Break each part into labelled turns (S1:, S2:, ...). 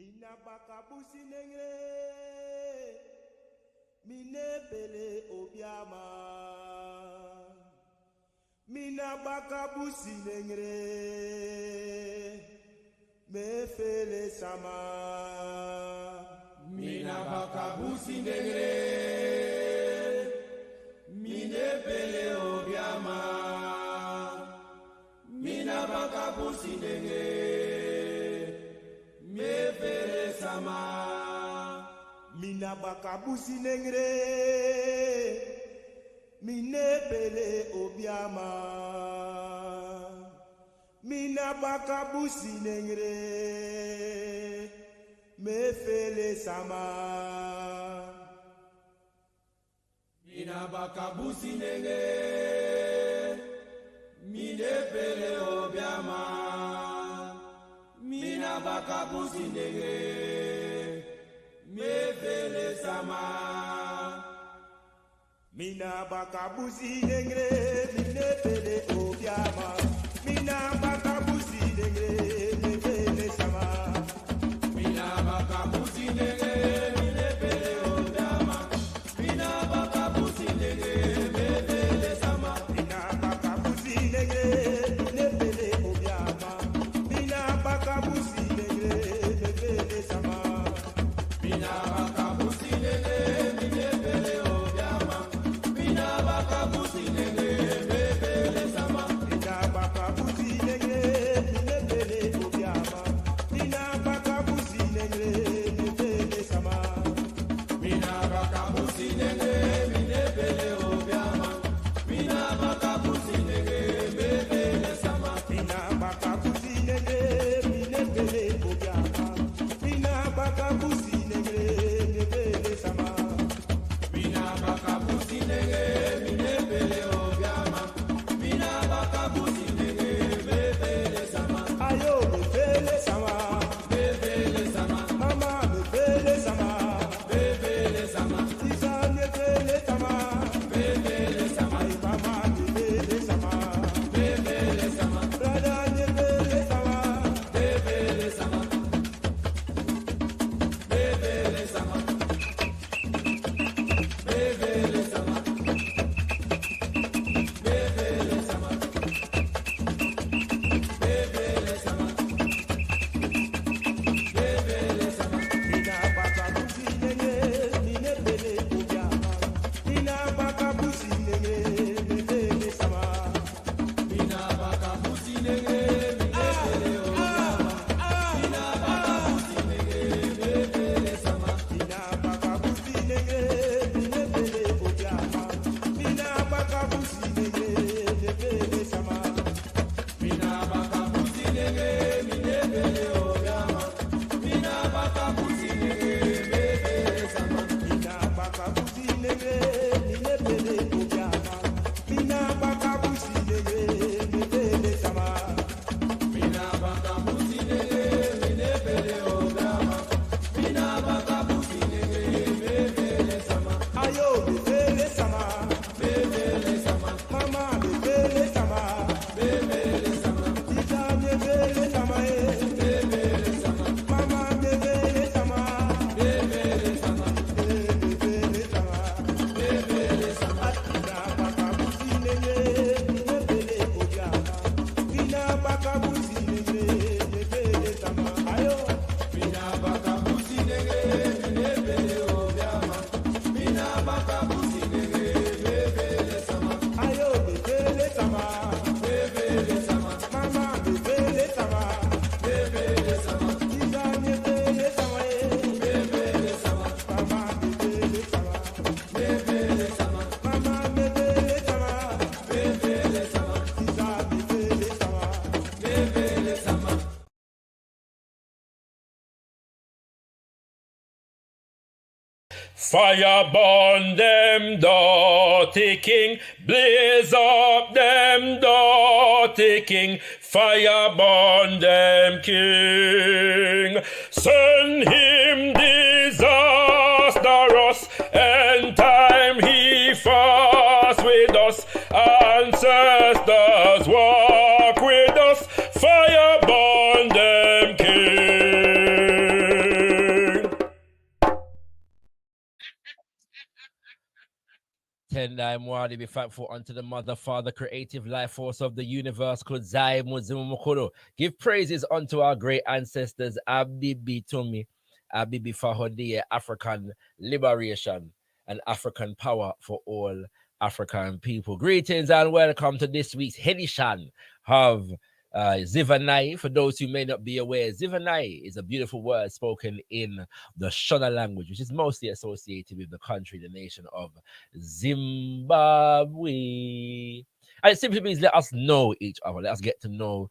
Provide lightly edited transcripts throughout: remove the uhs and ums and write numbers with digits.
S1: Mina bakabusi nengre, mine pele obiama. Mina bakabusi nengre, me fele sama.
S2: Mina bakabusi nengre, mine pele obiama. Mina bakabusi nengre, me fele sama.
S1: Mina bakabusi nengre, mine pele obiama. Mina bakabusi nengre, me fele sama.
S2: Mina bakabusi nengre, mine pele obiama. Mina bakabusi nengre, me fele sama.
S1: Mina bakabusi nengre, mine pele obiama. Mina bakabusi nengre, me fele sama.
S2: Mina bakabusi nengre, mine pele obiama. Mina bakabusi nengre, me fele sama.
S1: Mina bakabusi nengre, mine pele obiama. Mina bakabusi nengre, me fele sama.
S2: Mina bakabusi nengre, mine pele obiama. Mina bakabusi nengre, me fele sama.
S1: Mina bakabusi nengre, mine pele obiama. Mina bakabusi nengre, me fele sama.
S2: Mina bakabusi nengre, mine pele obiama. Mina bakabusi nengre, me fele sama.
S1: Mina bakabusi nengre, mine pele obiama. Mina bakabusi nengre, me fele sama.
S2: Mina bakabusi nengre, mine pele obiama. Mina bakabusi nengre, me fele sama.
S1: Ayo me fele sama,
S2: Me fele sama,
S1: mama me fele sama,
S2: me fele sama,
S1: Isa me fele sama,
S2: me fele sama,
S1: ay mama me fele sama,
S2: me fele sama,
S1: brada me fele sama,
S2: me fele sama, me fele sama, me fele sama, me fele sama, me fele sama, me fele sama.
S1: mina bakabusi nengre, mine pele obiama. Mina bakabusi nengre, me fele sama.
S2: Mina bakabusi nengre, mine pele obiama. Mina bakabusi nengre, me fele sama.
S1: Mina bakabusi nengre, mine pele obiama. Mina bakabusi nengre, me fele sama.
S2: Mina bakabusi nengre, mine pele obiama. Mina bakabusi nengre, me fele sama.
S1: Mina bakabusi nengre, mine pele obiama. Mina bakabusi nengre, me fele sama.
S2: Mina bakabusi nengre, mine pele obiama. Mina bakabusi nengre, me fele sama.
S1: Ayo me fele sama,
S2: Me fele sama,
S1: mama me fele sama,
S2: me fele sama,
S1: Isa me fele sama,
S2: me fele sama,
S1: mama me fele sama,
S2: me fele sama,
S1: me fele sama.
S2: me fele sama.
S1: Mina bakabusi nengre, mine pele obiama. Mina bakabusi nengre, me fele sama. Ayo.
S2: Mina bakabusi nengre, mine pele obiama. Mina bakabusi nengre, me fele sama,
S1: Ayo me fele sama,
S2: me fele sama,
S1: mama me fele sama,
S2: me fele sama,
S1: Isa me fele sama,
S2: me fele sama,
S1: mama me fele sama,
S2: me fele sama,
S1: mama me fele sama,
S2: me fele sama,
S1: Isa me fele sama.
S2: me fele sama.
S3: Fire burn them dirty king, blaze up them dirty king, fire burn them king, send him disastrous, and time he fast with us, ancestors walk with us, fire burn them king.
S4: Ten time more to be thankful unto the mother, father, creative life force of the universe. Could Zai Muzimu Mukuru. Give praises unto our great ancestors, Abibi Tumi, Abibi Fahodie, African liberation and African power for all African people. Greetings and welcome to this week's Hedishan of ZIVANAYI. For those who may not be aware, ZIVANAYI is a beautiful word spoken in the Shona language, which is mostly associated with the country, the nation of Zimbabwe. And it simply means let us know each other, let us get to know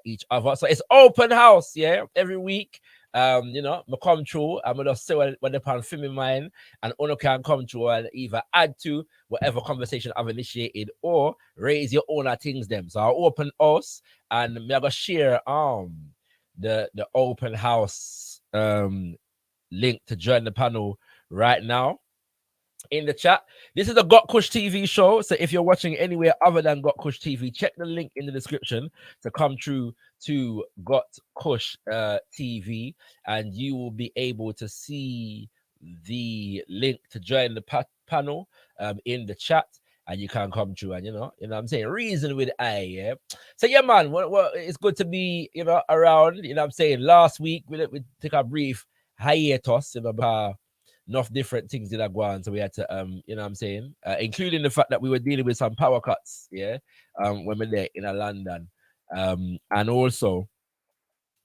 S4: each other. So it's open house, yeah, every week. You know, me come through, I'm gonna say what the pan film in mind, and Ono can come through and either add to whatever conversation I've initiated or raise your own things them. So I'll open house and me gonna share the open house link to join the panel right now in the chat. This is a gotkushTV show, so if you're watching anywhere other than gotkushTV, check the link in the description to come through to gotkushTV, and you will be able to see the link to join the panel in the chat, and you can come through and you know what I'm saying, reason with yeah. So yeah, man, it's good to be around. You know what I'm saying, last week we took a brief hiatus, because enough different things did go on, so we had to you know what I'm saying, including the fact that we were dealing with some power cuts, yeah, when we were there in London, and also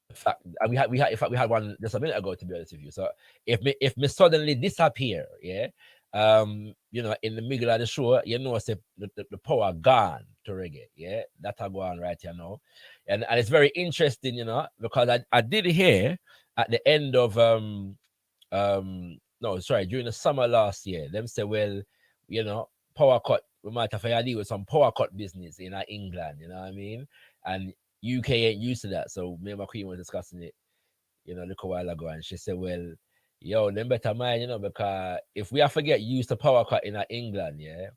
S4: the fact we had in fact we had one just a minute ago, to be honest with you. So if me suddenly disappear, yeah, in the middle of the show, say the power gone to reggae, yeah, that go on right here now, and it's very interesting, because I did hear at the end of no, sorry, during the summer last year, them say, well, power cut, we might have to deal with some power cut business in England, you know what I mean? And UK ain't used to that. So me and my queen were discussing it, a little while ago, and she said, well, them better mind, because if we have to get used to power cut in England, yeah,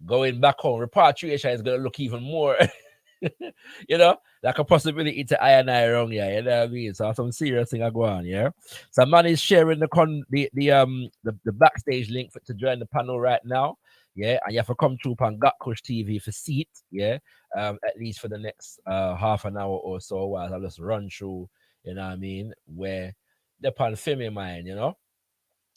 S4: going back home, repatriation is going to look even more like a possibility to I and I wrong, yeah, you know what I mean? So some serious thing I go on, yeah. So man is sharing the backstage link to join the panel right now, yeah, and you have to come through on gotkushTV for seat, yeah, at least for the next half an hour or so, while I'll just run through, you know what I mean, where the pan film in mind,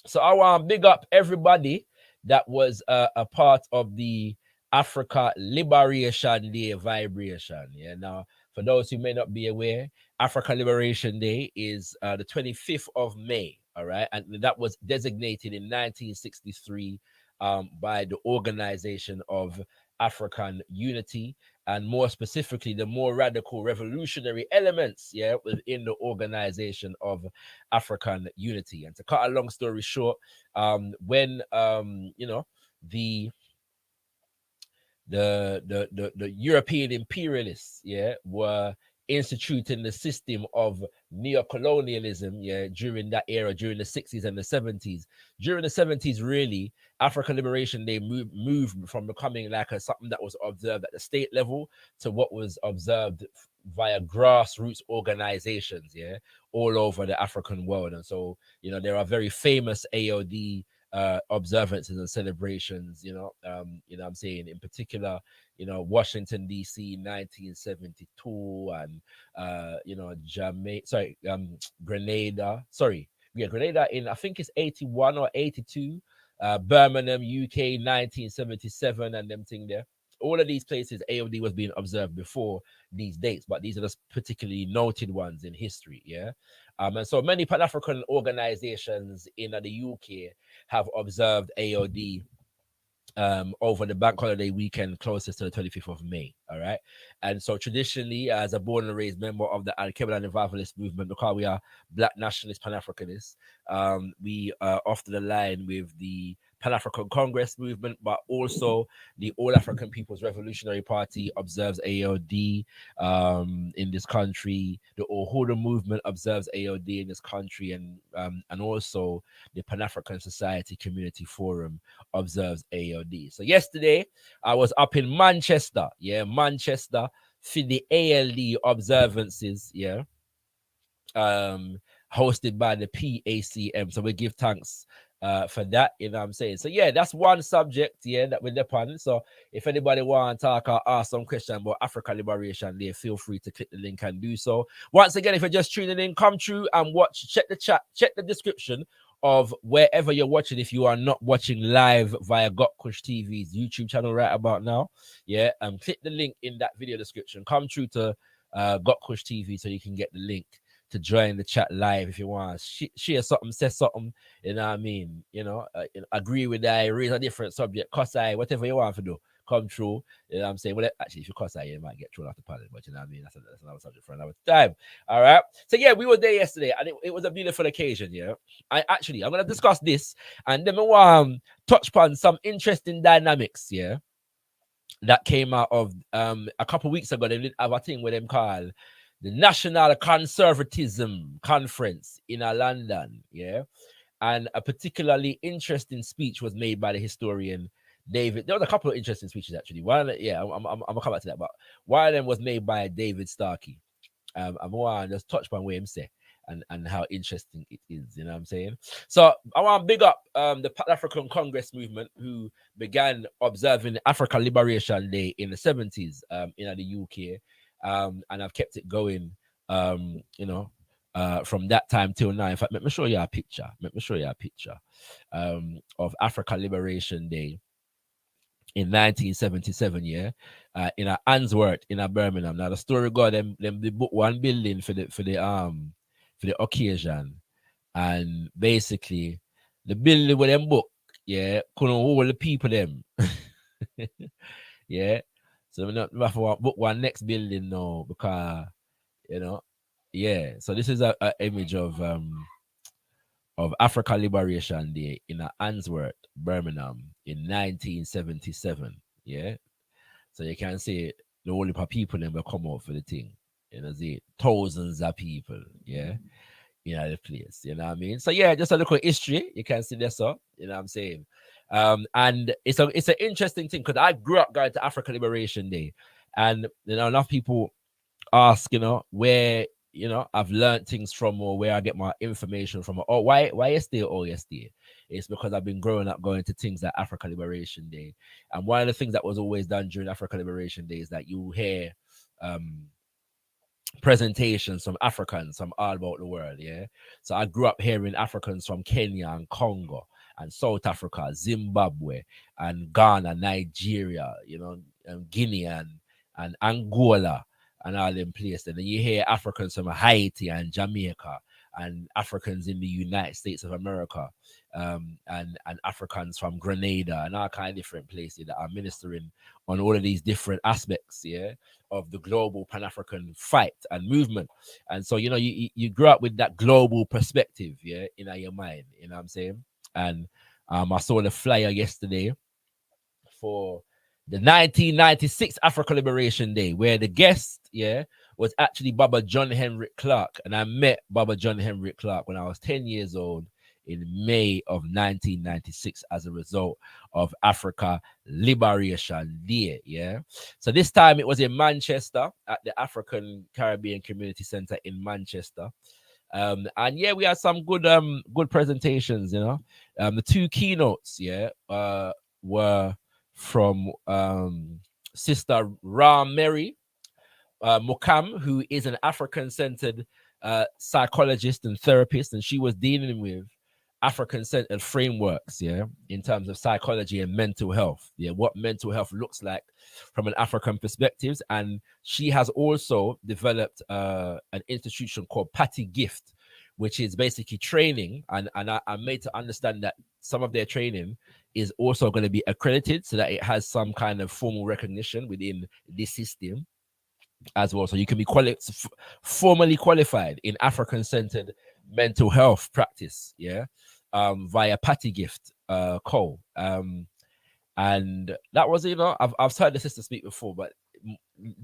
S4: So I want to big up everybody that was a part of the Africa Liberation Day vibration. Yeah. Now, for those who may not be aware, Africa Liberation Day is the 25th of May. All right. And that was designated in 1963 by the Organization of African Unity, and more specifically, the more radical revolutionary elements, yeah, within the Organization of African Unity. And to cut a long story short, when the European imperialists, yeah, were instituting the system of neocolonialism, yeah, during that era, during the 60s and the 70s. During the 70s, really, African Liberation Day moved from becoming like something that was observed at the state level to what was observed via grassroots organizations, yeah, all over the African world. And so, there are very famous ALD observances and celebrations, I'm saying, in particular, Washington DC 1972, and Grenada in, I think it's 81 or 82, Birmingham, UK 1977, and them thing there. All of these places ALD was being observed before these dates, but these are the particularly noted ones in history, yeah. And so many Pan-African organizations in the UK have observed ALD over the bank holiday weekend closest to the 25th of May. All right. And so traditionally, as a born and raised member of the Al-Qaeda Revivalist movement, because we are Black nationalist Pan-Africanists, we often align with the Pan-African Congress movement, but also the All African People's Revolutionary Party observes ALD in this country. The Uhuru movement observes ALD in this country, and also the Pan-African Society Community Forum observes ALD. So yesterday I was up in Manchester, Manchester, for the ALD observances, hosted by the PACM. So we give thanks for that, you know what I'm saying? So yeah, that's one subject, yeah, that we're upon. So if anybody want to talk or ask some question about Africa Liberation Day, feel free to click the link and do so. Once again, if you're just tuning in, come through and watch, check the chat, check the description of wherever you're watching. If you are not watching live via gotkushTV's YouTube channel right about now, yeah, click the link in that video description. Come through to gotkushTV so you can get the link to join the chat live if you want to share something, say something, you know what I mean? You know, agree with that, raise a different subject, cuss I, whatever you want to do, come true. You know what I'm saying? Well, actually, if you cuss I, you might get thrown off the panel, but you know what I mean? That's another subject for another time. All right. So yeah, we were there yesterday, and it was a beautiful occasion. Yeah. I'm going to discuss this, and then we want to touch upon some interesting dynamics. Yeah. That came out of a couple of weeks ago. They did have a thing with them called the National Conservatism Conference in London, yeah, and a particularly interesting speech was made by the historian David. There was a couple of interesting speeches actually. One, yeah, I'm gonna come back to that, but one of them was made by David Starkey. I'm gonna just touch on what him say and how interesting it is. You know what I'm saying? So I want to big up the Pan African Congress movement, who began observing Africa Liberation Day in the 70s in the UK. And I've kept it going, you know, from that time till now. In fact, let me show you a picture. Of Africa Liberation Day in 1977, yeah, in a Answorth in a Birmingham. Now the story go, them they booked one building for the occasion, and basically the building with them book, yeah, couldn't hold the people them. Yeah. So we're not book one next building now because, you know, yeah. So this is a image of Africa Liberation Day in Answorth, Birmingham in 1977. Yeah. So you can see the whole heap of people then will come out for the thing. You know, see thousands of people, yeah, in the place. You know what I mean? So yeah, just a little history. You can see this, so you know what I'm saying. And it's an interesting thing because I grew up going to Africa Liberation Day, and you know, enough people ask, you know, where, you know, I've learned things from or where I get my information from. Oh, why yesterday or yesterday? It's because I've been growing up going to things like Africa Liberation Day, and one of the things that was always done during Africa Liberation Day is that you hear presentations from Africans from all about the world. Yeah. So I grew up hearing Africans from Kenya and Congo and South Africa, Zimbabwe and Ghana, Nigeria, you know, and Guinea and Angola and all them places. And then you hear Africans from Haiti and Jamaica and Africans in the United States of America, and Africans from Grenada and all kind of different places that are ministering on all of these different aspects, yeah, of the global Pan-African fight and movement. And so, you know, you grew up with that global perspective, yeah, in your mind, you know what I'm saying? And I saw the flyer yesterday for the 1996 Africa Liberation Day, where the guest, yeah, was actually Baba John Henrik Clark. And I met Baba John Henrik Clark when I was 10 years old in May of 1996 as a result of Africa Liberation Day, yeah. So this time it was in Manchester at the African Caribbean Community Center in Manchester. And yeah, we had some good presentations, you know. The two keynotes, yeah, were from Sister Ra Mary Mokam, who is an African-centered psychologist and therapist, and she was dealing with African-centered frameworks, yeah, in terms of psychology and mental health, yeah, what mental health looks like from an African perspective. And she has also developed an institution called Patty Gift, which is basically training, and I'm made to understand that some of their training is also going to be accredited so that it has some kind of formal recognition within this system as well. So you can be formally qualified in African-centered mental health practice, yeah, via Patty Gift Co. And that was, you know, I've heard the sister speak before, but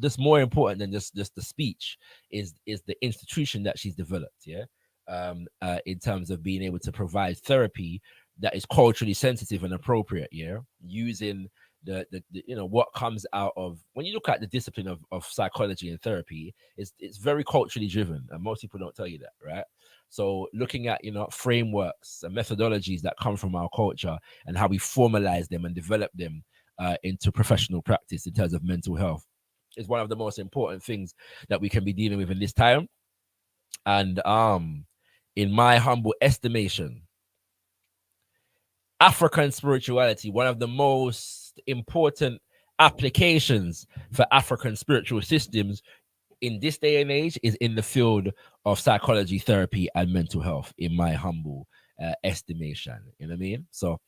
S4: just more important than just the speech is the institution that she's developed, yeah, in terms of being able to provide therapy that is culturally sensitive and appropriate, yeah, using the you know, what comes out of when you look at the discipline of psychology and therapy, it's very culturally driven, and most people don't tell you that, right? So looking at, you know, frameworks and methodologies that come from our culture and how we formalize them and develop them into professional practice in terms of mental health is one of the most important things that we can be dealing with in this time. And in my humble estimation, African spirituality, one of the most important applications for African spiritual systems in this day and age is in the field of psychology, therapy, and mental health, in my humble estimation. You know what I mean? So,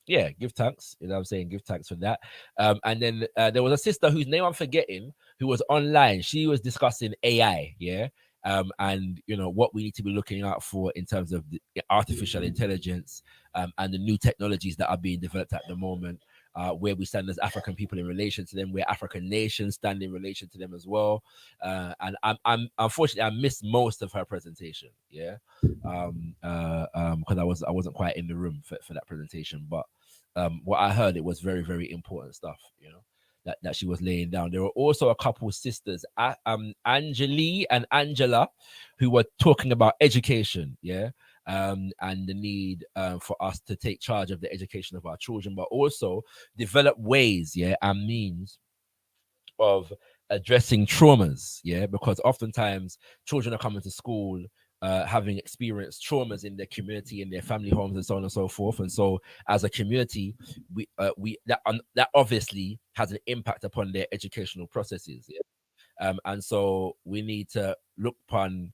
S4: yeah, give thanks. You know what I'm saying? Give thanks for that. And then there was a sister whose name I'm forgetting who was online. She was discussing AI, yeah, and you know what we need to be looking out for in terms of the artificial intelligence and the new technologies that are being developed at the moment. Where we stand as African people in relation to them, where African nations stand in relation to them as well. And I'm unfortunately I missed most of her presentation, yeah, because I wasn't quite in the room for that presentation. But what I heard, it was very, very important stuff, you know, that she was laying down. There were also a couple of sisters, Angeli and Angela, who were talking about education, yeah, and the need for us to take charge of the education of our children, but also develop ways, yeah, and means of addressing traumas, yeah, because oftentimes children are coming to school having experienced traumas in their community, in their family homes, and so on and so forth. And so, as a community, that obviously has an impact upon their educational processes. Yeah? And so we need to look upon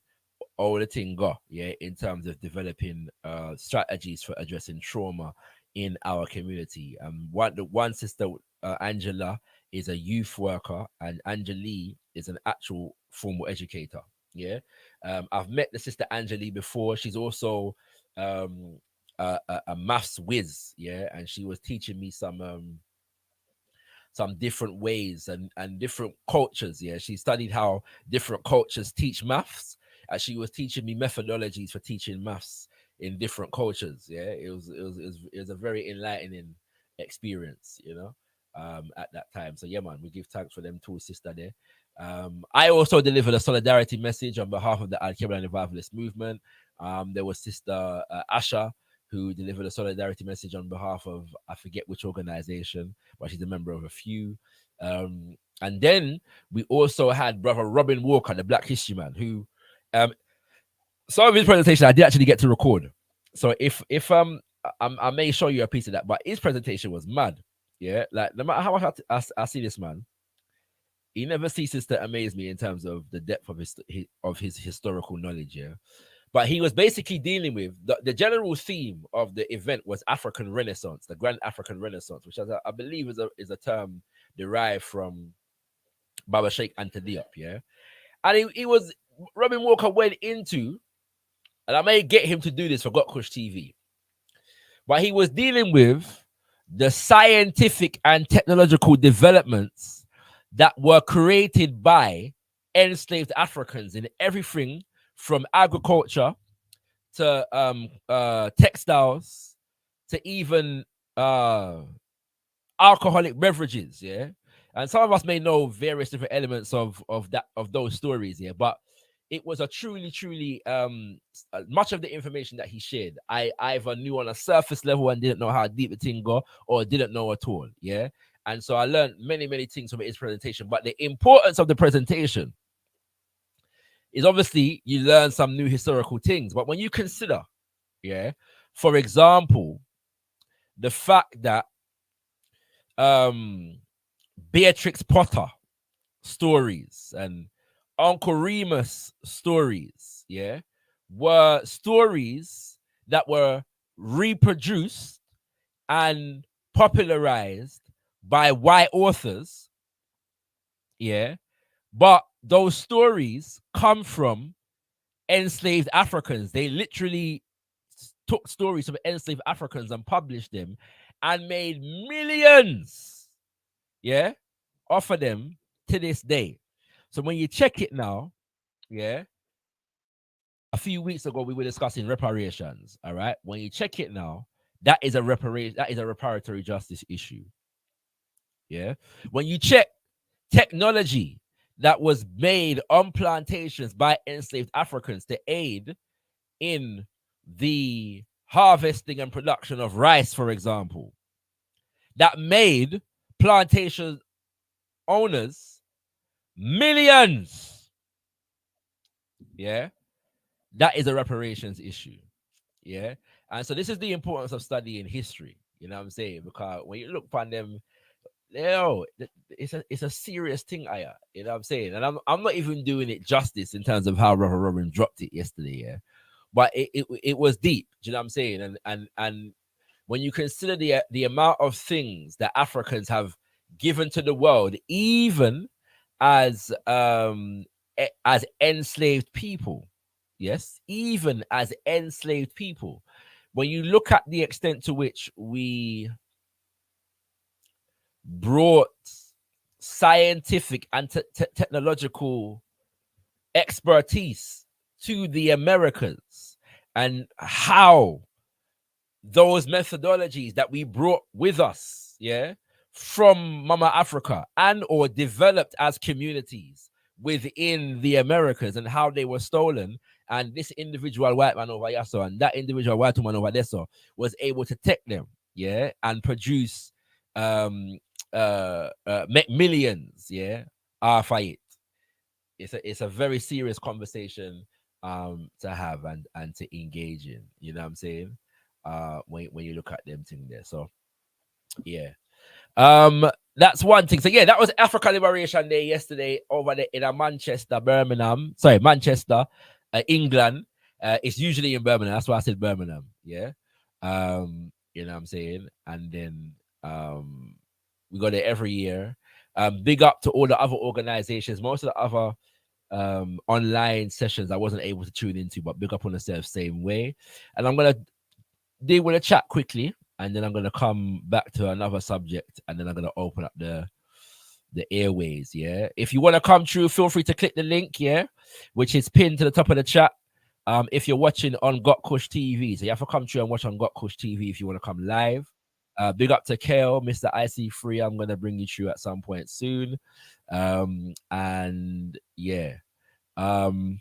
S4: all the thing go, yeah, in terms of developing strategies for addressing trauma in our community. One sister, Angela, is a youth worker, and Angeli is an actual formal educator. Yeah, I've met the sister Angeli before. She's also a maths whiz, yeah, and she was teaching me some different ways and different cultures. Yeah, she studied how different cultures teach maths, and she was teaching me methodologies for teaching maths in different cultures. Yeah, it was a very enlightening experience, you know, at that time. So yeah, man, we give thanks for them two sister there. I also delivered a solidarity message on behalf of the Al-Qaeda Revivalist movement. There was Sister Asha, who delivered a solidarity message on behalf of, I forget which organization, but she's a member of a few. And then we also had Brother Robin Walker, the Black History Man, who some of his presentation I did actually get to record. So if I may show you a piece of that, but his presentation was mad. Yeah, like no matter how much I see this man, he never ceases to amaze me in terms of the depth of his historical knowledge. Yeah, but he was basically dealing with the general theme of the event was African Renaissance, the Grand African Renaissance, which I believe is a term derived from Baba Sheikh Anta Diop. Yeah, and he was Robin Walker went into, and I may get him to do this for gotkushTV, but he was dealing with the scientific and technological developments that were created by enslaved Africans in everything from agriculture to textiles to even alcoholic beverages. Yeah, and some of us may know various different elements of those stories. Yeah, but it was a truly much of the information that he shared I either knew on a surface level and didn't know how deep the thing go, or didn't know at all. Yeah, and so I learned many things from his presentation. But the importance of the presentation is obviously you learn some new historical things. But when you consider, yeah, for example, the fact that Beatrix Potter stories and Uncle Remus stories, yeah, were stories that were reproduced and popularized by white authors, yeah, but those stories come from enslaved Africans. They literally took stories from enslaved Africans and published them and made millions, yeah, off of them to this day. So when you check it now, yeah, a few weeks ago we were discussing reparations. All right, when you check it now, that is a reparatory justice issue. Yeah, when you check technology that was made on plantations by enslaved Africans to aid in the harvesting and production of rice, for example, that made plantation owners millions. Yeah, that is a reparations issue. Yeah, and so this is the importance of studying history. You know what I'm saying? Because when you look upon them, it's a serious thing, Aya. You know what I'm saying? And I'm not even doing it justice in terms of how Brother Robin dropped it yesterday. Yeah, but it was deep. Do you know what I'm saying? And when you consider the amount of things that Africans have given to the world, even as enslaved people, yes, even as enslaved people, when you look at the extent to which we brought scientific and technological expertise to the Americas, and how those methodologies that we brought with us, yeah, from Mama Africa and or developed as communities within the Americas, and how they were stolen, and this individual white man over here and that individual white woman over there was able to take them, yeah, and produce make millions, yeah, off of it. It's a very serious conversation to have and to engage in. You know what I'm saying? When you look at them thing there. So yeah. That's one thing. So yeah, that was Africa Liberation Day yesterday over there in Manchester, England. It's usually in Birmingham. That's why I said Birmingham. Yeah. You know what I'm saying? And then we go there every year. Big up to all the other organizations. Most of the other online sessions I wasn't able to tune into, but big up on yourself same way. And I'm gonna deal with a chat quickly, and then I'm gonna come back to another subject, and then I'm gonna open up the airways. Yeah, if you want to come through, feel free to click the link, yeah, which is pinned to the top of the chat. If you're watching on gotkushTV, so you have to come through and watch on gotkushTV if you want to come live. Big up to Kale, Mr. IC3. I'm gonna bring you through at some point soon. And yeah, you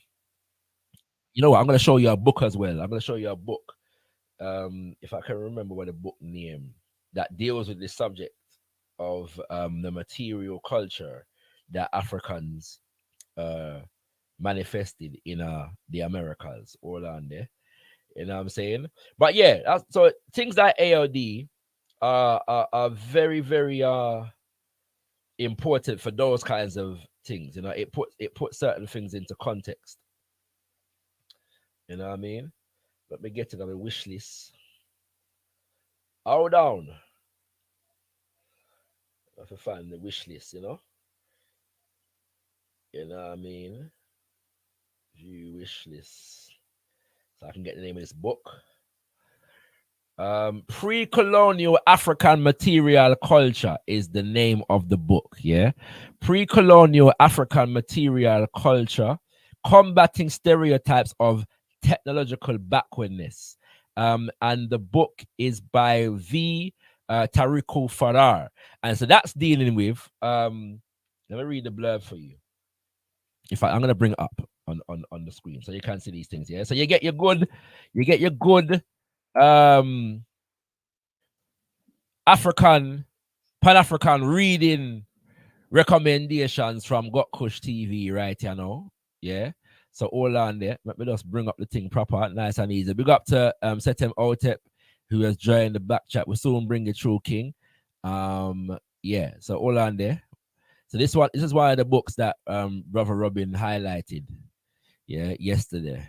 S4: know what? I'm gonna show you a book as well. I'm gonna show you a book. If I can remember what the book name that deals with this subject of the material culture that Africans manifested in the Americas, all on there. You know what I'm saying? But yeah, so things like ALD are very, very important for those kinds of things. You know, it puts certain things into context. You know what I mean? Let me get to the wish list. Hold on. I have to find the wish list, you know? You know what I mean? View wish list. So I can get the name of this book. Pre-colonial African material culture is the name of the book. Yeah, pre-colonial African material culture, combating stereotypes of technological backwardness. And the book is by V. Tariku Farrar, and so that's dealing with. Let me read the blurb for you. In fact, I'm gonna bring it up on the screen so you can see these things. Yeah, so you get your good Pan-African reading recommendations from gotkushTV, right? You know, yeah. So all on there. Let me just bring up the thing proper, nice and easy. Big up to Setem Otep, who has joined the back chat. We'll soon bring it through, King. Yeah. So all on there. So this is one of the books that Brother Robin highlighted, yeah, yesterday.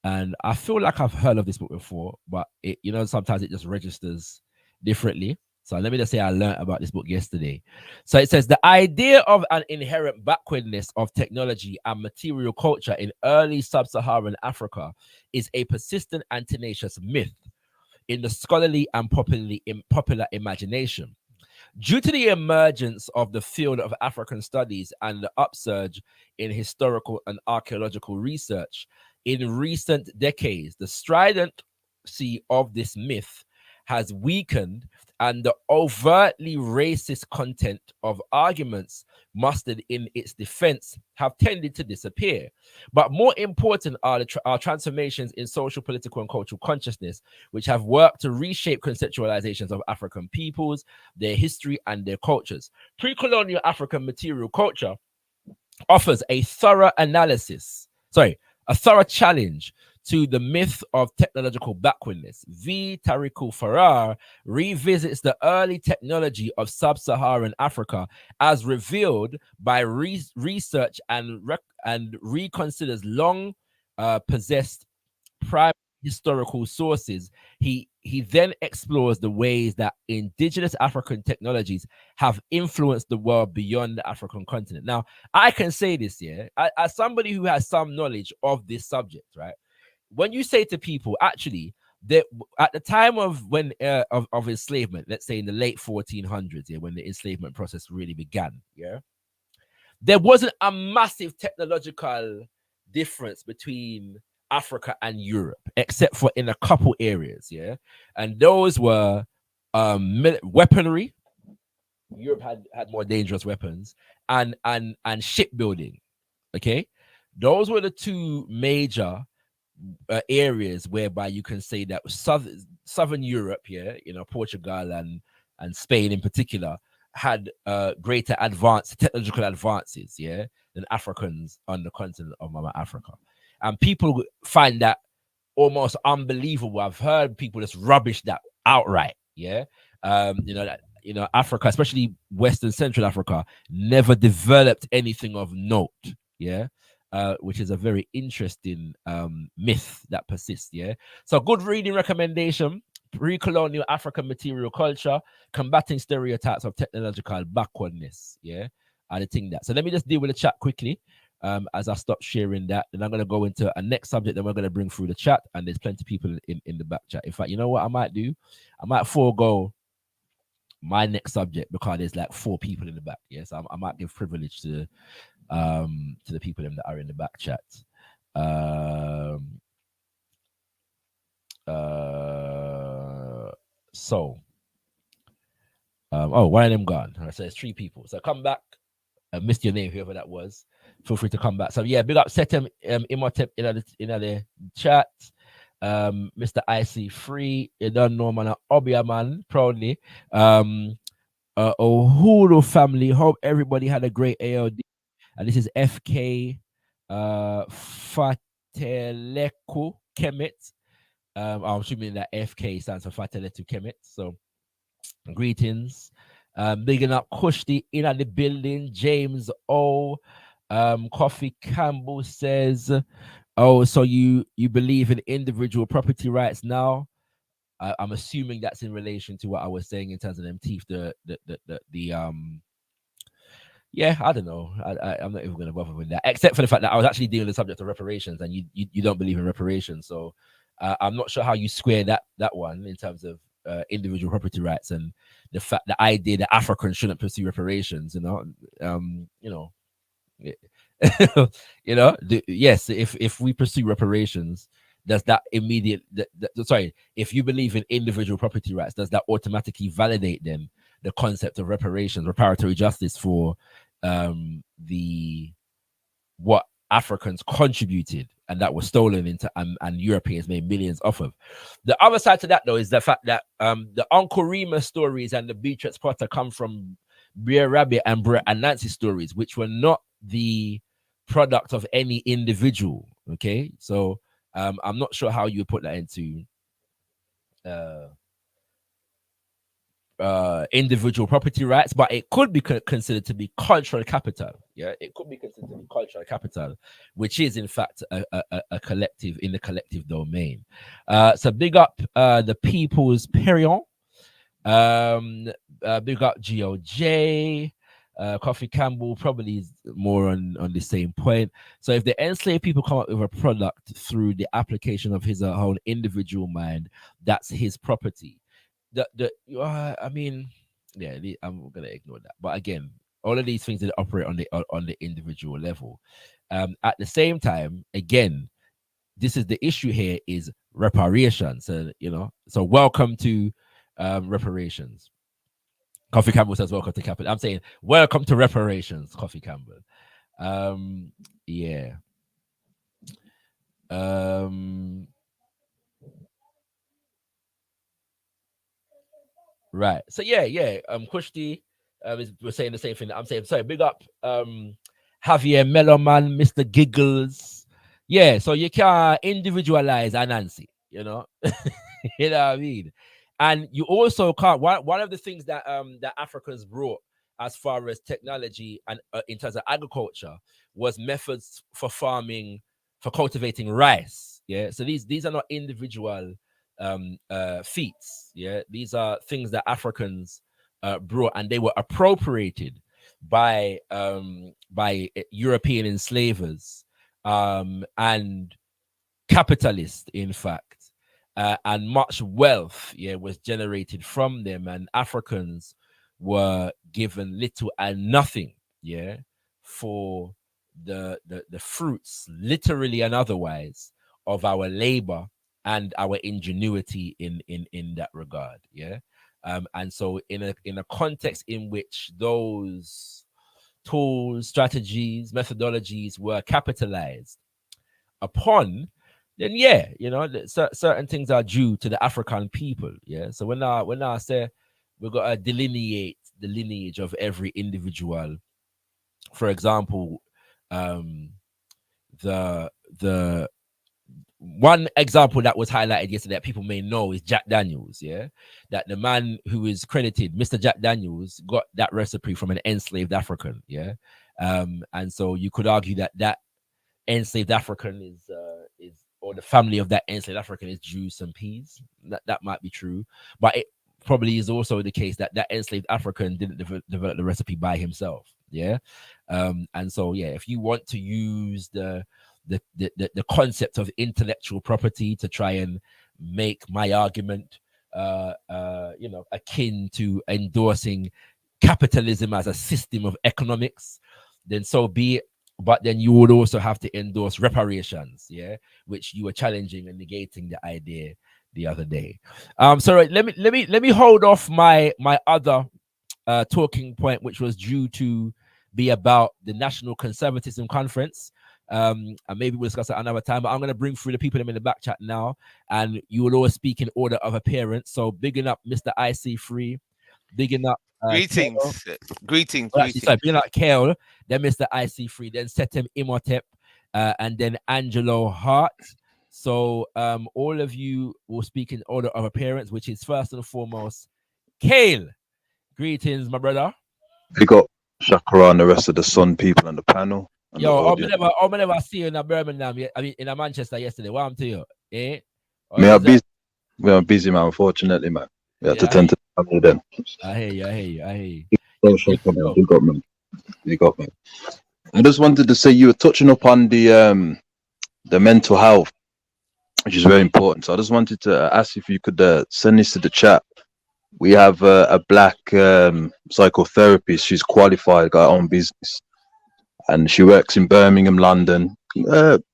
S4: And I feel like I've heard of this book before, but it, you know, sometimes it just registers differently. So let me just say I learned about this book yesterday. So it says the idea of an inherent backwardness of technology and material culture in early sub-Saharan Africa is a persistent and tenacious myth in the scholarly and popular imagination. Due to the emergence of the field of African studies and the upsurge in historical and archaeological research in recent decades, the stridency of this myth has weakened and the overtly racist content of arguments mustered in its defense have tended to disappear. But more important are are transformations in social, political, and cultural consciousness, which have worked to reshape conceptualizations of African peoples, their history, and their cultures. Pre-colonial African material culture offers a thorough challenge to the myth of technological backwardness. V. Tariku Farrar revisits the early technology of sub-Saharan Africa as revealed by research and reconsiders long possessed primary historical sources. He then explores the ways that indigenous African technologies have influenced the world beyond the African continent. Now, I can say this, as somebody who has some knowledge of this subject, right? When you say to people, actually, that at the time of when of enslavement, let's say in the late 1400s, when the enslavement process really began, there wasn't a massive technological difference between Africa and Europe, except for in a couple areas, and those were weaponry. Europe had more dangerous weapons, and shipbuilding. Okay, those were the two major areas whereby you can say that southern Europe, Portugal and Spain in particular, had greater technological advances, than Africans on the continent of Mama Africa. And people find that almost unbelievable. I've heard people just rubbish that outright, Africa, especially Western Central Africa, never developed anything of note, which is a very interesting myth that persists, So good reading recommendation: Pre-Colonial African Material Culture, Combating Stereotypes of Technological Backwardness, I think that. So let me just deal with the chat quickly as I stop sharing that. Then I'm going to go into a next subject that we're going to bring through the chat, and there's plenty of people in the back chat. In fact, you know what I might do? I might forego my next subject because there's like 4 people in the back, so I might give privilege to the people that are in the back chat. One of them gone. So there's 3 people. So come back. I missed your name, whoever that was. Feel free to come back. So big up Setem Imhotep in the chat. Mr. IC3, you don't know, man. Obia, man, proudly. Uhuru family. Hope everybody had a great ALD. And this is FK Fateleku Kemet. I'm assuming that FK stands for Fateleku Kemet. So greetings. Bigging up Kushti in the building. James O. Coffee Campbell says, oh, so you believe in individual property rights now? I'm assuming that's in relation to what I was saying in terms of them teeth. I don't know. I'm not even going to bother with that, except for the fact that I was actually dealing with the subject of reparations, and you don't believe in reparations. So I'm not sure how you square that one in terms of individual property rights and the idea that Africans shouldn't pursue reparations. Yes, if we pursue reparations, does that if you believe in individual property rights, does that automatically validate then the concept of reparations, reparatory justice for what Africans contributed and that was stolen into and Europeans made millions off of? The other side to that, though, is the fact that the Uncle Remus stories and the Beatrix Potter come from Brer Rabbit and Brett and Nancy stories, which were not the product of any individual. Okay, so I'm not sure how you put that into individual property rights, but it could be considered to be cultural capital. It could be considered to be cultural capital, which is in fact a collective in the collective domain. So big up the People's Perion. Big up GOJ. Coffee Campbell probably is more on the same point. So if the enslaved people come up with a product through the application of his own individual mind, that's his property. I'm gonna ignore that. But again, all of these things that operate on the individual level. At the same time, again, this is the issue here is reparations. So welcome to reparations. Coffee Campbell says, welcome to Capital. I'm saying, welcome to reparations, Coffee Campbell. Yeah. Right. So yeah. Kushti we're saying the same thing that I'm saying. Sorry, big up Javier Meloman, Mr. Giggles. Yeah, so you can individualize Anansi, you know. You know what I mean? And you also can't one of the things that that Africans brought as far as technology and in terms of agriculture was methods for farming, for cultivating rice. Yeah. So these are not individual feats. Yeah, these are things that Africans brought, and they were appropriated by European enslavers and capitalists, in fact, and much wealth, was generated from them, and Africans were given little and nothing, for the fruits, literally and otherwise, of our labor and our ingenuity in that regard. And so in a context in which those tools, strategies, methodologies were capitalized upon, then certain things are due to the African people. So when I say we've got to delineate the lineage of every individual, for example, the one example that was highlighted yesterday that people may know is Jack Daniels, that the man who is credited, Mr. Jack Daniels, got that recipe from an enslaved African, and so you could argue that enslaved African is or the family of that enslaved African is Jews and peas. That might be true, but it probably is also the case that enslaved African didn't develop the recipe by himself, and so if you want to use the concept of intellectual property to try and make my argument akin to endorsing capitalism as a system of economics, then so be it. But then you would also have to endorse reparations, which you were challenging and negating the idea the other day. So let me hold off my other talking point, which was due to be about the National Conservatism Conference. And maybe we'll discuss it another time, but I'm going to bring through the people in the back chat now, and you will always speak in order of appearance. So bigging up Mr. IC3, bigging up
S5: greetings.
S4: Sorry, bigging up Kale, then Mr. IC3, then Setem Imhotep, and then Angelo Hart. So all of you will speak in order of appearance, which is first and foremost Kale. Greetings, my brother.
S6: We got ShakaRa and the rest of the Sun people on the panel.
S4: Yo, I never see you in Birmingham. I mean, in Manchester yesterday. What I'm to you,
S6: We are busy, man. Unfortunately, man. We have to tend to the family then.
S4: I hear you.
S6: You got me. I just wanted to say you were touching up on the mental health, which is very important. So I just wanted to ask if you could send this to the chat. We have a black psychotherapist. She's qualified, got her own business, and she works in Birmingham, London,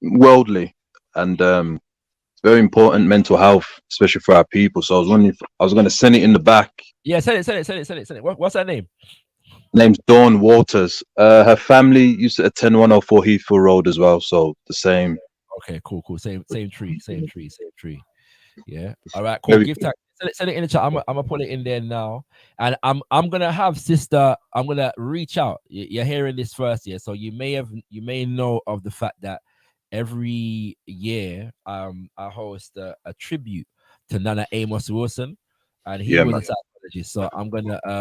S6: worldly, and it's very important mental health, especially for our people. So I was wondering if I was going to send it in the back.
S4: Yeah, send it. What's her name?
S6: Name's Dawn Waters. Her family used to attend 104 Heathfield Road as well, so the same.
S4: Okay, cool. Same tree. Yeah. All right, cool. Give thanks. Send it in the chat. I'm gonna put it in there now, and I'm gonna have sister. I'm gonna reach out. You're hearing this first, so you may know of the fact that every year I host a tribute to Nana Amos Wilson, and he was a psychologist. So I'm gonna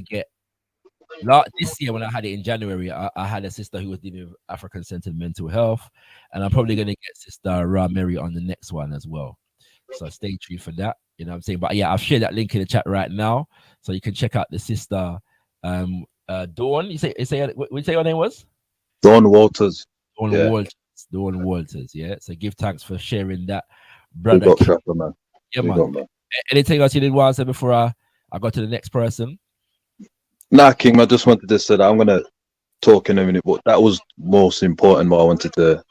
S4: get. This year when I had it in January, I had a sister who was dealing with African-centered mental health, and I'm probably gonna get Sister Ra Mary on the next one as well. So stay tuned for that. You know what I'm saying? But yeah, I've shared that link in the chat right now, so you can check out the sister Dawn. You say what you say your name was?
S6: Dawn Waters.
S4: Dawn Walters. Yeah. So give thanks for sharing that, brother.
S6: Man.
S4: Yeah, man. Anything else you did want to say before I go to the next person?
S6: Nah, King. I just wanted to say that I'm gonna talk in a minute, but that was most important. What I wanted to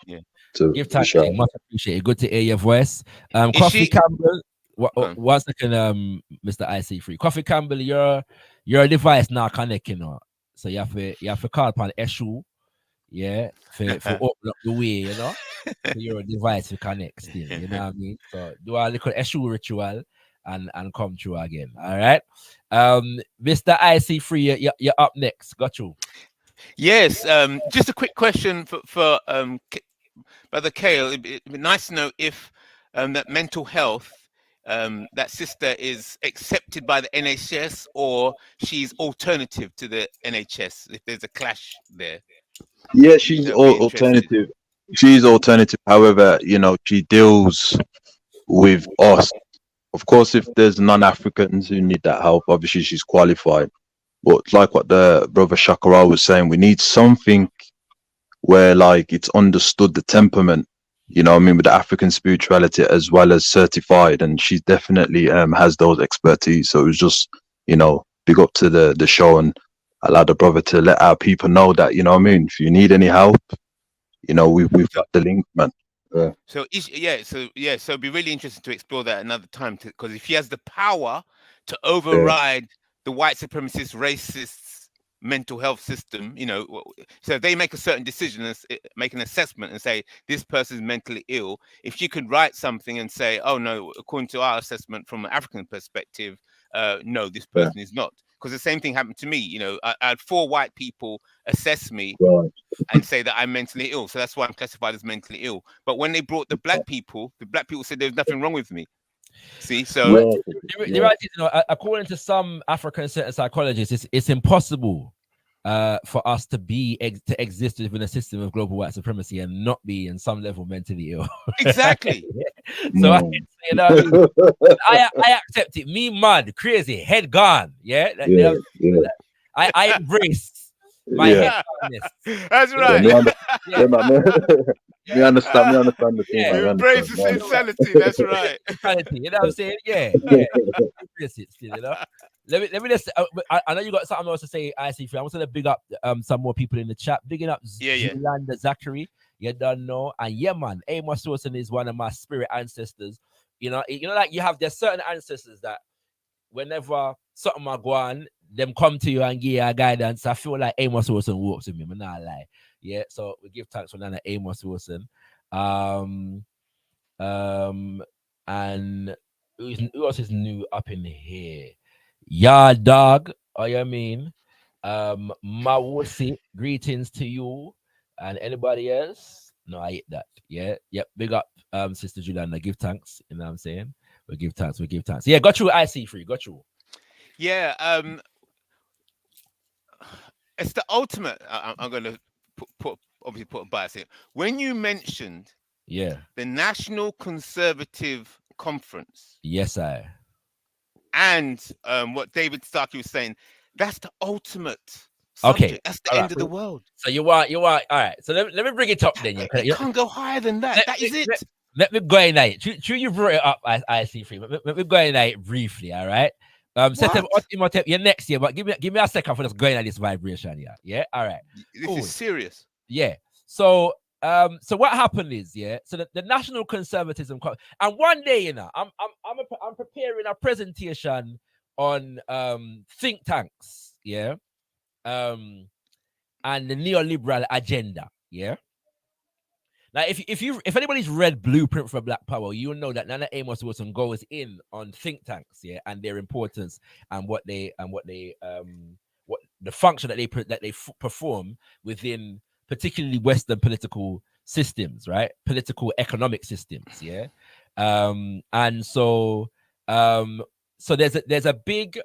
S4: give thanks. Much appreciated. Good to hear your voice. Coffee Campbell. One second, Mr. IC3. Coffee Campbell, your device now connect, you know. So you have to call upon issue, yeah, for open up the way, you know. For your device to connect still, you know what I mean? So do a little issue ritual and come through again. All right. Mr. IC3, you're up next. Got you.
S5: Yes, just a quick question for Brother Kale. It'd be nice to know if that mental health, that sister is accepted by the NHS or she's alternative to the NHS, if there's a clash there.
S6: Yeah, she's alternative. She's alternative. However, you know, she deals with us. Of course, if there's non-Africans who need that help, obviously she's qualified. But like what the brother ShakaRa was saying, we need something where like it's understood the temperament, you know what I mean, with the African spirituality as well as certified. And she definitely has those expertise. So it was just, you know, big up to the show and allow the brother to let our people know that, you know what I mean, if you need any help, you know, we've got the link, man.
S5: So it'd be really interesting to explore that another time, because if he has the power to override the white supremacist, racist mental health system, you know, so they make a certain decision and make an assessment and say this person is mentally ill. If she could write something and say, oh no, according to our assessment from an African perspective, no, this person is not. Because the same thing happened to me. You know, I had 4 white people assess me and say that I'm mentally ill. So that's why I'm classified as mentally ill. But when they brought the black people said there's nothing wrong with me. See, so
S4: you know, according to some African psychologists, it's impossible for us to exist within a system of global white supremacy and not be in some level mentally ill.
S5: Exactly.
S4: So I accept it. Me mad, crazy, head gone. Yeah. I embrace my head gone.
S5: That's right.
S6: You understand the thing.
S5: You embrace this insanity. That's right.
S4: Insanity, you know what I'm saying? Yeah. Embrace it still, you know. Let me just. I know you got something else to say, IC3. I want to big up some more people in the chat. Bigging up Zolanda Zachary. You don't know, and yeah, man, Amos Wilson is one of my spirit ancestors. You know, like you have there's certain ancestors that whenever something might go on, them come to you and give you a guidance. I feel like Amos Wilson walks with me. I'm not lie. Yeah, so we give thanks for Nana Amos Wilson. And who else is new up in here? Yeah, dog. Oh, you mean? Mawusi, greetings to you. And anybody else? No, I hate that. Yeah, yep. Big up, Sister Juliana. Give thanks. You know what I'm saying? We give thanks. Yeah, got you. IC3. Got you.
S5: Yeah. It's the ultimate. I'm going to put a bias in. When you mentioned the National Conservative Conference.
S4: Yes, I.
S5: And what David Starkey was saying, that's the ultimate subject.
S4: Okay.
S5: That's the end of the world.
S4: So you want all right. So let me bring it up then.
S5: You can't go higher than that. That is it.
S4: Let me go in it. True, you brought it up, IC3. Let me go in it briefly, all right? September, your next year, but give me a second for just going at this vibration here. Yeah, all right.
S5: This is serious.
S4: Yeah. So what happened is, so the National Conservatism, and one day, you know, I'm preparing a presentation on think tanks, and the neoliberal agenda, Now, if anybody's read Blueprint for Black Power, you'll know that Nana Amos Wilson goes in on think tanks, and their importance and what the function that they perform within particularly Western political systems, right? Political economic systems, and so there's a big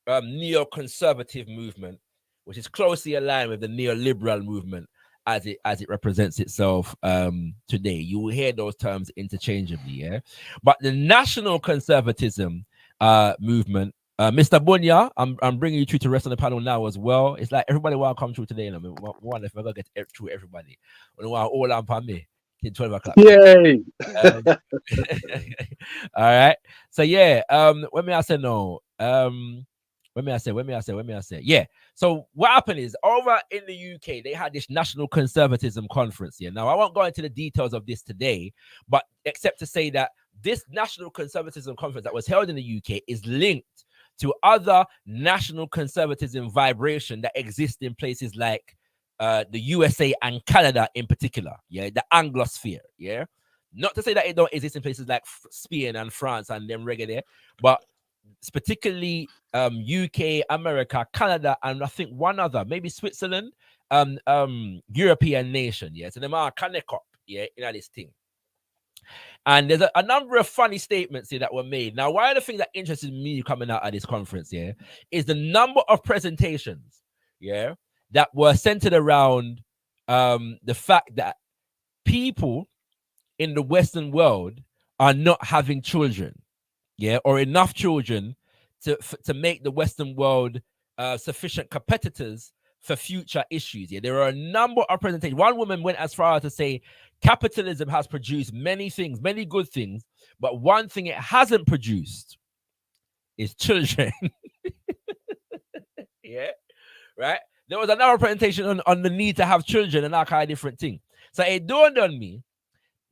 S4: neoconservative movement which is closely aligned with the neoliberal movement as it represents itself today. You will hear those terms interchangeably, But the national conservatism movement, Mr. Bunya, I'm bringing you through to rest on the panel now as well. It's like everybody want to come through today. One if we're gonna get through everybody. We want all on me till 12 o'clock.
S6: Yay!
S4: All right. So when me I say no, when me I say. So what happened is over in the UK, they had this National Conservatism Conference. Now I won't go into the details of this today, but except to say that this national conservatism conference that was held in the UK is linked to other national conservatism vibration that exist in places like the USA and Canada in particular, yeah, the Anglosphere, yeah. Not to say that it don't exist in places like Spain and France and them reggae there, but it's particularly UK, America, Canada, and I think one other, maybe Switzerland, European nation, yeah. So them are connect up, yeah, in this thing. And there's a number of funny statements here that were made. Now, one of the things that interested me coming out of this conference, yeah, is the number of presentations, yeah, that were centered around the fact that people in the Western world are not having children, yeah, or enough children to make the Western world sufficient competitors for future issues. Yeah, there are a number of presentations. One woman went as far as to say capitalism has produced many things, many good things, but one thing it hasn't produced is children. Yeah, right. There was another presentation on the need to have children and that kind of different thing. So it dawned on me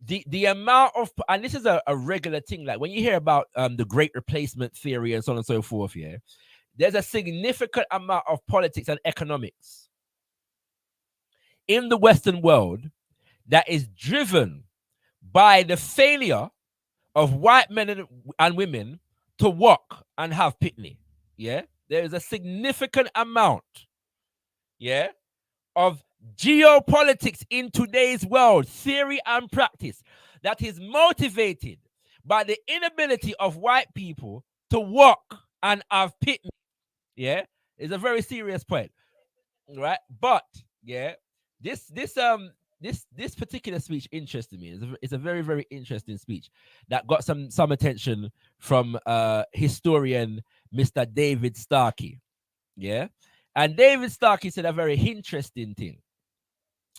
S4: the amount of, and this is a regular thing, like when you hear about the great replacement theory and so on and so forth, yeah, there's a significant amount of politics and economics in the Western world that is driven by the failure of white men and women to work and have pitney. Yeah, there is a significant amount, yeah, of geopolitics in today's world, theory and practice, that is motivated by the inability of white people to work and have pitney. Yeah, it's a very serious point, right? But yeah, this particular speech interested me. It's a very, very interesting speech that got some attention from historian Mr. David Starkey. Yeah, and David Starkey said a very interesting thing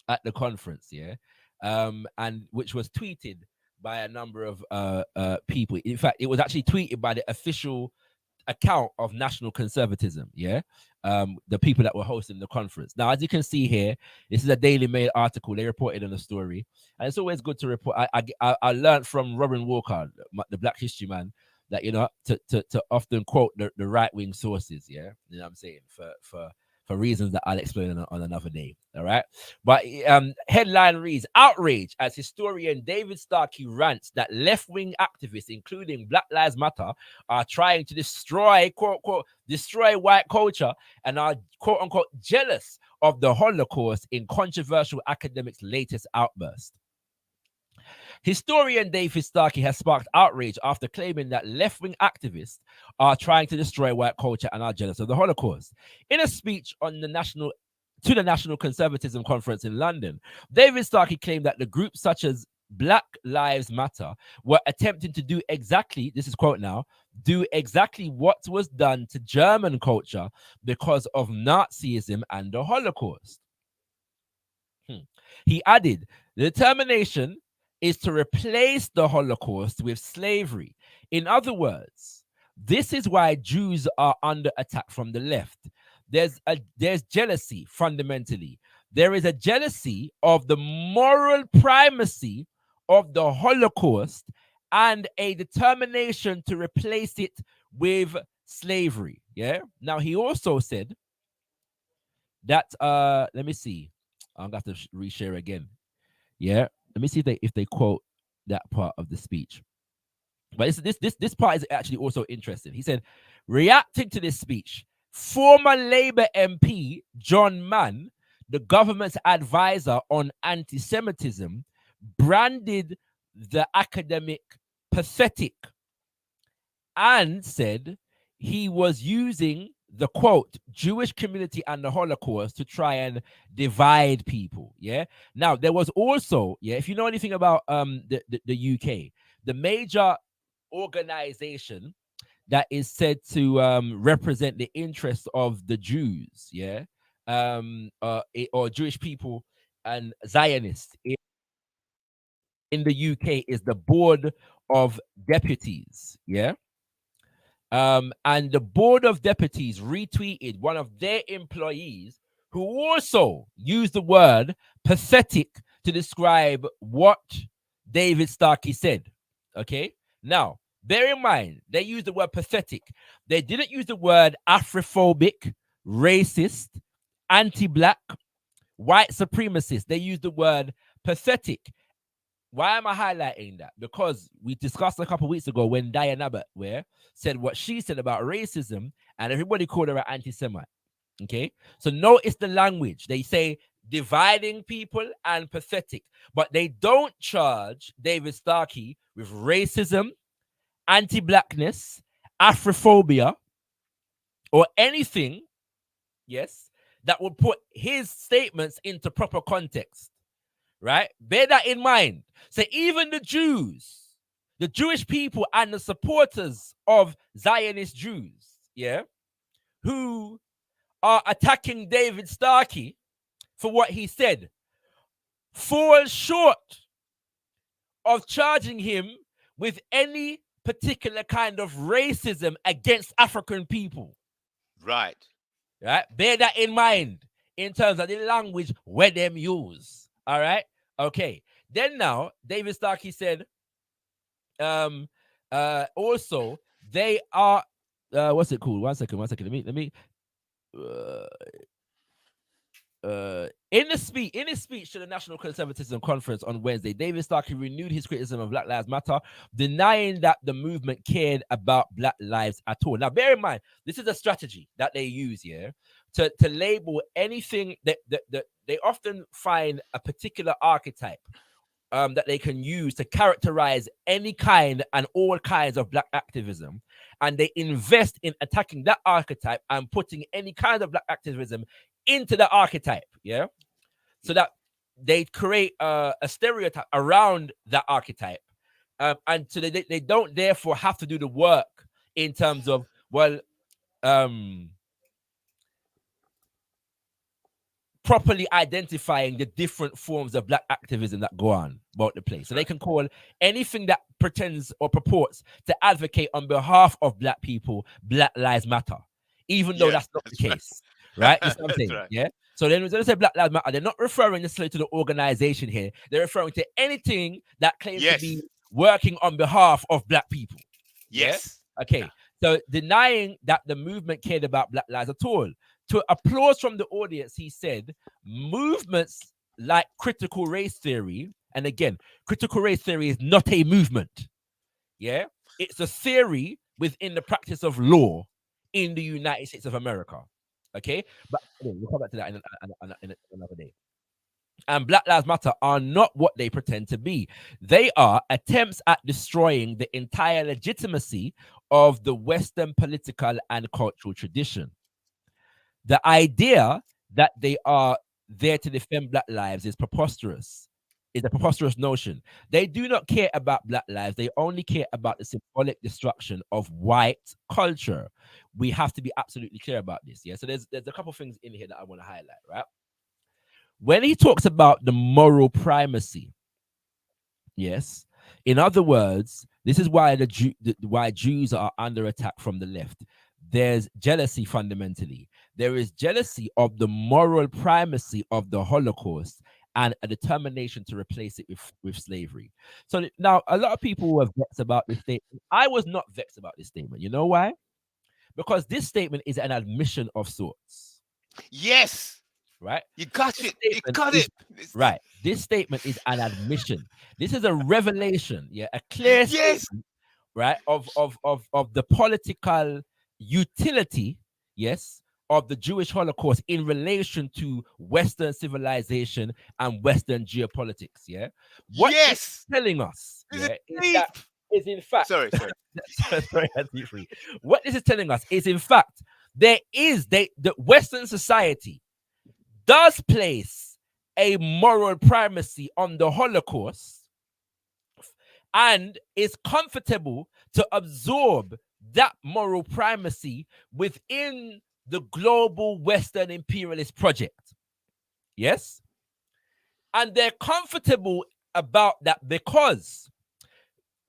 S4: at the conference. Yeah, and which was tweeted by a number of people. In fact, it was actually tweeted by the official account of national conservatism, yeah, the people that were hosting the conference. Now, as you can see here, this is a Daily Mail article. They reported on the story, and it's always good to report. I learned from Robin Walker, the Black History man, that, you know, to often quote the right-wing sources, yeah, you know what I'm saying, for reasons that I'll explain on another day. All right. But headline reads, outrage as historian David Starkey rants that left-wing activists, including Black Lives Matter, are trying to destroy, quote, unquote, destroy white culture and are, quote, unquote, jealous of the Holocaust in controversial academics' latest outburst. Historian David Starkey has sparked outrage after claiming that left-wing activists are trying to destroy white culture and are jealous of the Holocaust. In a speech on the National Conservatism Conference in London, David Starkey claimed that the groups such as Black Lives Matter were attempting to do exactly, this is quote now, do exactly what was done to German culture because of Nazism and the Holocaust. He added, the determination is to replace the Holocaust with slavery. In other words, this is why Jews are under attack from the left. There's jealousy fundamentally. There is a jealousy of the moral primacy of the Holocaust and a determination to replace it with slavery. Yeah. Now he also said that let me see. I'm gonna have to reshare again. Yeah. Let me see if they quote that part of the speech. But this part is actually also interesting. He said, reacting to this speech, former Labour MP John Mann, the government's advisor on anti-Semitism, branded the academic pathetic and said he was using the, quote, Jewish community and the Holocaust to try and divide people. Yeah. Now, there was also, yeah, if you know anything about the UK, the major organization that is said to represent the interests of the Jews, yeah, or Jewish people and Zionists in the UK is the Board of Deputies, yeah. And the Board of Deputies retweeted one of their employees who also used the word pathetic to describe what David Starkey said. Okay. Now, bear in mind, they use the word pathetic. They didn't use the word Afrophobic, racist, anti-black, white supremacist. They used the word pathetic. Why am I highlighting that? Because we discussed a couple of weeks ago when Diane Abbott said what she said about racism, and everybody called her an anti-Semite. Okay, so notice the language. They say dividing people and pathetic, but they don't charge David Starkey with racism, anti-blackness, Afrophobia, or anything, yes, that would put his statements into proper context, right? Bear that in mind. So even the Jews, the Jewish people and the supporters of Zionist Jews, who are attacking David Starkey for what he said, fall short of charging him with any particular kind of racism against African people.
S5: Right.
S4: Right? Bear that in mind in terms of the language where them use. All right? Okay. Then now, David Starkey said, also, they are, what's it called? One second. Let me, in his speech to the National Conservatism Conference on Wednesday, David Starkey renewed his criticism of Black Lives Matter, denying that the movement cared about Black lives at all. Now, bear in mind, this is a strategy that they use here to label anything that they often find a particular archetype that they can use to characterize any kind and all kinds of Black activism, and they invest in attacking that archetype and putting any kind of Black activism into the archetype, so that they create a stereotype around that archetype, and so they don't therefore have to do the work in terms of properly identifying the different forms of Black activism that go on about the place. So they can call anything that pretends or purports to advocate on behalf of Black people Black Lives Matter, even though that's not the case. Right? You see what I'm saying?
S5: Right.
S4: Yeah. So then when they say Black Lives Matter, they're not referring necessarily to the organization here. They're referring to anything that claims to be working on behalf of Black people.
S5: Yes.
S4: Yeah? Okay. So denying that the movement cared about Black lives at all. To applause from the audience, he said, movements like critical race theory, and again, critical race theory is not a movement. Yeah. It's a theory within the practice of law in the United States of America. Okay, but we'll come back to that in another day. And Black Lives Matter are not what they pretend to be. They are attempts at destroying the entire legitimacy of the Western political and cultural tradition. The idea that they are there to defend Black lives is preposterous. It's a preposterous notion. They do not care about Black lives. They only care about the symbolic destruction of white culture. We have to be absolutely clear about this. Yeah. So there's a couple things in here that I want to highlight, right? When he talks about the moral primacy, yes, in other words, this is why why Jews are under attack from the left. There's jealousy fundamentally. There is jealousy of the moral primacy of the Holocaust and a determination to replace it with slavery. So now a lot of people were vexed about this statement. I was not vexed about this statement. You know why? Because this statement is an admission of sorts.
S5: Yes.
S4: Right?
S5: You got it. You got it.
S4: Right. This statement is an admission. This is a revelation. Yeah. A clear statement, right? Of the political utility, yes, of the Jewish Holocaust in relation to Western civilization and Western geopolitics. Yeah. What it's telling us is in fact.
S5: Sorry.
S4: What this is telling us is in fact the Western society does place a moral primacy on the Holocaust and is comfortable to absorb that moral primacy within the global Western imperialist project. Yes? And they're comfortable about that because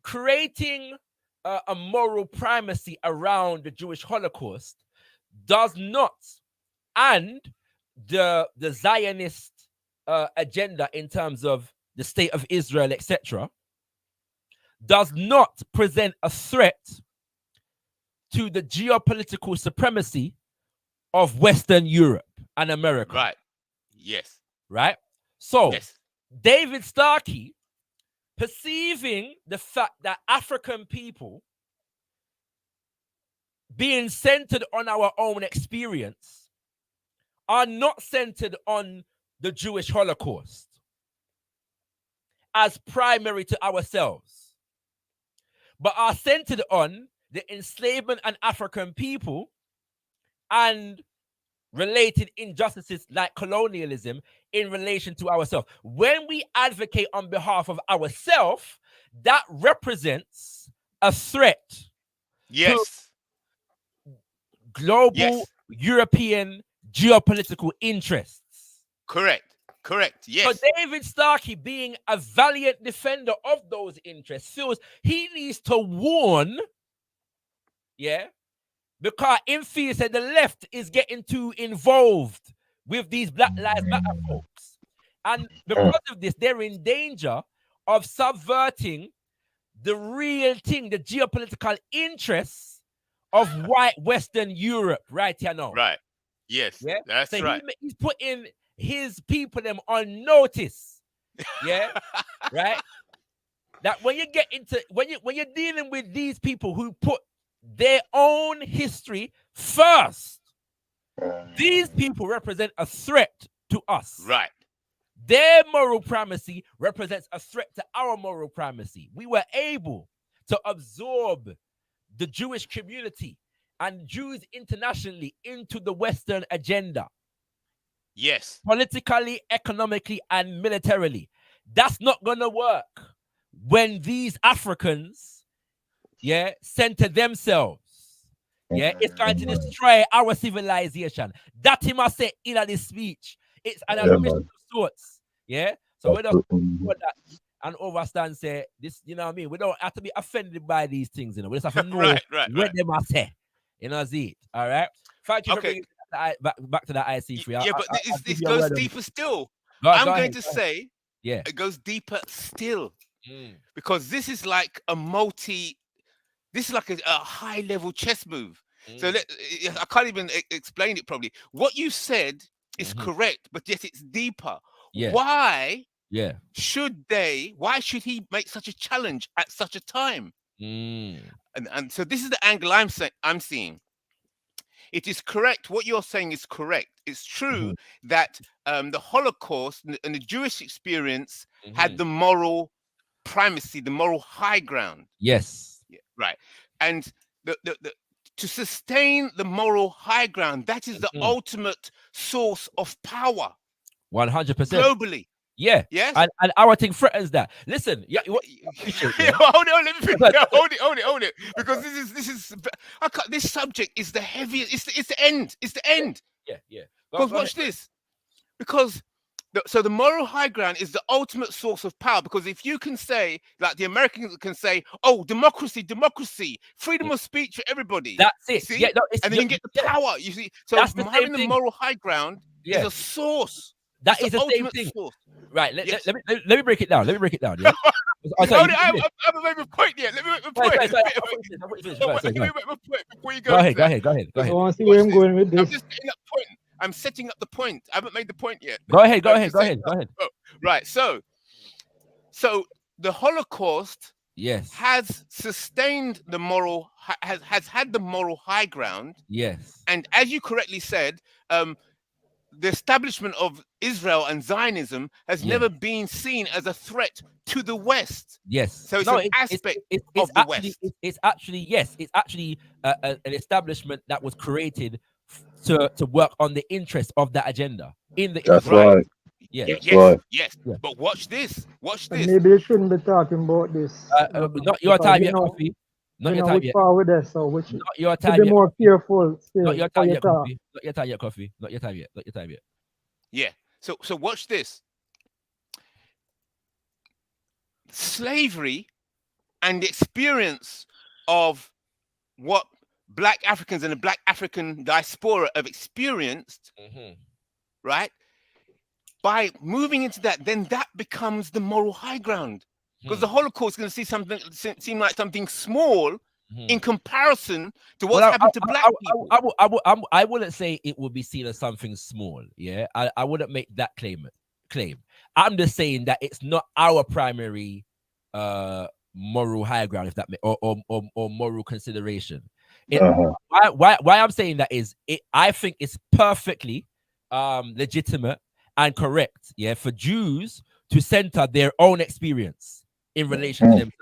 S4: creating a moral primacy around the Jewish Holocaust does not, and the Zionist agenda in terms of the state of Israel, etc., does not present a threat to the geopolitical supremacy of Western Europe and America.
S5: Right. Yes.
S4: Right? So,
S5: Yes.
S4: David Starkey, perceiving the fact that African people being centered on our own experience are not centered on the Jewish Holocaust as primary to ourselves, but are centered on the enslavement of African people and related injustices like colonialism in relation to ourselves. When we advocate on behalf of ourselves, that represents a threat
S5: Yes.
S4: global
S5: Yes.
S4: European geopolitical interests.
S5: Correct. Correct. Yes.
S4: So David Starkey, being a valiant defender of those interests, feels he needs to warn, because in fear said the left is getting too involved with these Black Lives Matter folks. And because of this, they're in danger of subverting the real thing, the geopolitical interests of white Western Europe right here now.
S5: Right. Yes.
S4: Yeah.
S5: That's
S4: So
S5: right.
S4: he's putting his people them on notice. Yeah. Right. That when you get into when you're dealing with these people who put their own history first, these people represent a threat to us.
S5: Right.
S4: Their moral primacy represents a threat to our moral primacy. We were able to absorb the Jewish community and Jews internationally into the Western agenda.
S5: Yes.
S4: Politically, economically, and militarily. That's not going to work when these Africans, center themselves. It's going to destroy our civilization. That he must say in this speech. It's an admission of sorts. So we don't do that and overstand, say this, you know what I mean? We don't have to be offended by these things, we just have to know what they must say. See it. All right. Thank you for bringing that back to that IC3.
S5: But this goes deeper still. I'm going to say it goes deeper still. Because this is like this is like a high level chess move. So I can't even explain it properly. What you said is correct, but yet it's deeper. Why should he make such a challenge at such a time? And so this is the angle I'm seeing. It is correct. What you're saying is correct. It's true that the Holocaust and the Jewish experience had the moral primacy, the moral high ground.
S4: Yes.
S5: Right. And to sustain the moral high ground, that is the ultimate source of power.
S4: 100%.
S5: Globally.
S4: Yes. And our thing threatens that. Listen,
S5: hold on, let me finish. Hold it. Because this subject is the heaviest. It's the end. It's the end.
S4: Yeah.
S5: Because watch this. Because the moral high ground is the ultimate source of power. Because if you can say, like the Americans can say, "Oh, democracy, freedom of speech for everybody."
S4: That's it.
S5: See? And then you get the power. You see, so having the moral high ground is a source.
S4: That is the same thing. Source. Right. Let me break it down. Yeah.
S5: I haven't made my point yet. Let me make my point. Let me make my point before you go.
S4: Go ahead.
S7: I want to see where I'm going with this.
S5: I'm just setting up point. I'm setting up the point. I haven't made the point yet.
S4: Go ahead.
S5: Oh, right. So the Holocaust has sustained the moral, has had the moral high ground.
S4: Yes.
S5: And as you correctly said, the establishment of Israel and Zionism has never been seen as a threat to the West.
S4: Yes.
S5: So it's an aspect of the West.
S4: It's actually an establishment that was created to work on the interest of that agenda in the
S6: That's right.
S5: Yes. But watch this.
S7: Maybe you shouldn't be talking about this.
S4: Not your time yet, Coffee. Not your time yet.
S7: With us, so which
S4: not your time
S7: be
S4: yet.
S7: more fearful.
S4: Not your time yet, Coffee. Not your time yet, Coffee. Not your time yet.
S5: Yeah. So watch this. Slavery and the experience of what Black Africans and the Black African diaspora have experienced, right? By moving into that, then that becomes the moral high ground. because the Holocaust is going to seem like something small in comparison to what's
S4: Well,
S5: happened to black people.
S4: I wouldn't say it would be seen as something small. Yeah, I wouldn't make that claim. I'm just saying that it's not our primary moral high ground, if that or moral consideration. Why I'm saying that is I think it's perfectly legitimate and correct, yeah, for Jews to center their own experience in relation to themselves.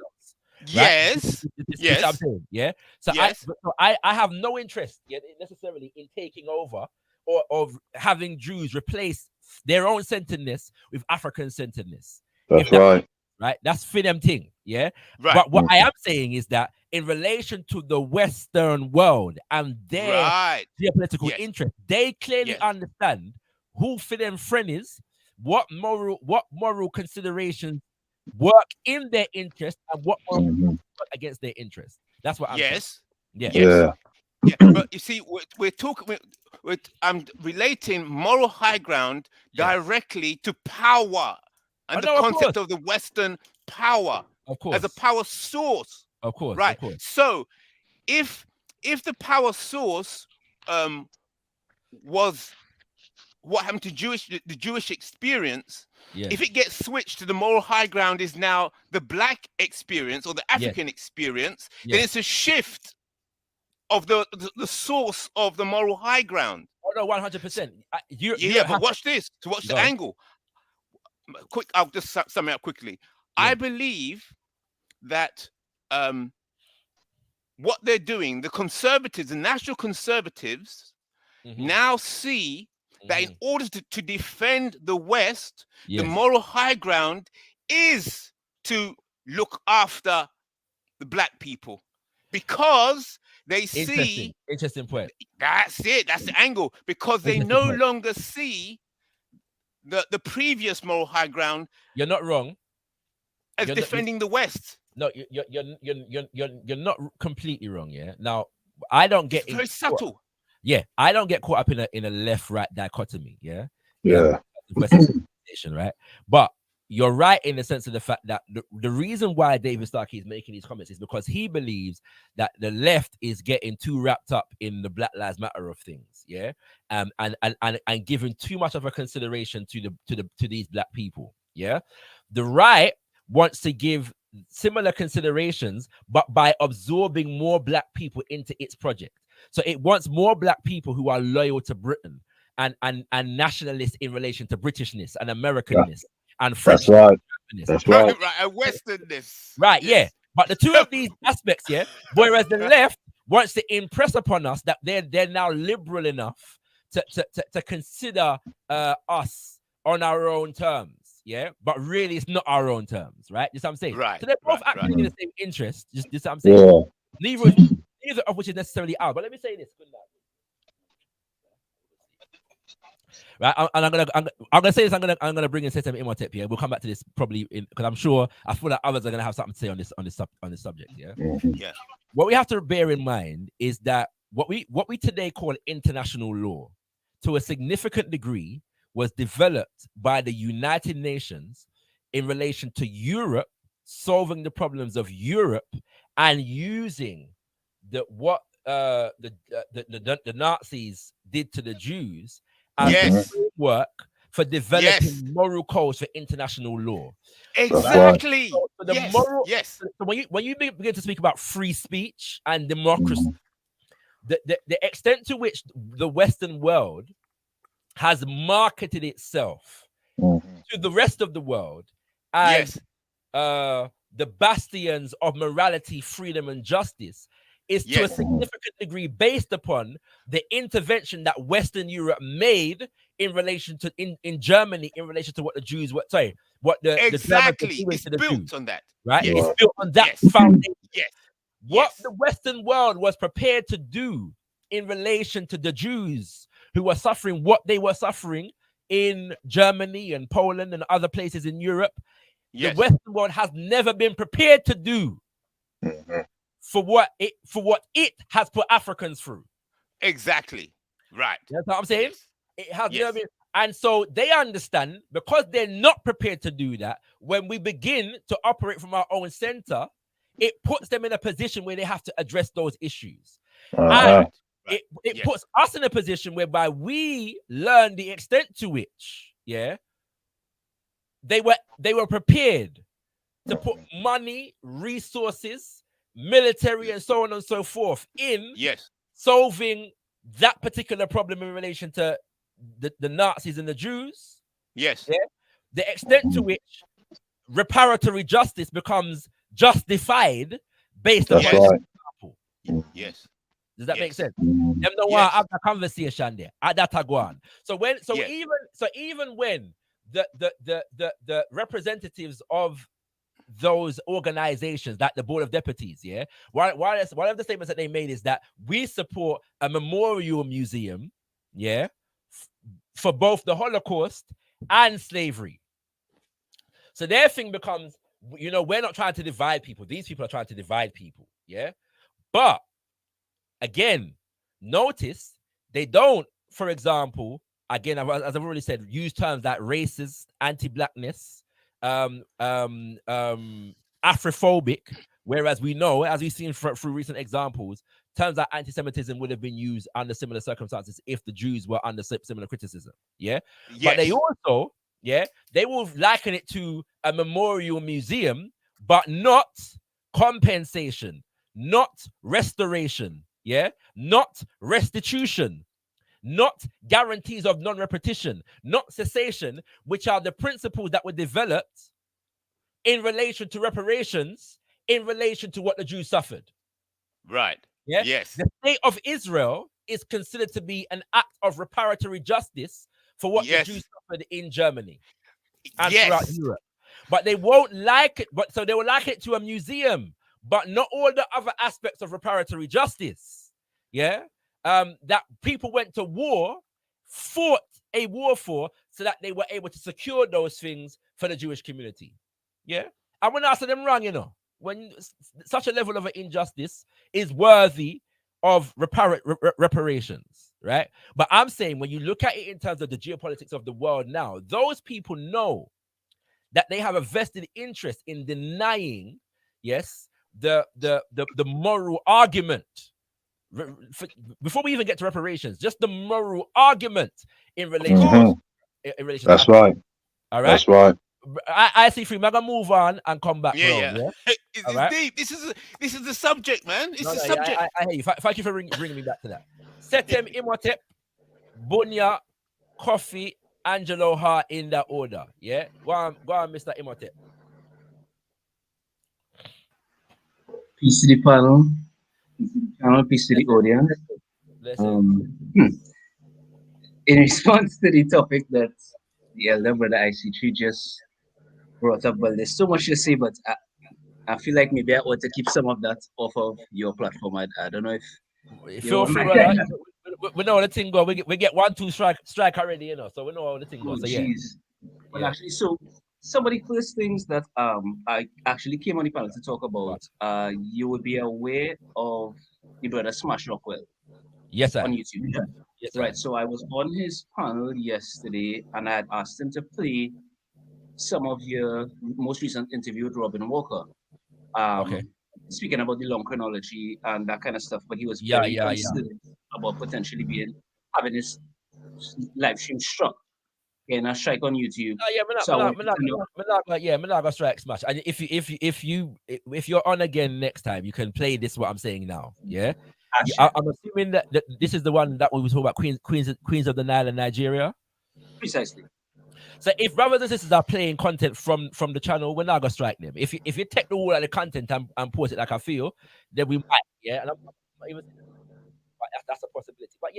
S4: Right?
S5: Yes.
S4: Yes. I'm saying, yeah. So
S5: yes.
S4: I have no interest necessarily in taking over or of having Jews replace their own centeredness with African centeredness.
S6: That's right.
S4: Right. That's for them thing. Yeah.
S5: Right.
S4: But what I am saying is that in relation to the Western world and their geopolitical interest, they clearly understand who for them friend is, what moral considerations work in their interest and what work against their interest. That's what I'm saying.
S5: Yeah. But you see, we're talking. I'm relating moral high ground directly to power and the concept of the Western power as a power source.
S4: Of course,
S5: right.
S4: Of course.
S5: So, if the power source was what happened to the Jewish experience, if it gets switched to the moral high ground is now the black experience or the African experience, then it's a shift of the source of the moral high ground.
S4: Oh no, 100%.
S5: But watch this. To watch the angle. Quick, I'll just sum it up quickly. I believe that what they're doing, the conservatives, the national conservatives, now see that in order to defend the West, the moral high ground is to look after the black people, because they see
S4: interesting point.
S5: That's it. That's the angle, because they no longer see the previous moral high ground.
S4: You're not wrong.
S5: As defending the West.
S4: No, you're not completely wrong. Yeah. Now, I don't get
S5: very subtle.
S4: Yeah, I don't get caught up in a left-right dichotomy. Yeah. Right. But you're right in the sense of the fact that the reason why David Starkey is making these comments is because he believes that the left is getting too wrapped up in the Black Lives Matter of things, and giving too much of a consideration to these black people, The right wants to give similar considerations, but by absorbing more black people into its project. So it wants more black people who are loyal to Britain and nationalists in relation to Britishness and Americanness and French.
S6: That's right.
S5: And Westernness.
S4: Right, But the two of these aspects, whereas the left wants to impress upon us that they're now liberal enough to consider us on our own terms. But really it's not our own terms, right? You know what I'm saying?
S5: Right.
S4: So they're both actually in the same interest. Just what I'm saying. Neither of which is necessarily ours. But let me say this. Good night. Right, and I'm gonna say this. I'm gonna bring in System Imhotep here. We'll come back to this probably because I feel like others are gonna have something to say on this subject. What we have to bear in mind is that what we today call international law, to a significant degree, was developed by the United Nations in relation to Europe, solving the problems of Europe and using what the Nazis did to the Jews as framework for developing moral codes for international law.
S5: Exactly.
S4: So the moral, So when you begin to speak about free speech and democracy, the extent to which the Western world has marketed itself to the rest of the world as the bastions of morality, freedom, and justice is to a significant degree based upon the intervention that Western Europe made in relation to in Germany in relation to what the Jews were what the
S5: it's
S4: the
S5: built
S4: Jews,
S5: on that,
S4: right? It's built on that foundation. What
S5: Yes.
S4: the Western world was prepared to do in relation to the Jews who were suffering what they were suffering in Germany and Poland and other places in Europe, the Western world has never been prepared to do for what it has put Africans through.
S5: Exactly. Right.
S4: That's what I'm saying. It has never been. And so they understand, because they're not prepared to do that, when we begin to operate from our own center, it puts them in a position where they have to address those issues. And it
S5: Yes.
S4: puts us in a position whereby we learn the extent to which, they were prepared to put money, resources, military, and so on and so forth in
S5: Yes.
S4: solving that particular problem in relation to the Nazis and the Jews.
S5: Yes.
S4: Yeah? The extent to which reparatory justice becomes justified based on
S5: That's
S6: right.
S4: example.
S5: Yes.
S4: Does that make
S5: Yes.
S4: sense? Them don't want to have the conversation there. At that I go on. So
S5: Yes.
S4: even when the representatives of those organizations, like the Board of Deputies, one of the statements that they made is that we support a memorial museum, for both the Holocaust and slavery. So their thing becomes, we're not trying to divide people. These people are trying to divide people, But again, notice they don't, for example, again, as I've already said, use terms like racist, anti-blackness, Afrophobic, whereas we know, as we've seen through recent examples, terms like anti-Semitism would have been used under similar circumstances if the Jews were under similar criticism.
S5: Yes.
S4: But they also, they will liken it to a memorial museum, but not compensation, not restoration, not restitution, not guarantees of non-repetition, not cessation, which are the principles that were developed in relation to reparations, in relation to what the Jews suffered.
S5: Right.
S4: Yeah?
S5: Yes.
S4: The state of Israel is considered to be an act of reparatory justice for what the Jews suffered in Germany and throughout Europe. But they won't like it, so they will like it to a museum, but not all the other aspects of reparatory justice. That people went to war, fought a war for, so that they were able to secure those things for the Jewish community. I wouldn't answer them wrong, when such a level of injustice is worthy of reparations, right? But I'm saying, when you look at it in terms of the geopolitics of the world now, those people know that they have a vested interest in denying, the moral argument. Before we even get to reparations, just the moral argument in relation. In relation.
S6: That's right.
S4: All right.
S6: That's right.
S4: I see free. I'm gonna move on and come back.
S5: It's deep. This is the subject, man. This is the subject.
S4: I hear you. Thank you for bringing me back to that. Setem Imhotep, Bunya, Coffee, Angelo Ha, in that order. Go on, Mr. Imhotep.
S8: Peace to the panel. Peace to the audience. In response to the topic that the elder brother IC3 just brought up, well, there's so much to say, but I feel like maybe I ought to keep some of that off of your platform. I don't know if
S4: feel free, brother. We know the thing go. We get 1-2 strike already, so we know how the thing goes.
S8: Well, actually, so some of the first things that I actually came on the panel to talk about, you would be aware of the brother Smash Rockwell.
S4: Yes, sir.
S8: On YouTube.
S4: Yes, sir.
S8: Right. So I was on his panel yesterday, and I had asked him to play some of your most recent interview with Robin Walker. Speaking about the long chronology and that kind of stuff, but he was very concerned about potentially having his live stream struck. Getting a strike on YouTube.
S4: I'm not gonna strike Smash. And if you're on again next time, you can play this. What I'm saying now, I'm assuming that this is the one that we were talking about, Queens of the Nile in Nigeria.
S8: Precisely.
S4: So if brothers and sisters are playing content from the channel, we're not gonna strike them. If you take the wall of the content and post it like I feel, then we might. And I'm not even. That's a possibility. But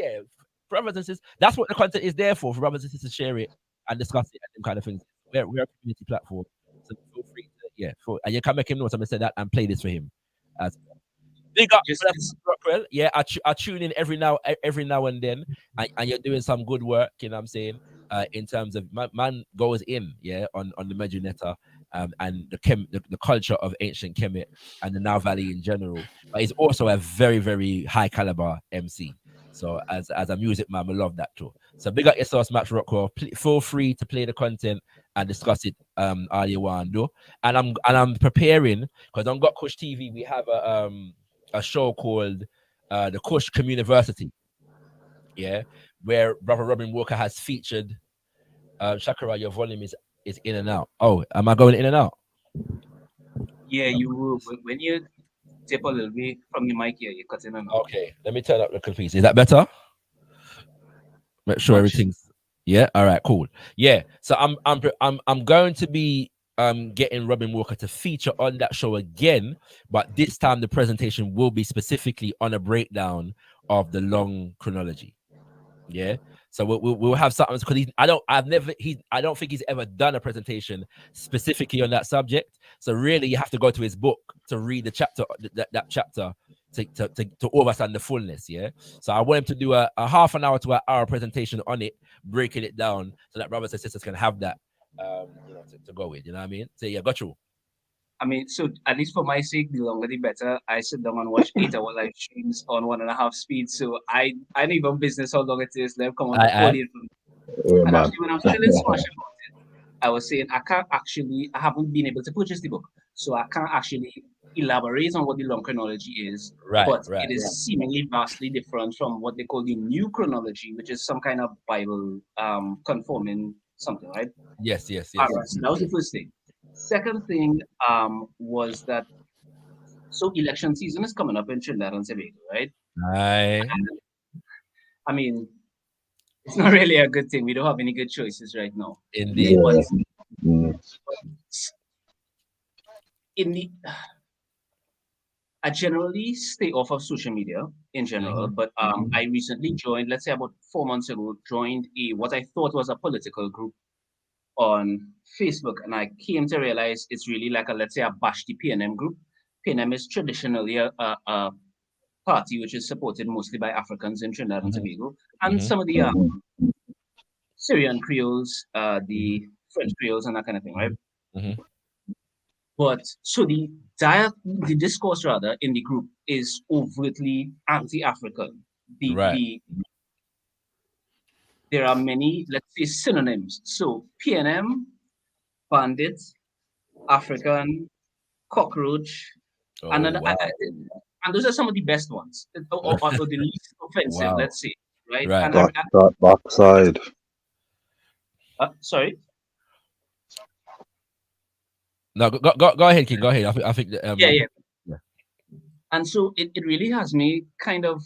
S4: brothers and sisters, that's what the content is there for brothers and sisters to share it and discuss it and them kind of things. We're a community platform, so feel free to and you can make him know something, say that and play this for him. As big up, Rockwell. I tune in every now and then, and you're doing some good work. You know what I'm saying? In terms of man goes in on the Medjugorje and the culture of ancient Kemet and the Nile Valley in general. But he's also a very, very high caliber MC. So as a music man, I love that too. So big up yourself, Max Rockwell. Feel free to play the content and discuss it all you want to do. And I'm preparing because on gotkushTV we have a show called the Kush Communiversity. Yeah, where Brother Robin Walker has featured ShakaRa. Your volume is in and out. Oh, am I going in and out?
S8: Yeah, you will. When you tip a little bit from your mic here, you're cutting and out.
S4: Okay, let me turn up the piece. Is that better? Make sure everything's all right, cool. Yeah, so I'm going to be getting Robin Walker to feature on that show again, but this time the presentation will be specifically on a breakdown of the long chronology. Yeah, so we'll have something because I don't think he's ever done a presentation specifically on that subject. So really, you have to go to his book to read the chapter, that chapter, to understand the fullness. Yeah, so I want him to do a half an hour to an hour presentation on it, breaking it down so that brothers and sisters can have that, to go with. You know what I mean? So yeah, got you.
S8: I mean, so at least for my sake, the longer the better. I sit down and watch 8-hour live streams on 1.5 speed. So I don't even business how long it is. Let come on the podium. And actually, when I was telling Smash about it, I was saying I haven't been able to purchase the book, so I can't actually elaborate on what the long chronology is. But it is seemingly vastly different from what they call the new chronology, which is some kind of Bible conforming something, right?
S4: Yes.
S8: All right, so that was the first thing. Second thing was that election season is coming up in Trinidad and Tobago, right? I mean, it's not really a good thing. We don't have any good choices right now.
S4: Indeed.
S8: I generally stay off of social media in general, but I recently joined, let's say about 4 months ago, joined what I thought was a political group on Facebook, and I came to realize it's really like let's say a Bashti PNM group. PNM is traditionally a party which is supported mostly by Africans in Trinidad and Tobago, and some of the Syrian Creoles, the French Creoles, and that kind of thing, right? But so the discourse rather in the group is overtly anti-African. There are many, let's say, synonyms. So PNM, bandit, African, cockroach, and those are some of the best ones, or the least offensive, let's say, right?
S6: Backside.
S8: Sorry.
S4: No, go ahead, King. Go ahead. I think that,
S8: yeah. And so it really has me kind of,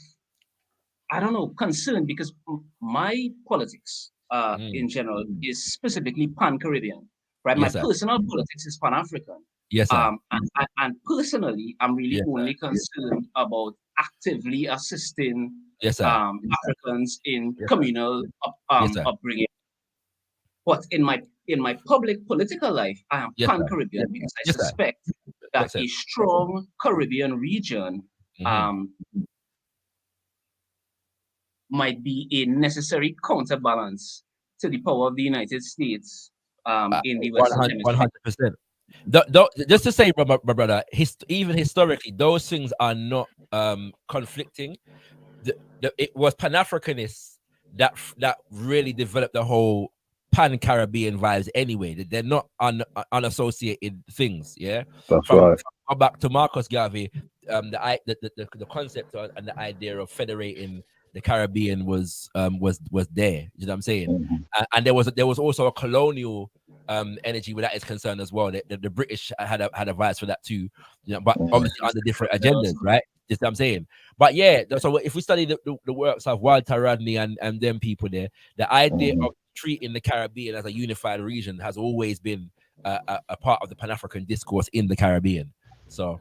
S8: I don't know, concerned because my politics in general is specifically Pan-Caribbean, right? My personal politics is Pan-African.
S4: Yes, sir.
S8: And personally, I'm really only concerned about actively assisting Africans in communal upbringing. But in my public political life, I am Pan-Caribbean because I suspect that a strong Caribbean region might be a necessary counterbalance to the power of the United States in the Western Hemisphere.
S4: 100%. Just to say, my brother, even historically, those things are not conflicting. It was Pan-Africanists that really developed the whole Pan-Caribbean vibes anyway. They're not unassociated things. Yeah,
S6: that's right.
S4: Back to Marcus Garvey, the concept and the idea of federating the Caribbean was there. You know what I'm saying? And there was also a colonial energy where that is concerned as well. The British had a vice for that too, but obviously under different agendas, right? You know what I'm saying? But yeah, so if we study the works of Walter Rodney and them people there, the idea of treating the Caribbean as a unified region has always been a part of the Pan-African discourse in the Caribbean. So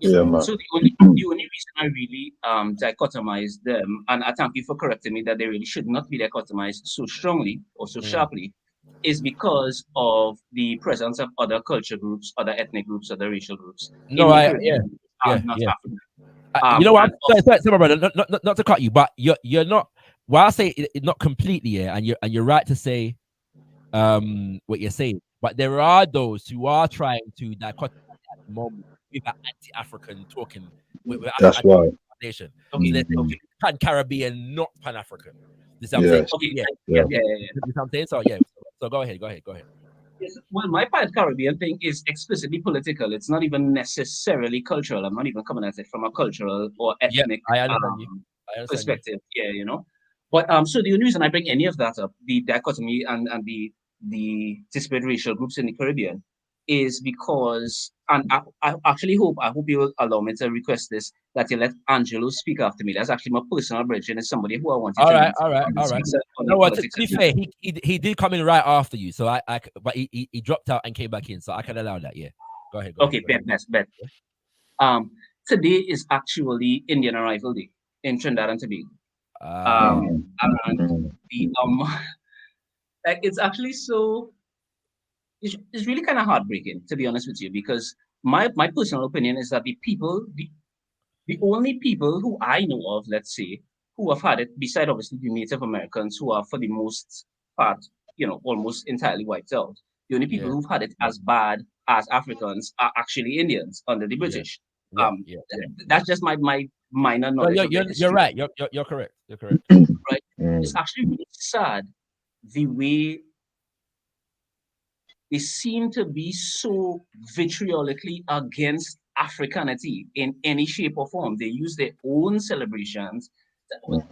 S6: man.
S8: So the only reason I really dichotomize them, and I thank you for correcting me that they really should not be dichotomized so strongly or so sharply, is because of the presence of other culture groups, other ethnic groups, other racial groups.
S4: You know what? Sorry, brother, not to cut you, but you're not. Well, I say it not completely, and you're right to say what you're saying. But there are those who are trying to dichotomize at the moment with an anti-African talking. With
S6: That's right.
S4: Nation. Pan-Caribbean, not Pan-African. This is what I'm saying.
S6: Yes.
S8: Okay.
S4: Yeah.
S8: Yeah.
S4: This is what I'm saying. So yeah. So go ahead.
S8: Yes. Well, my Pan-Caribbean thing is explicitly political. It's not even necessarily cultural. I'm not even coming at it from a cultural or
S4: Yeah,
S8: ethnic
S4: I understand you. I understand you.
S8: perspective. Yeah, you know. But so the only reason I bring any of that up, the dichotomy and the disparate racial groups in the Caribbean, is because, and I actually I hope you will allow me to request this, that you let Angelo speak after me. That's actually my personal bridge, and it's somebody who I wanted
S4: All
S8: to
S4: right,
S8: meet.
S4: all right.
S8: On the
S4: No, well, to
S8: politics
S4: be
S8: of
S4: fair, he did come in right after you, so but he dropped out and came back in, so I can allow that. Yeah, go ahead.
S8: Okay, bet. Today is actually Indian Arrival Day in Trinidad and Tobago. And the like it's actually so it's really kind of heartbreaking, to be honest with you, because my personal opinion is that the only people who I know of, let's say, who have had it, beside obviously the Native Americans, who are for the most part, almost entirely wiped out. The only people who've had it as bad as Africans are actually Indians under the British. That's just my minor knowledge.
S4: You're right. You're correct. You're correct.
S8: Right. It's actually really sad the way they seem to be so vitriolically against Africanity in any shape or form. They use their own celebrations. I'm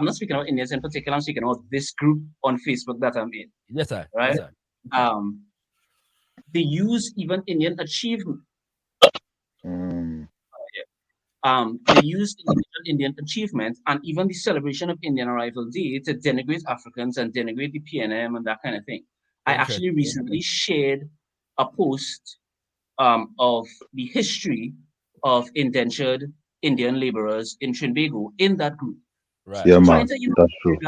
S8: not speaking about Indians in particular. I'm speaking about this group on Facebook that I'm in.
S4: Yes, sir.
S8: Right?
S4: Yes, sir.
S8: They use even Indian achievement. They use Indian achievement and even the celebration of Indian Arrival Day to denigrate Africans and denigrate the PNM and that kind of thing. I actually recently shared a post of the history of indentured Indian laborers in Trinbago in that group.
S6: Right. Yeah, man. That's true.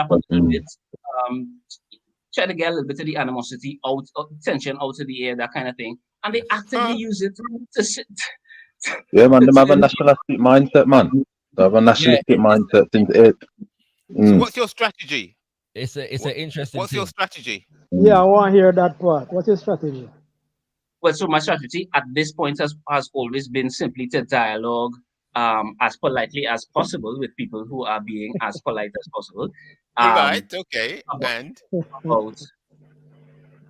S8: Try to get a little bit of the animosity out, tension out of the air, that kind of thing. And they actively use it to sit.
S6: Yeah, man, they have a nationalistic mindset, man. They have a nationalistic mindset.
S5: So what's your strategy?
S4: It's an interesting.
S5: What's your strategy?
S7: Yeah, I want to hear that part. What's your strategy?
S8: Well, so my strategy at this point has always been simply to dialogue as politely as possible with people who are being as polite as possible.
S5: Right. Okay.
S8: About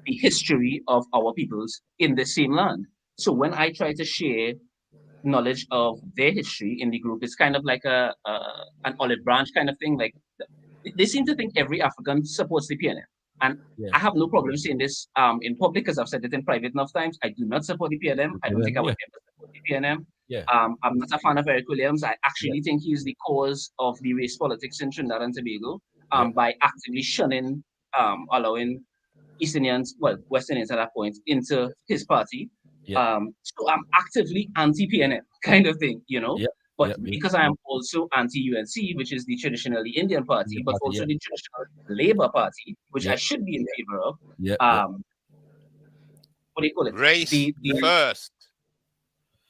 S8: the history of our peoples in the same land. So when I try to share knowledge of their history in the group, it's kind of like an olive branch kind of thing. Like they seem to think every African supports the PNM. And I have no problem saying this in public because I've said it in private enough times. I do not support the PNM. I don't think I would ever support the PNM. I'm not a fan of Eric Williams. I actually think he's the cause of the race politics in Trinidad and Tobago by actively shunning, allowing East Indians, well, West Indians at that point, into his party. So I'm actively anti-PNM kind of thing, But because I am also anti-UNC, which is the traditionally Indian party, but also the traditional Labour Party, which I should be in favor of. What do you call it?
S5: Race first.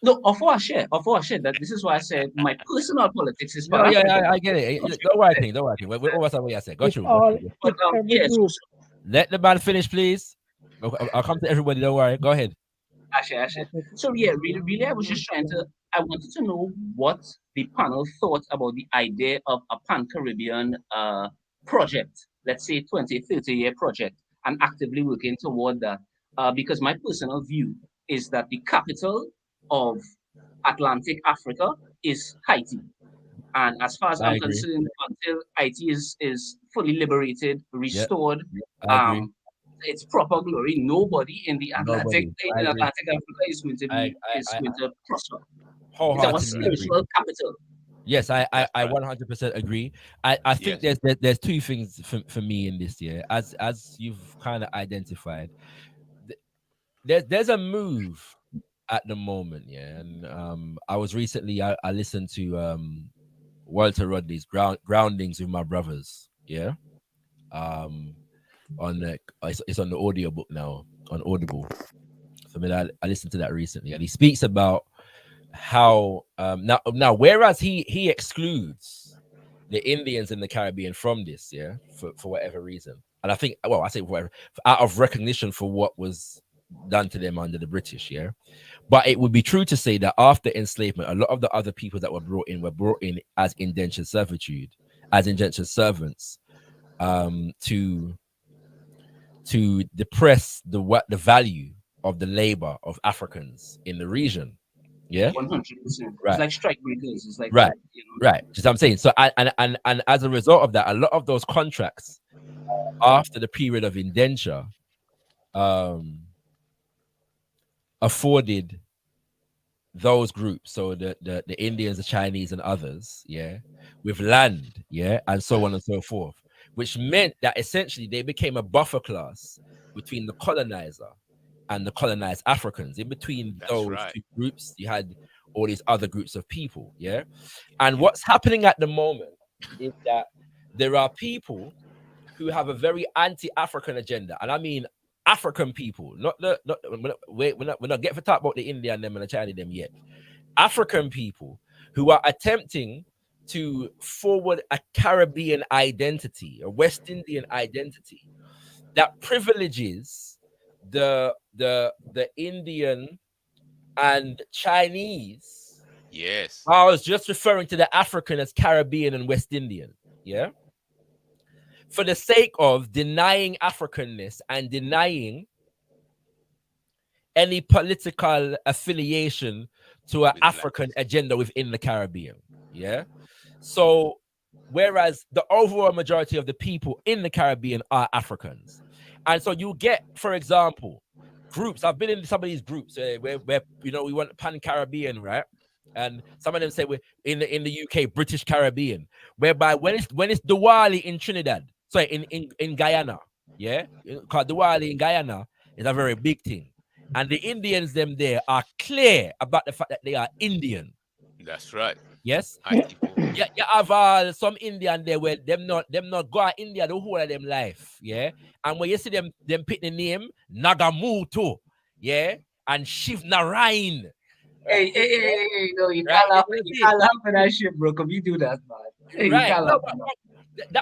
S8: No, of what I share. That this is why I said my personal politics is.
S4: I get it. Don't worry, We're almost on what I said. Got you.
S8: But
S4: let the man finish, please. I'll come to everybody. Don't worry. Go ahead.
S8: Ashe. So really, I wanted to know what the panel thought about the idea of a Pan-Caribbean project, let's say 20, 30-year project, and actively working toward that. Because my personal view is that the capital of Atlantic Africa is Haiti. And as far as I'm concerned, until Haiti is fully liberated, restored, its proper glory, nobody in the Atlantic Africa is going to prosper. It's our spiritual capital.
S4: Yes, I 100% agree. I think there's two things for me in this year, as you've kind of identified. There's a move at the moment, and I was recently I listened to Walter Rodney's Groundings with My Brothers, it's on the audiobook now on Audible. So I listened to that recently, and he speaks about how now whereas he excludes the Indians in the Caribbean from this, for whatever reason, and I think I say whatever, out of recognition for what was done to them under the British, but it would be true to say that after enslavement, a lot of the other people that were brought in as indentured servitude, as indentured servants to depress the value of the labor of Africans in the region. Yeah,
S8: 100%.
S4: right.
S8: It's like strike breakers. It's like
S4: right,
S8: you know.
S4: right. Just what I'm saying. So and as a result of that, a lot of those contracts after the period of indenture afforded those groups, so the Indians, the Chinese, and others, yeah, with land, yeah, and so on and so forth, which meant that essentially they became a buffer class between the colonizer and the colonized Africans. In between those two groups, you had all these other groups of people, yeah. And what's happening at the moment is that there are people who have a very anti-African agenda, and I mean African people, we're not getting to talk about the Indian them and the Chinese them yet. African people who are attempting to forward a Caribbean identity, a West Indian identity that privileges the Indian and Chinese.
S5: Yes.
S4: I was just referring to the African as Caribbean and West Indian. Yeah. For the sake of denying Africanness and denying any political affiliation to an African agenda within the Caribbean. Yeah. So, whereas the overall majority of the people in the Caribbean are Africans. And so you get, for example, groups. I've been in some of these groups where you know, we want pan-Caribbean, right? And some of them say we're in the UK, British Caribbean, whereby when it's Diwali in Trinidad, sorry, in Guyana, yeah, because Diwali in Guyana is a very big thing, and the Indians them there are clear about the fact that they are Indian.
S5: That's right.
S4: Yes. Yeah, you have some Indian there where them not go to India the whole of them life, yeah. And when you see them pick the name Nagamutu, yeah, and Shiv Narayan.
S8: Hey, no, you can't laugh at that shit, bro. Come you do that, man. Hey,
S4: right.
S8: You can't
S4: No,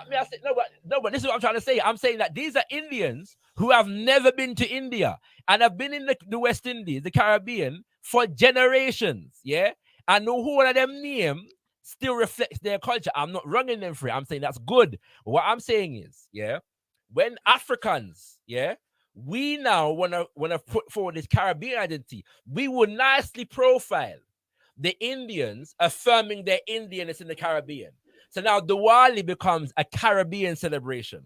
S8: laugh
S4: but this is what I'm trying to say. I'm saying that these are Indians who have never been to India and have been in the West Indies, the Caribbean, for generations, yeah. And the whole of them name still reflects their culture. I'm not wronging them for it. I'm saying that's good. What I'm saying is, yeah, when Africans, yeah, we now want to put forward this Caribbean identity, we will nicely profile the Indians affirming their Indianness in the Caribbean. So now Diwali becomes a Caribbean celebration,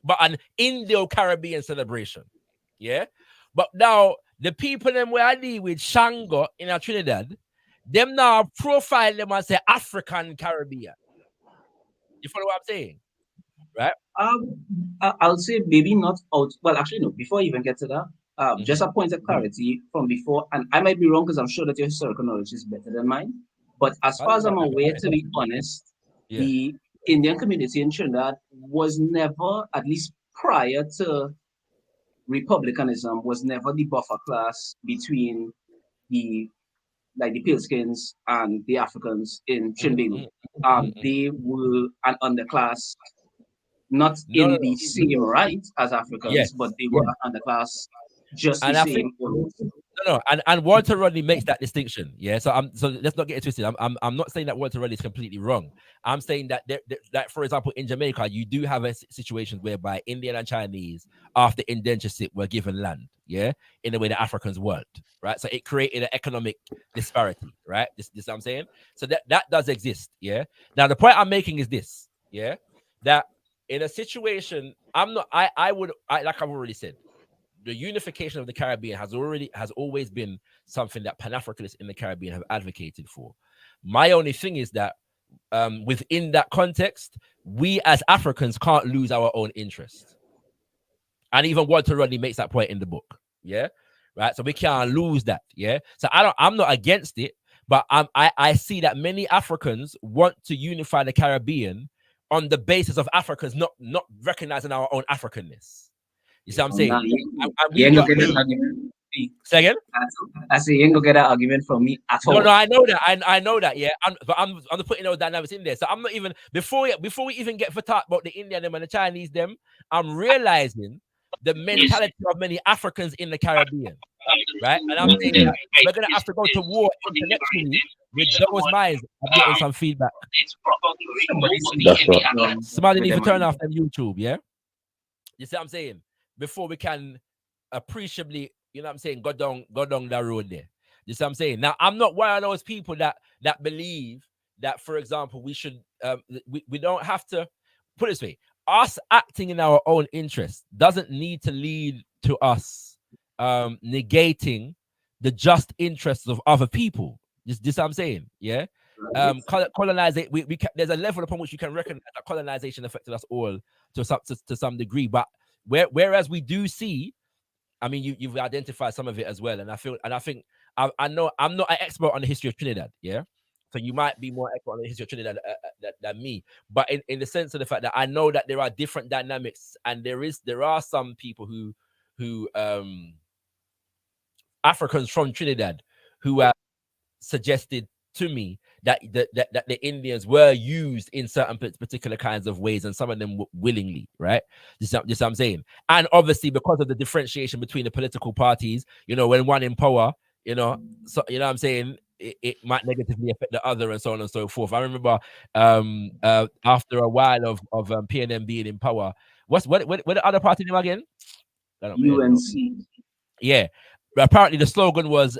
S4: but an Indo-Caribbean celebration. Yeah. But now the people them where I deal with Shango in Trinidad, them now profile them and say African Caribbean. You follow what I'm saying? Right?
S8: I'll say maybe not out. Well, actually, no. Before I even get to that, just a point of clarity from before, and I might be wrong because I'm sure that your historical knowledge is better than mine. But as far as I'm aware, to be honest, the Indian community in Trinidad was never, at least prior to republicanism, was never the buffer class between the Paleskins and the Africans in Trinidad. They were an underclass, not in the same right as Africans, but they were an underclass just the same.
S4: And Walter Rodney makes that distinction. Yeah, so let's not get it twisted. I'm not saying that Walter Rodney is completely wrong. I'm saying that that for example in Jamaica you do have a situation whereby Indian and Chinese after indentureship were given land, yeah, in a way that Africans weren't, right? So it created an economic disparity, right? This what I'm saying. So that does exist, yeah. Now the point I'm making is this, yeah, that in a situation like I've already said, the unification of the Caribbean has always been something that Pan-Africanists in the Caribbean have advocated for. My only thing is that within that context, we as Africans can't lose our own interest. And even Walter Rodney makes that point in the book. Yeah. Right. So we can't lose that. Yeah. So I'm not against it, but I see that many Africans want to unify the Caribbean on the basis of Africans not recognizing our own Africanness. You see what I'm saying?
S8: You ain't gonna get that argument.
S4: Say again?
S8: I say you ain't gonna get that argument from me at all.
S4: No, I know that. I know that. Yeah, but I'm putting those dynamics in there. So I'm not even before we even get for talk about the Indian them and the Chinese them. I'm realizing the mentality of many Africans in the Caribbean, right? And I'm saying that we're gonna have to go to war intellectually with those minds, I'm getting some feedback.
S6: That's right.
S4: Somebody needs to turn off them YouTube, yeah? You see what I'm saying? Before we can appreciably, you know what I'm saying, go down that road there. You see what I'm saying? Now, I'm not one of those people that believe that, for example, we should, we don't have to, put it this way, us acting in our own interest doesn't need to lead to us negating the just interests of other people. This what I'm saying, yeah? Colonization, there's a level upon which you can recognize that colonization affected us all to some degree, but whereas we do see, I mean, you've identified some of it as well, and I think I know I'm not an expert on the history of Trinidad, yeah. So you might be more expert on the history of Trinidad than me, but in the sense of the fact that I know that there are different dynamics, and there are some people who Africans from Trinidad who have suggested to me that the Indians were used in certain particular kinds of ways, and some of them willingly, right? This is what I'm saying. And obviously, because of the differentiation between the political parties, you know, when one in power, you know, so you know what I'm saying, it might negatively affect the other, and so on and so forth. I remember after a while of PNM being in power, what the other party name again?
S8: UNC.
S4: Yeah. Apparently the slogan was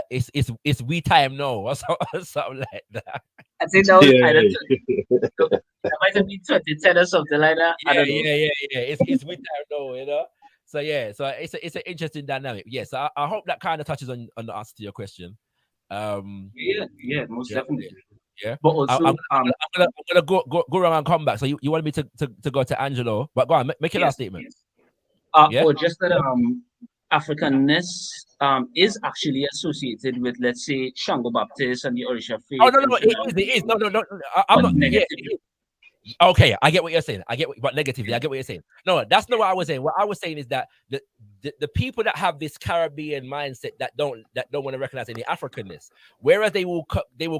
S4: it's we time now, or something like that.
S8: I think that was that might have been 2010 or something like that.
S4: Yeah, it's we time now, you know. So yeah, so it's an interesting dynamic. Yes, yeah, so I hope that kind of touches on the answer to your question.
S8: Yeah, most definitely.
S4: Yeah,
S8: but also
S4: I'm gonna go around and come back. So you wanted me to go to Angelo, but go on, make your last statement.
S8: Yes. Or just that Africanness is actually associated with, let's say, Shango Baptist and the Orisha faith.
S4: Oh no, it is. No. I'm not negative. Yeah, okay, I get what you're saying. But negatively, I get what you're saying. No, that's not what I was saying. What I was saying is that the people that have this Caribbean mindset that don't want to recognize any Africanness, whereas they will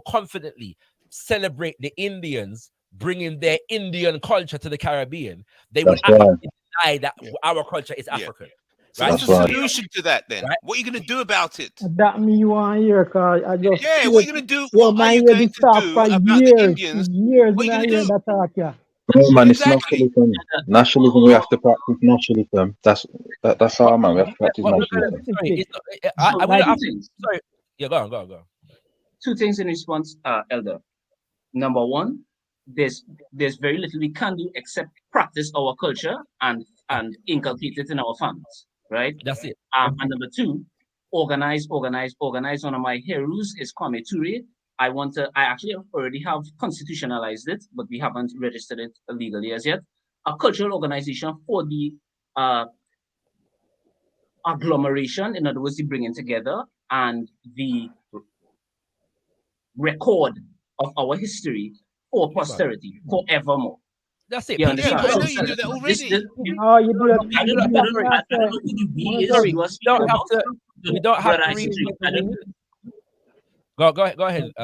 S4: confidently celebrate the Indians bringing their Indian culture to the Caribbean, they would actually deny that our culture is African.
S5: So right? What's the solution to that then? Right? What are you going to do about it?
S7: That me you want to hear, cause I just
S5: what are you going to do? What are you going to do about the Indians?
S7: What are you going to do? That talk, yeah.
S6: No, man, it's nationalism. Nationalism, we have to practice nationalism. That's our man. We have to practice nationalism.
S4: Sorry. Yeah, go on.
S8: Two things in response, Elder. Number one, there's very little we can do except practice our culture and inculcate it in our families. Right?
S4: That's it.
S8: And number two, organize. One of my heroes is Kwame Ture. I actually already have constitutionalized it, but we haven't registered it legally as yet. A cultural organization for the agglomeration, in other words, the bringing together and the record of our history for posterity, forevermore.
S4: That's it.
S5: Yeah, I know you do that already.
S7: You do that.
S8: I don't know who the we is.
S4: You don't have to read. Go ahead.
S8: I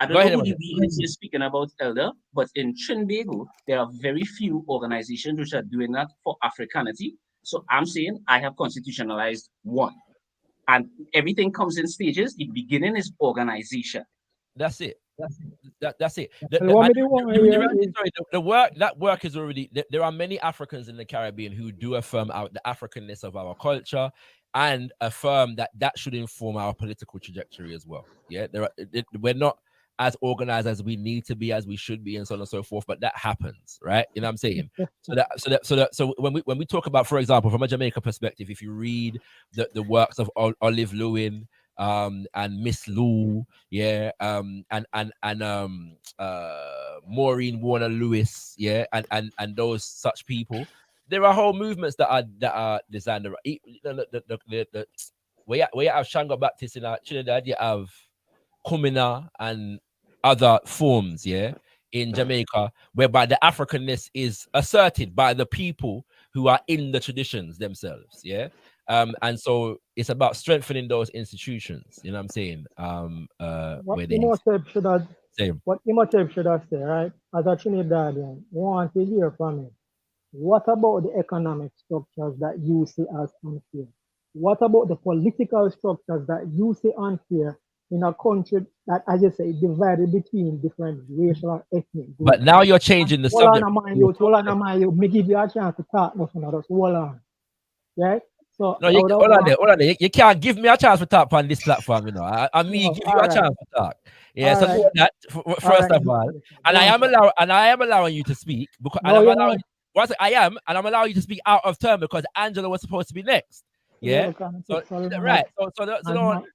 S8: don't know who the we is you're speaking about, Elder, but in Trinbago, there are very few organizations which are doing that for Africanity. So I'm saying I have constitutionalized one. And everything comes in stages. The beginning is organization.
S4: That's it. That's it. That work is already. There are many Africans in the Caribbean who do affirm the Africanness of our culture and affirm that should inform our political trajectory as well. Yeah, we're not as organized as we need to be, as we should be, and so on and so forth. But that happens, right? You know what I'm saying? So when we talk about, for example, from a Jamaica perspective, if you read the works of Olive Lewin, and Miss Lou, yeah, and Maureen Warner Lewis, yeah, and those such people, there are whole movements that are designed to where you have Shango Baptist in Trinidad, you have Kumina and other forms, yeah, in Jamaica, whereby the Africanness is asserted by the people who are in the traditions themselves, yeah. And so it's about strengthening those institutions, you know what I'm saying?
S7: What Imhotep should have said, right? As a Trinidadian, want to hear from him. What about the economic structures that you see as unfair? What about the political structures that you say unfair in a country that, as you say, divided between different racial or ethnic groups?
S4: But now you're changing the subject.
S7: Hold on, me give you a chance to talk, nothing else. Hold on. Right? So
S4: no, hold on there. You can't give me a chance to talk on this platform, you know. I mean, give you a chance to talk. Yeah, so know that first of all, and I am allowing you to speak because I'm allowing you to speak out of turn because Angela was supposed to be next. Yeah. So, right. So don't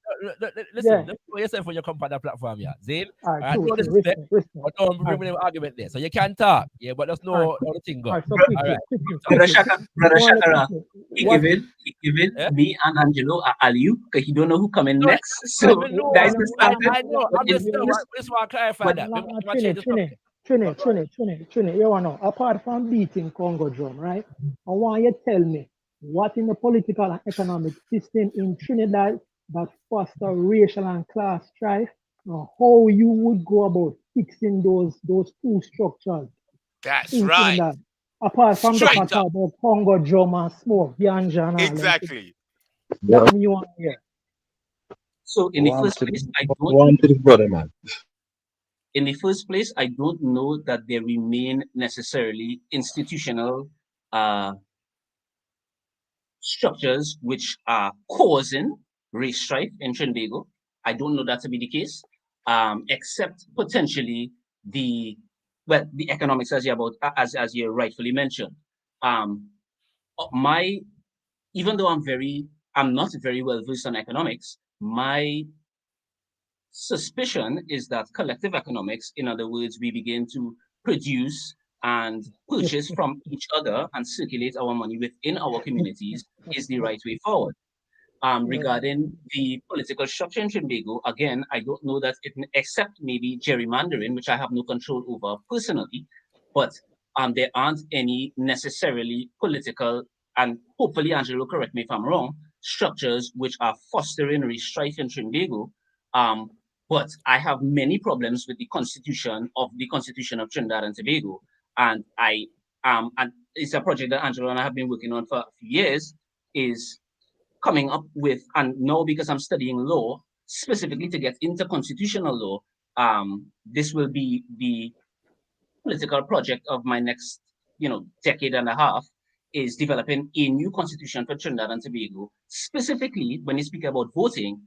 S4: listen. Don't put yourself when you come on that platform, yeah. Zane. No disrespect. But don't bring an argument there. So you can talk, yeah, but there's no other thing go.
S8: Brother ShakaRa, he given me and Angelo a alley because he don't know who coming next. So that's the started.
S4: I know. I'm just want to clarify that.
S7: Trini, you want to know, apart from beating Congo drum, right? I want you to tell me what in the political and economic system in Trinidad that foster racial and class strife, or how you would go about fixing those two structures.
S5: That's right.
S7: Trinidad. Apart from the fact about Congo drum and smoke, ganja and
S5: exactly.
S7: That you want to hear.
S8: So in the first place, in the first place, I don't know that there remain necessarily institutional structures which are causing race strife in Trinidad. I don't know that to be the case, except potentially the economics as you rightfully mentioned. Even though I'm not very well versed on economics, my suspicion is that collective economics, in other words, we begin to produce and purchase from each other and circulate our money within our communities is the right way forward. Regarding the political structure in Trinidad, again, I don't know that except maybe gerrymandering, which I have no control over personally, but there aren't any necessarily political, and hopefully Angelo correct me if I'm wrong, structures which are fostering race strife in Trinidad. But I have many problems with the constitution of Trinidad and Tobago. And and it's a project that Angelo and I have been working on for a few years, is coming up with, and now because I'm studying law, specifically to get into constitutional law, this will be the political project of my next, decade and a half, is developing a new constitution for Trinidad and Tobago, specifically when you speak about voting,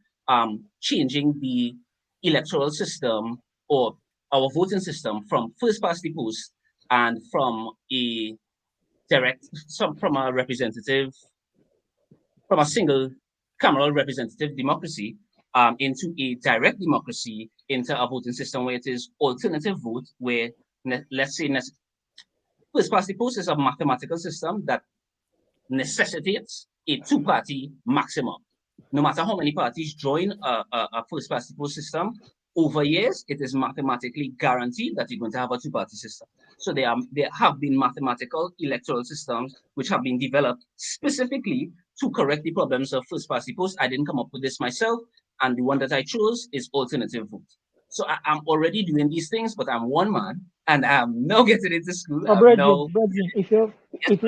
S8: changing the electoral system or our voting system from first past the post and from a single cameral representative democracy into a direct democracy, into a voting system where it is alternative vote, where let's say first past the post is a mathematical system that necessitates a two-party maximum. No matter how many parties join a first past the post system, over years, it is mathematically guaranteed that you're going to have a two-party system. So there have been mathematical electoral systems which have been developed specifically to correct the problems of first past the post. I didn't come up with this myself, and the one that I chose is alternative vote. So I'm already doing these things, but I'm one man, and I'm now getting into school.
S7: Brethren, if you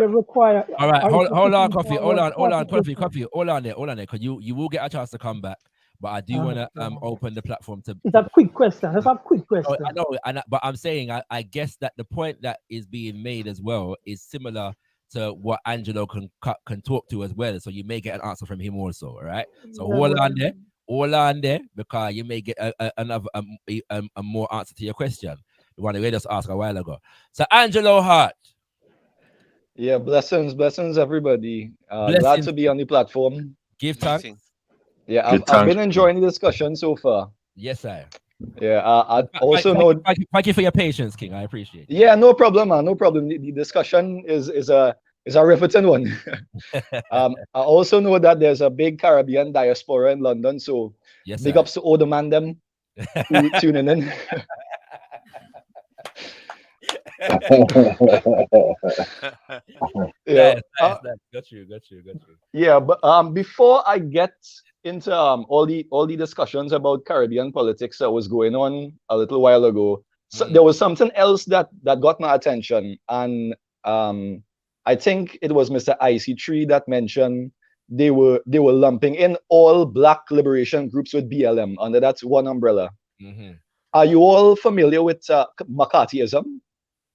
S7: require,
S4: all right, hold on, Coffee, hold on there, because you will get a chance to come back. But I do want to open the platform to.
S7: It's a quick question. It's a quick question.
S4: I know, but I'm saying I guess that the point that is being made as well is similar to what Angelo can talk to as well. So you may get an answer from him also. All right. So hold on there, because you may get another more answer to your question, the one that we just asked a while ago. So Angelo Hart.
S9: Yeah, blessings everybody. Glad to be on the platform.
S4: Give thanks.
S9: Yeah, I've been enjoying the discussion so far.
S4: Yes, sir.
S9: Yeah, I also know.
S4: Thank you for your patience, King. I appreciate it.
S9: Yeah, no problem, man. No problem. The discussion is a riveting one. I also know that there's a big Caribbean diaspora in London, so
S4: yes,
S9: big ups to all the man them who tuning in.
S4: Yeah, got you.
S9: Yeah, but before I get into all the discussions about Caribbean politics that was going on a little while ago, so there was something else that got my attention, and I think it was Mr. IC3 that mentioned they were lumping in all black liberation groups with BLM under that one umbrella. Are you all familiar with McCarthyism?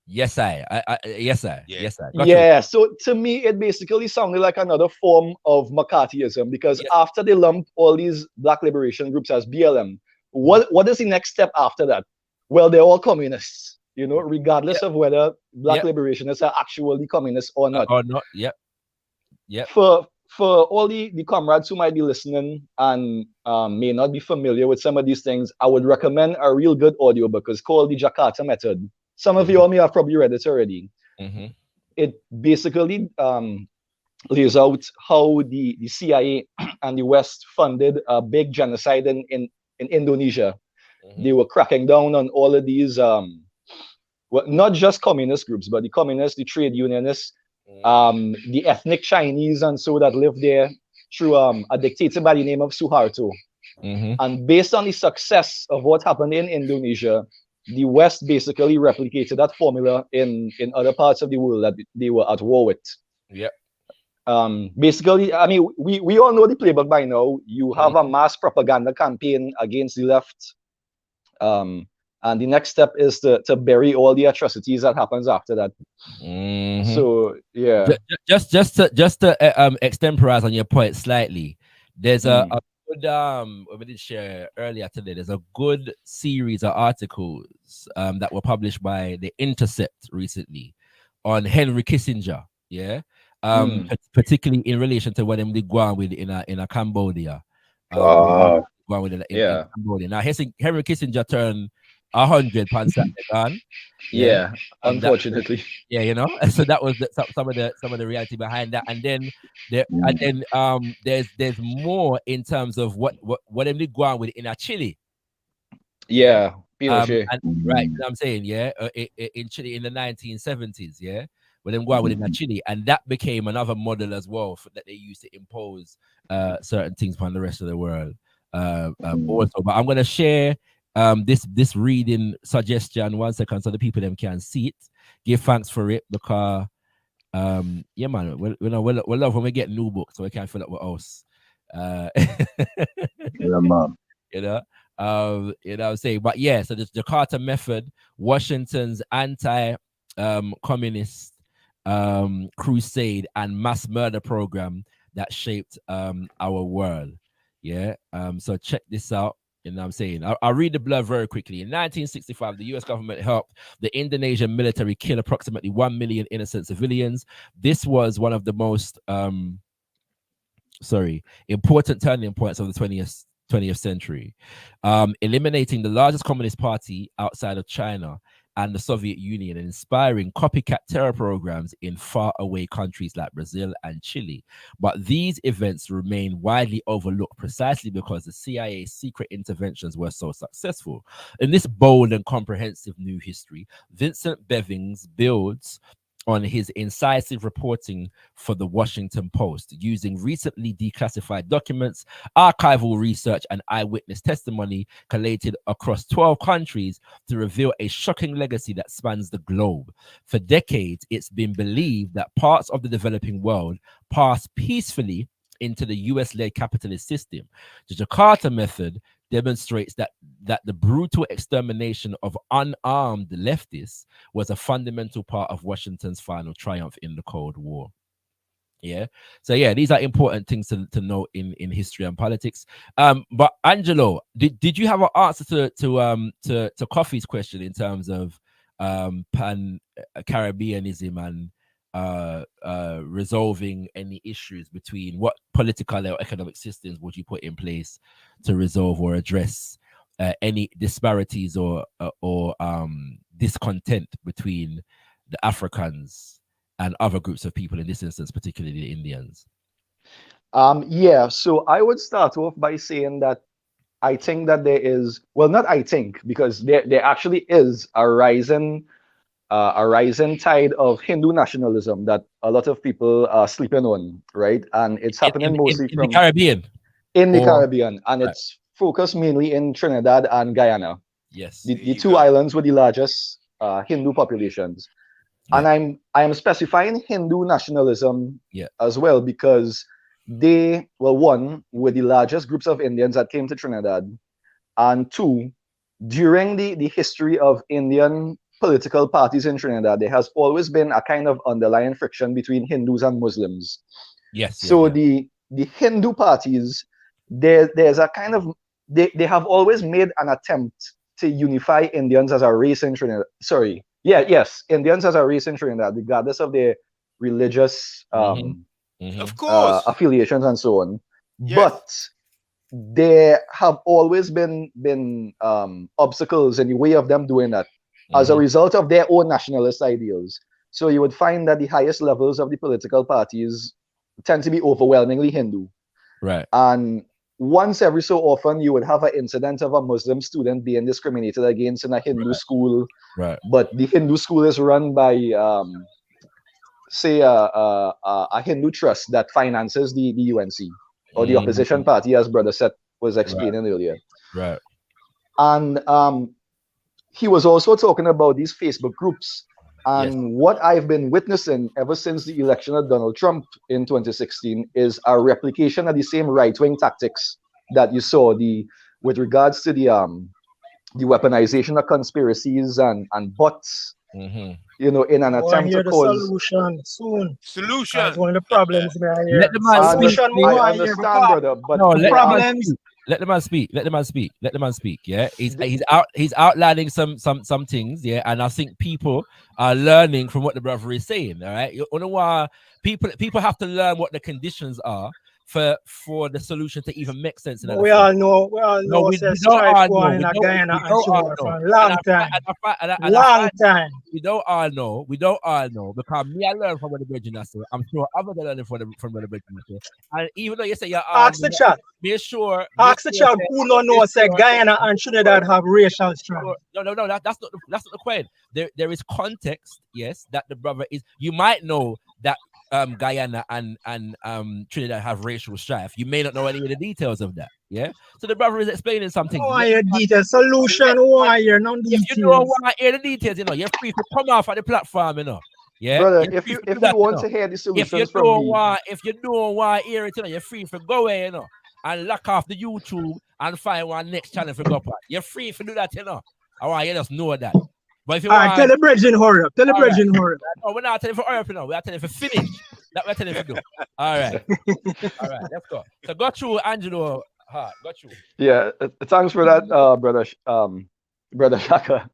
S4: Yes, yes,
S5: Yeah.
S4: yes,
S9: Yeah. So to me, it basically sounded like another form of McCarthyism, because after they lumped all these black liberation groups as BLM, what is the next step after that? Well, they're all communists, you know, regardless of whether black liberationists are actually communists or not.
S4: Or not. Yep.
S9: For all the comrades who might be listening and may not be familiar with some of these things, I would recommend a real good audiobook. It's called The Jakarta Method. Some of you all may have probably read it already. It basically lays out how the CIA and the West funded a big genocide in Indonesia. They were cracking down on all of these, well, not just communist groups, but the communists, the trade unionists, the ethnic Chinese and so that lived there through a dictator by the name of Suharto. And based on the success of what happened in Indonesia, the West basically replicated that formula in other parts of the world that they were at war with. Basically, I mean, we all know the playbook by now. You have a mass propaganda campaign against the left. And the next step is to bury all the atrocities that happens after that. So yeah,
S4: just to extemporize on your point slightly, there's a good we did share earlier today. There's a good series of articles that were published by The Intercept recently on Henry Kissinger. Particularly in relation to what they go on with in a Cambodia. Cambodia. Now Henry Kissinger turned 100 pounds on.
S9: Unfortunately.
S4: You know, so that was some of the reality behind that. And then there's more in terms of what they go on with in a Chile.
S9: Pinochet.
S4: Right, you know what I'm saying, in Chile in the 1970s, when them go out within Chile, and that became another model as well that they used to impose certain things upon the rest of the world. Also, but I'm gonna share this reading suggestion 1 second so the people them can see it. Give thanks for it, because man, we love when we get new books so we can fill up with us.
S6: Man.
S4: You know what I'm saying? But so the Jakarta Method, Washington's anti-communist crusade and mass murder program that shaped our world. So check this out. You know what I'm saying? I'll read the blurb very quickly. In 1965, the US government helped the Indonesian military kill approximately 1 million innocent civilians. This was one of the most important turning points of the 20th century, eliminating the largest communist party outside of China and the Soviet Union, and inspiring copycat terror programs in faraway countries like Brazil and Chile. But these events remain widely overlooked precisely because the CIA's secret interventions were so successful. In this bold and comprehensive new history, Vincent Bevins builds on his incisive reporting for the Washington Post, using recently declassified documents, archival research, and eyewitness testimony collated across 12 countries to reveal a shocking legacy that spans the globe. For decades, it's been believed that parts of the developing world passed peacefully into the US-led capitalist system. The Jakarta Method demonstrates that the brutal extermination of unarmed leftists was a fundamental part of Washington's final triumph in the Cold War. So these are important things to know in history and politics. But Angelo, did you have an answer to Coffee's question in terms of pan-Caribbeanism and resolving any issues between what political or economic systems would you put in place to resolve or address any disparities or discontent between the Africans and other groups of people, in this instance, particularly the Indians?
S9: So I would start off by saying that I think that there is, well, not I think, because there actually is a rising tide of Hindu nationalism that a lot of people are sleeping on, right? And it's happening mostly
S4: in the Caribbean.
S9: In the Caribbean, and it's focused mainly in Trinidad and Guyana.
S4: Yes,
S9: the two islands with the largest Hindu populations. And I am specifying Hindu nationalism as well, because they were, one, were the largest groups of Indians that came to Trinidad, and two, during the history of Indian political parties in Trinidad, there has always been a kind of underlying friction between Hindus and Muslims.
S4: Yes.
S9: So the Hindu parties, there's a kind of, they have always made an attempt to unify Indians as a race in Trinidad. Indians as a race in Trinidad, regardless of their religious
S5: Of course.
S9: affiliations and so on.
S5: Yes.
S9: But there have always been obstacles in the way of them doing that as a result of their own nationalist ideals. So you would find that the highest levels of the political parties tend to be overwhelmingly Hindu.
S4: Right.
S9: And once every so often, you would have an incident of a Muslim student being discriminated against in a Hindu school.
S4: Right.
S9: But the Hindu school is run by, say, a Hindu trust that finances the UNC or the opposition party, as Brother Seth was explaining earlier.
S4: Right.
S9: And he was also talking about these Facebook groups. And what I've been witnessing ever since the election of Donald Trump in 2016 is a replication of the same right-wing tactics that you saw with regards to the weaponization of conspiracies and bots. You know, in an attempt to cause
S10: solution soon.
S5: Solution.
S10: That's one of the problems we are here.
S4: Let the man speak.
S9: I understand, brother, but
S4: no,
S9: the
S10: problems.
S4: Let the man speak. Let the man speak. Let the man speak. Yeah, he's outlining some things. Yeah, and I think people are learning from what the brother is saying. All right, you know why people have to learn what the conditions are for the solution to even make sense.
S10: We all know. We all know. We don't all know. We
S4: don't all know. We don't all know because me, I learn from what the brethren say. I'm sure others are learning from what the brethren say. And even though you say you're
S10: ask the chat.
S4: Be sure.
S10: Ask the chat who don't know. Say Guyana and Trinidad have racial strife.
S4: No. That's not the point. There is context. Yes, that the brother is. You might know that Guyana and Trinidad have racial strife. You may not know any of the details of that. Yeah. So the brother is explaining something.
S10: Why your details? Solution. Why you're not details?
S4: If you don't want to hear the details, you know, you're free to come off at the platform, you know. Yeah.
S9: Brother, if you want to hear the solutions from me,
S4: if you don't want to hear it, you know, you're free to go away, you know, and lock off the YouTube and find one next channel for go up. You're free to do that, you know. I want you just know that. But if you want,
S10: tell the brethren hurry up. Tell the brethren hurry up.
S4: No, we're not telling you for hurry up, you know. We're telling you for finish. That we're telling you to do. All right. All right, let's go. So go through Angelo. Got you.
S9: Yeah, thanks for that, brother Shaka.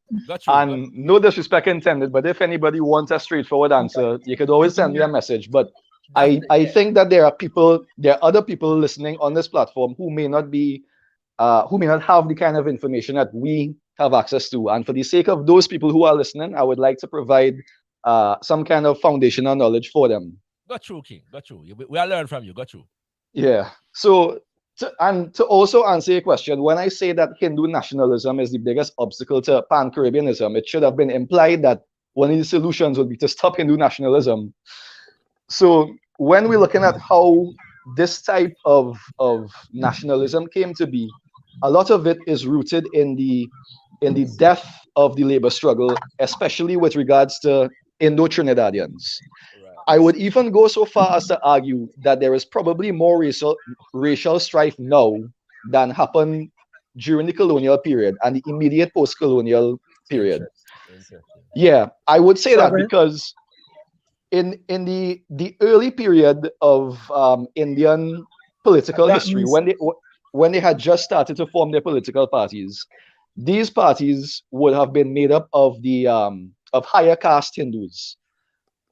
S9: And no disrespect intended, but if anybody wants a straightforward answer, you could always send me a message. But I think that there are other people listening on this platform who may not have the kind of information that we have access to. And for the sake of those people who are listening, I would like to provide some kind of foundational knowledge for them.
S4: Got you, King. Got you. We are learning from you. Got you.
S9: Yeah. So, to also answer your question, when I say that Hindu nationalism is the biggest obstacle to Pan-Caribbeanism, it should have been implied that one of the solutions would be to stop Hindu nationalism. So when we're looking at how this type of nationalism came to be, a lot of it is rooted in the death of the labor struggle, especially with regards to Indo-Trinidadians. I would even go so far as to argue that there is probably more racial strife now than happened during the colonial period and the immediate post-colonial period. Yeah, I would say that because in the early period of Indian political history, when they had just started to form their political parties, these parties would have been made up of of higher caste Hindus.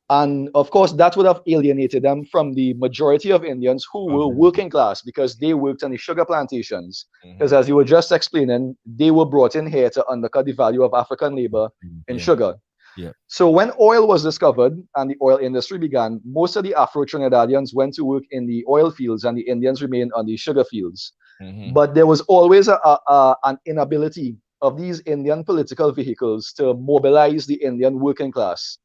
S9: And of course, that would have alienated them from the majority of Indians who were working class because they worked on the sugar plantations. Because as you were just explaining, they were brought in here to undercut the value of African labor in sugar.
S4: Yeah.
S9: So when oil was discovered and the oil industry began, most of the Afro-Trinidadians went to work in the oil fields and the Indians remained on the sugar fields. But there was always an inability of these Indian political vehicles to mobilize the Indian working class.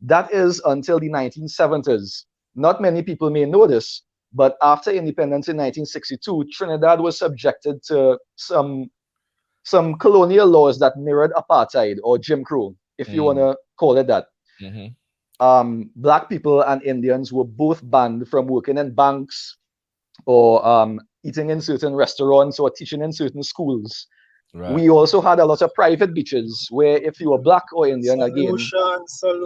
S9: That is until the 1970s. Not many people may know this, but after independence in 1962, Trinidad was subjected to some colonial laws that mirrored apartheid or Jim Crow, if you want to call it that. Black people and Indians were both banned from working in banks, or eating in certain restaurants or teaching in certain schools.
S4: Right.
S9: We also had a lot of private beaches where if you were black or Indian, again,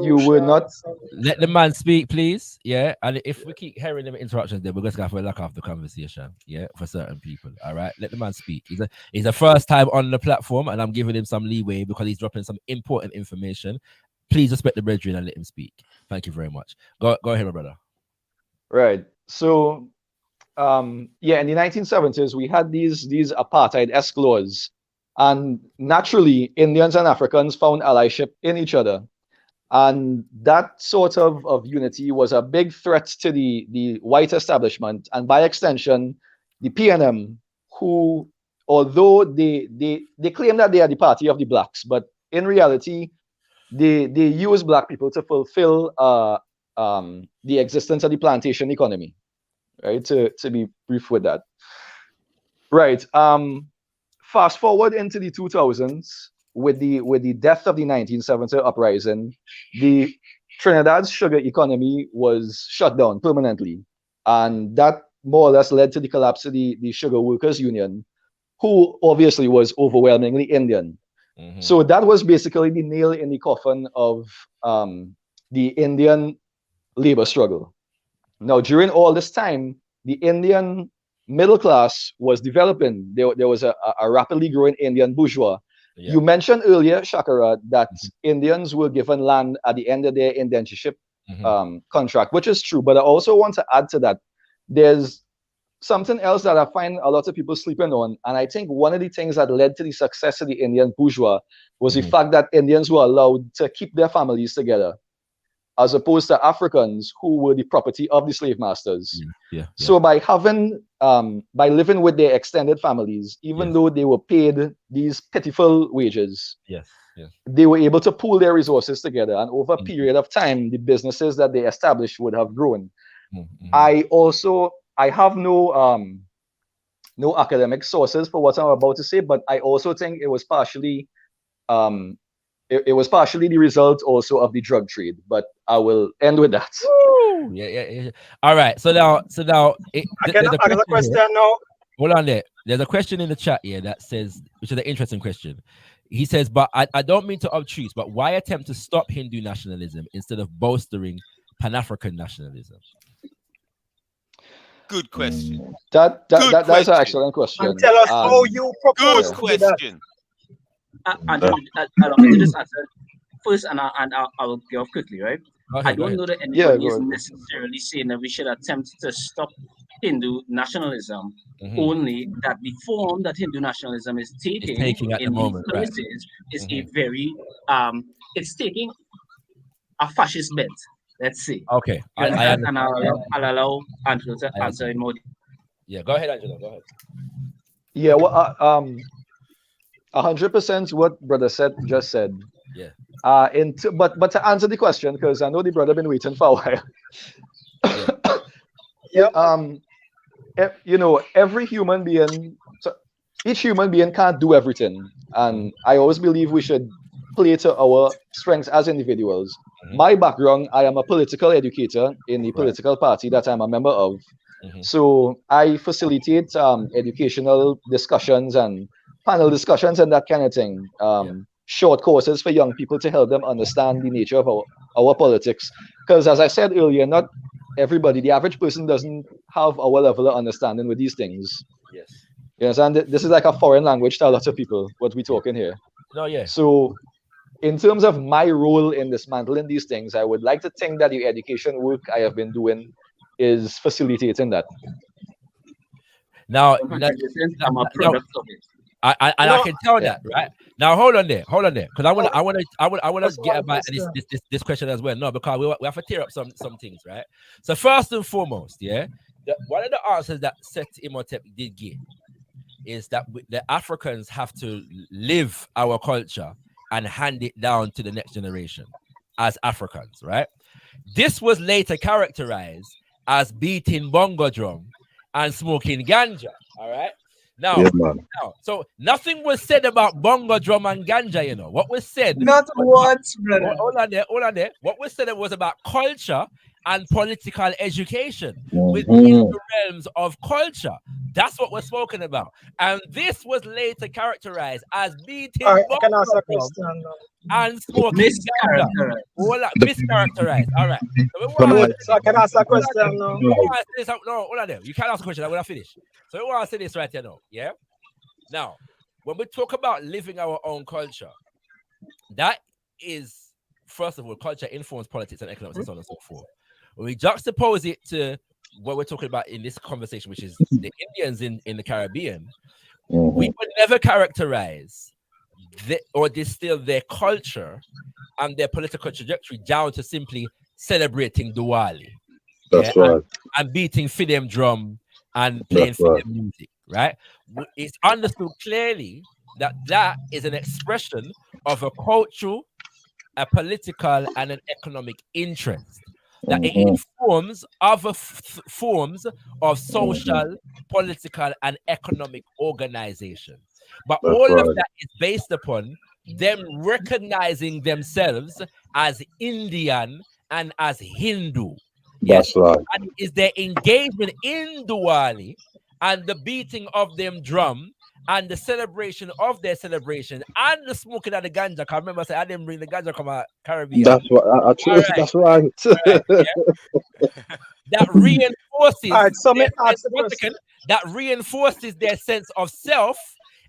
S9: you were not.
S4: Let the man speak, please. Yeah, and if we keep hearing them interruptions, then we're just gonna have to lock off the conversation. Yeah, for certain people. All right, let the man speak. He's a first time on the platform, and I'm giving him some leeway because he's dropping some important information. Please respect the brethren and let him speak. Thank you very much. Go ahead, my brother.
S9: Right. So, yeah, in the 1970s, we had these apartheid-esque laws. And naturally, Indians and Africans found allyship in each other. And that sort of unity was a big threat to the white establishment, and by extension, the PNM, who, although they claim that they are the party of the blacks, but in reality, they use black people to fulfill the existence of the plantation economy, right? To be brief with that. Right. Fast forward into the 2000s, with the death of the 1970 uprising, the Trinidad's sugar economy was shut down permanently, and that more or less led to the collapse of the Sugar Workers Union, who obviously was overwhelmingly Indian.
S4: Mm-hmm.
S9: So that was basically the nail in the coffin of the Indian labor struggle. Now, during all this time, the Indian middle class was developing. There was a rapidly growing Indian bourgeois. Yeah. You mentioned earlier, ShakaRa, that Indians were given land at the end of their indentureship contract, which is true. But I also want to add to that, there's something else that I find a lot of people sleeping on. And I think one of the things that led to the success of the Indian bourgeois was the fact that Indians were allowed to keep their families together, as opposed to Africans who were the property of the slave masters.
S4: Yeah.
S9: So by living with their extended families, even though they were paid these pitiful wages, they were able to pool their resources together, and over a period of time, the businesses that they established would have grown. I have no academic sources for what I'm about to say, but I also think it was partially it was partially the result also of the drug trade, but I will end with that.
S4: Yeah. All right. So now,
S10: I got a question now.
S4: Hold on there. There's a question in the chat here that says, which is an interesting question. He says, but I don't mean to obtuse, but why attempt to stop Hindu nationalism instead of bolstering Pan-African nationalism?
S5: Good question.
S9: That's an excellent question.
S10: And tell us how you propose
S5: good question.
S8: Allow me to just answer first, and I'll give off quickly, right? I don't know that anybody is necessarily saying that we should attempt to stop Hindu nationalism, only that the form that Hindu nationalism is taking
S4: at the moment,
S8: places is a very, it's taking a fascist bent, let's say.
S4: Okay.
S8: And I'll allow Angelo to answer in more.
S4: Yeah, go ahead, Angelo, go ahead.
S9: Yeah, well, 100% what brother just said.
S4: Yeah.
S9: But to answer the question, because I know the brother been waiting for a while. Every human being, each human being can't do everything, and I always believe we should play to our strengths as individuals. My background, I am a political educator in the political party that I'm a member of. So I facilitate educational discussions and panel discussions and that kind of thing. Short courses for young people to help them understand the nature of our politics. Because as I said earlier, not everybody, the average person doesn't have our level of understanding with these things.
S4: Yes.
S9: You understand? This is like a foreign language to a lot of people, what we talk in here.
S4: No, yeah.
S9: So in terms of my role in dismantling these things, I would like to think that the education work I have been doing is facilitating that.
S8: Now, I'm a product of it.
S4: I can tell that, right? Now hold on there, because I want to get about this question as well. No, because we have to tear up some things, right? So first and foremost, one of the answers that Set Imhotep did give is that the Africans have to live our culture and hand it down to the next generation as Africans, right? This was later characterized as beating bongo drum and smoking ganja, all right? Now, so nothing was said about bongo drum and ganja, you know. What was said?
S10: Not once, brother.
S4: Hold on there. What was said was about culture and political education within the realms of culture. That's what we're spoken about. And this was later characterized as beating
S10: All right, I can ask a
S4: bottom
S10: question now.
S4: and smoking ganja. Mischaracterized. All right.
S10: So I can ask a question now.
S4: No, hold on there. You can't ask a question. I'm going to finish. So we want to say this right here now. Yeah? Now, when we talk about living our own culture, that is, first of all, culture informs politics and economics and so on and so forth. When we juxtapose it to what we're talking about in this conversation, which is the Indians in the Caribbean, we would never characterize or distill their culture and their political trajectory down to simply celebrating Diwali.
S6: That's right.
S4: And beating Fidem drum and playing Fidem music, right? It's understood clearly that that is an expression of a cultural, a political, and an economic interest. That it informs other forms of social, political, and economic organization. But all of that is based upon them recognizing themselves as Indian and as Hindu.
S6: That's right.
S4: And it is their engagement in Diwali and the beating of them drum and the celebration of their celebration and the smoking of the ganja. I remember I said I didn't bring the ganja from Caribbean.
S6: That's what that's right.
S4: That reinforces
S10: that
S4: reinforces their sense of self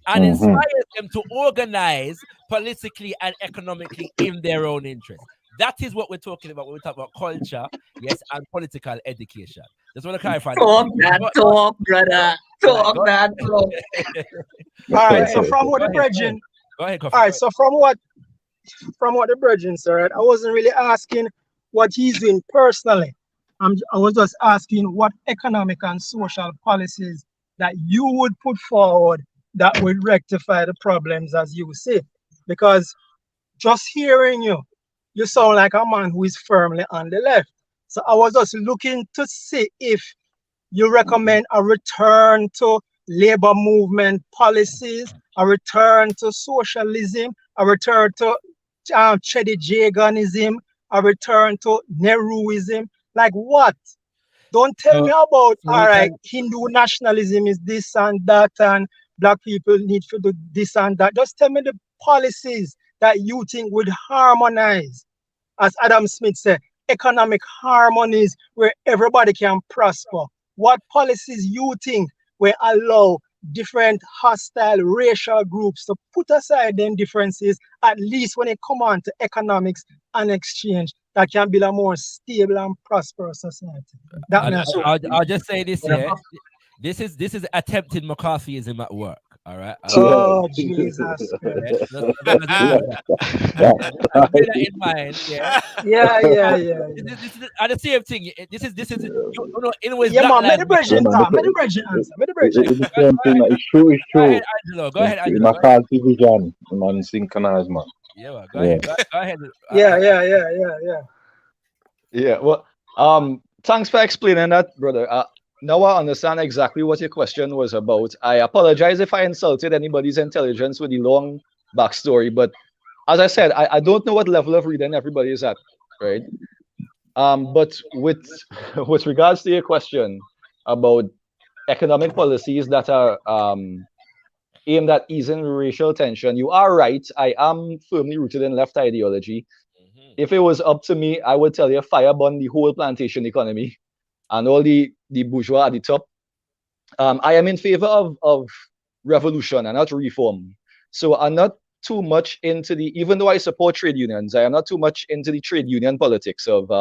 S4: and inspires them to organize politically and economically in their own interest. That is what we're talking about when we talk about culture, yes, and political education. Just want to clarify.
S8: Talk that talk, brother. Talk that talk.
S10: All right, so from what the brethren,
S4: go ahead,
S10: all right, so from what the brethren said, I wasn't really asking what he's doing personally. I was just asking what economic and social policies that you would put forward that would rectify the problems, as you say. Because just hearing you sound like a man who is firmly on the left. So I was just looking to see if you recommend a return to labor movement policies, a return to socialism, a return to Chedi Jaganism, a return to Nehruism. Like what? Don't tell me about, all right, Hindu nationalism is this and that, and black people need to do this and that. Just tell me the policies that you think would harmonize, as Adam Smith said, economic harmonies where everybody can prosper. What policies you think will allow different hostile racial groups to put aside them differences, at least when it comes on to economics and exchange, that can build a more stable and prosperous society.
S4: I'll just say this here. This is attempted McCarthyism at work. All right.
S10: Oh, Jesus.
S4: Bear that in mind. Yeah. This is the same thing. This is in a way.
S10: Yeah, man. Let the brethren answer.
S6: It's the same thing. It's true.
S4: Go ahead, Angelo. Go ahead, Angelo.
S6: McCarthy vision, man, synchronized, man.
S4: Yeah, well, go ahead. Go ahead.
S9: Yeah. Well, thanks for explaining that, brother. Now I understand exactly what your question was about. I apologize if I insulted anybody's intelligence with the long backstory, but as I said, I don't know what level of reading everybody is at, right? But with regards to your question about economic policies that are aimed at easing racial tension, you are right. I am firmly rooted in left ideology. If it was up to me, I would tell you fireburn the whole plantation economy and all the bourgeois at the top. I am in favor of revolution and not reform. So I'm not too much into even though I support trade unions, I am not too much into the trade union politics of,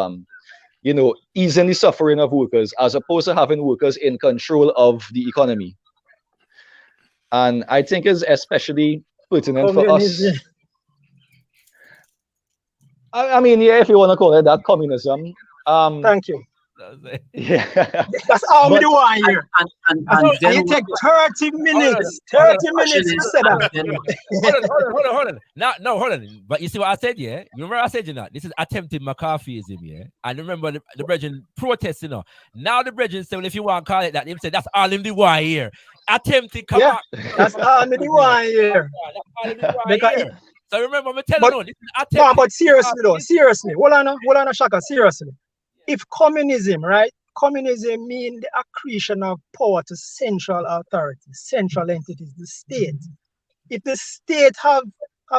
S9: easing the suffering of workers as opposed to having workers in control of the economy. And I think is especially pertinent for us. I mean, yeah, if you want to call it that, communism.
S10: Thank you.
S9: Yeah,
S10: that's all we do here. And you take 30 minutes. 30 minutes to say that.
S4: Hold on. Hold on. But you see what I said, yeah? You remember I said, this is attempted McCarthyism, yeah? And remember the brethren protesting, Now the brethren say, well, if you want to call it that, they say that's all in the war here. Attempted, come on.
S10: That's all in the war here.
S4: So remember, I'm telling you, this is attempted.
S10: No, but seriously, Hold on, Shaka, seriously. if communism, right? Communism means the accretion of power to central authorities, central entities, the state. If the state have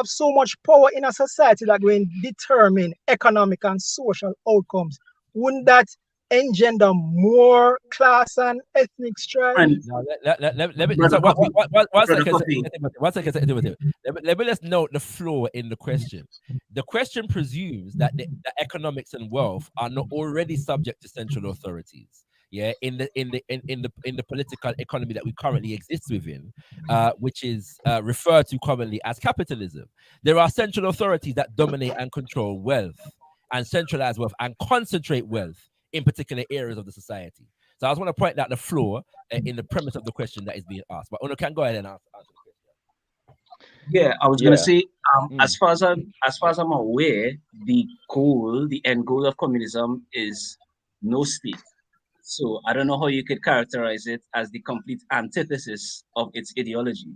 S10: so much power in a society that will determine economic and social outcomes, wouldn't that engender more class and ethnic strife?
S4: No, let me so one second. Let me just note the flaw in the question. The question presumes that the economics and wealth are not already subject to central authorities. Yeah, in the political economy that we currently exist within, which is referred to commonly as capitalism. There are central authorities that dominate and control wealth and centralize wealth and concentrate wealth in particular areas of the society. So I just want to point out the flaw in the premise of the question that is being asked. But Uno can go ahead and answer the question.
S8: Yeah, I was gonna say, as far as I'm aware, the end goal of communism is no state. So I don't know how you could characterize it as the complete antithesis of its ideology.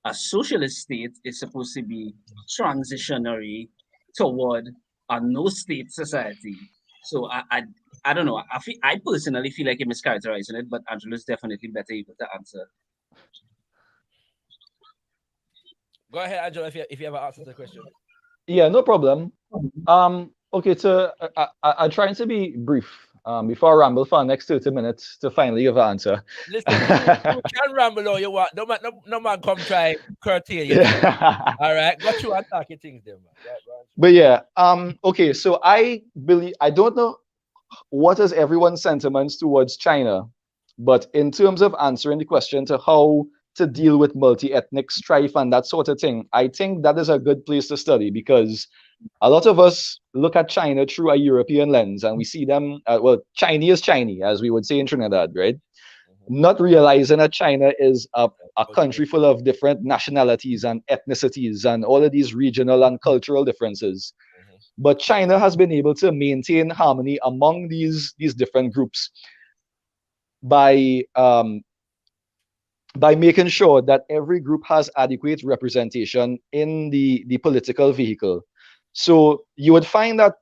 S8: A socialist state is supposed to be transitionary toward a no-state society. So I don't know. I personally feel like you're mischaracterizing it, but Angelo's definitely better able to answer.
S4: Go ahead, Angelo, if you ever answer the question.
S9: Yeah, no problem. Okay, so I'm trying to be brief before I ramble for the next 30 minutes to finally give an answer.
S4: Listen, you can ramble all you want. No man come try curtail you. Yeah. All right, got you attacking things there, man. Right.
S9: But yeah, okay, so I don't know what is everyone's sentiments towards China, but in terms of answering the question to how to deal with multi-ethnic strife and that sort of thing, I think that is a good place to study, because a lot of us look at China through a European lens and we see them, Chinese is Chinese, as we would say in Trinidad, right? Not realizing that China is a country full of different nationalities and ethnicities and all of these regional and cultural differences. But China has been able to maintain harmony among these different groups by making sure that every group has adequate representation in the political vehicle. So you would find that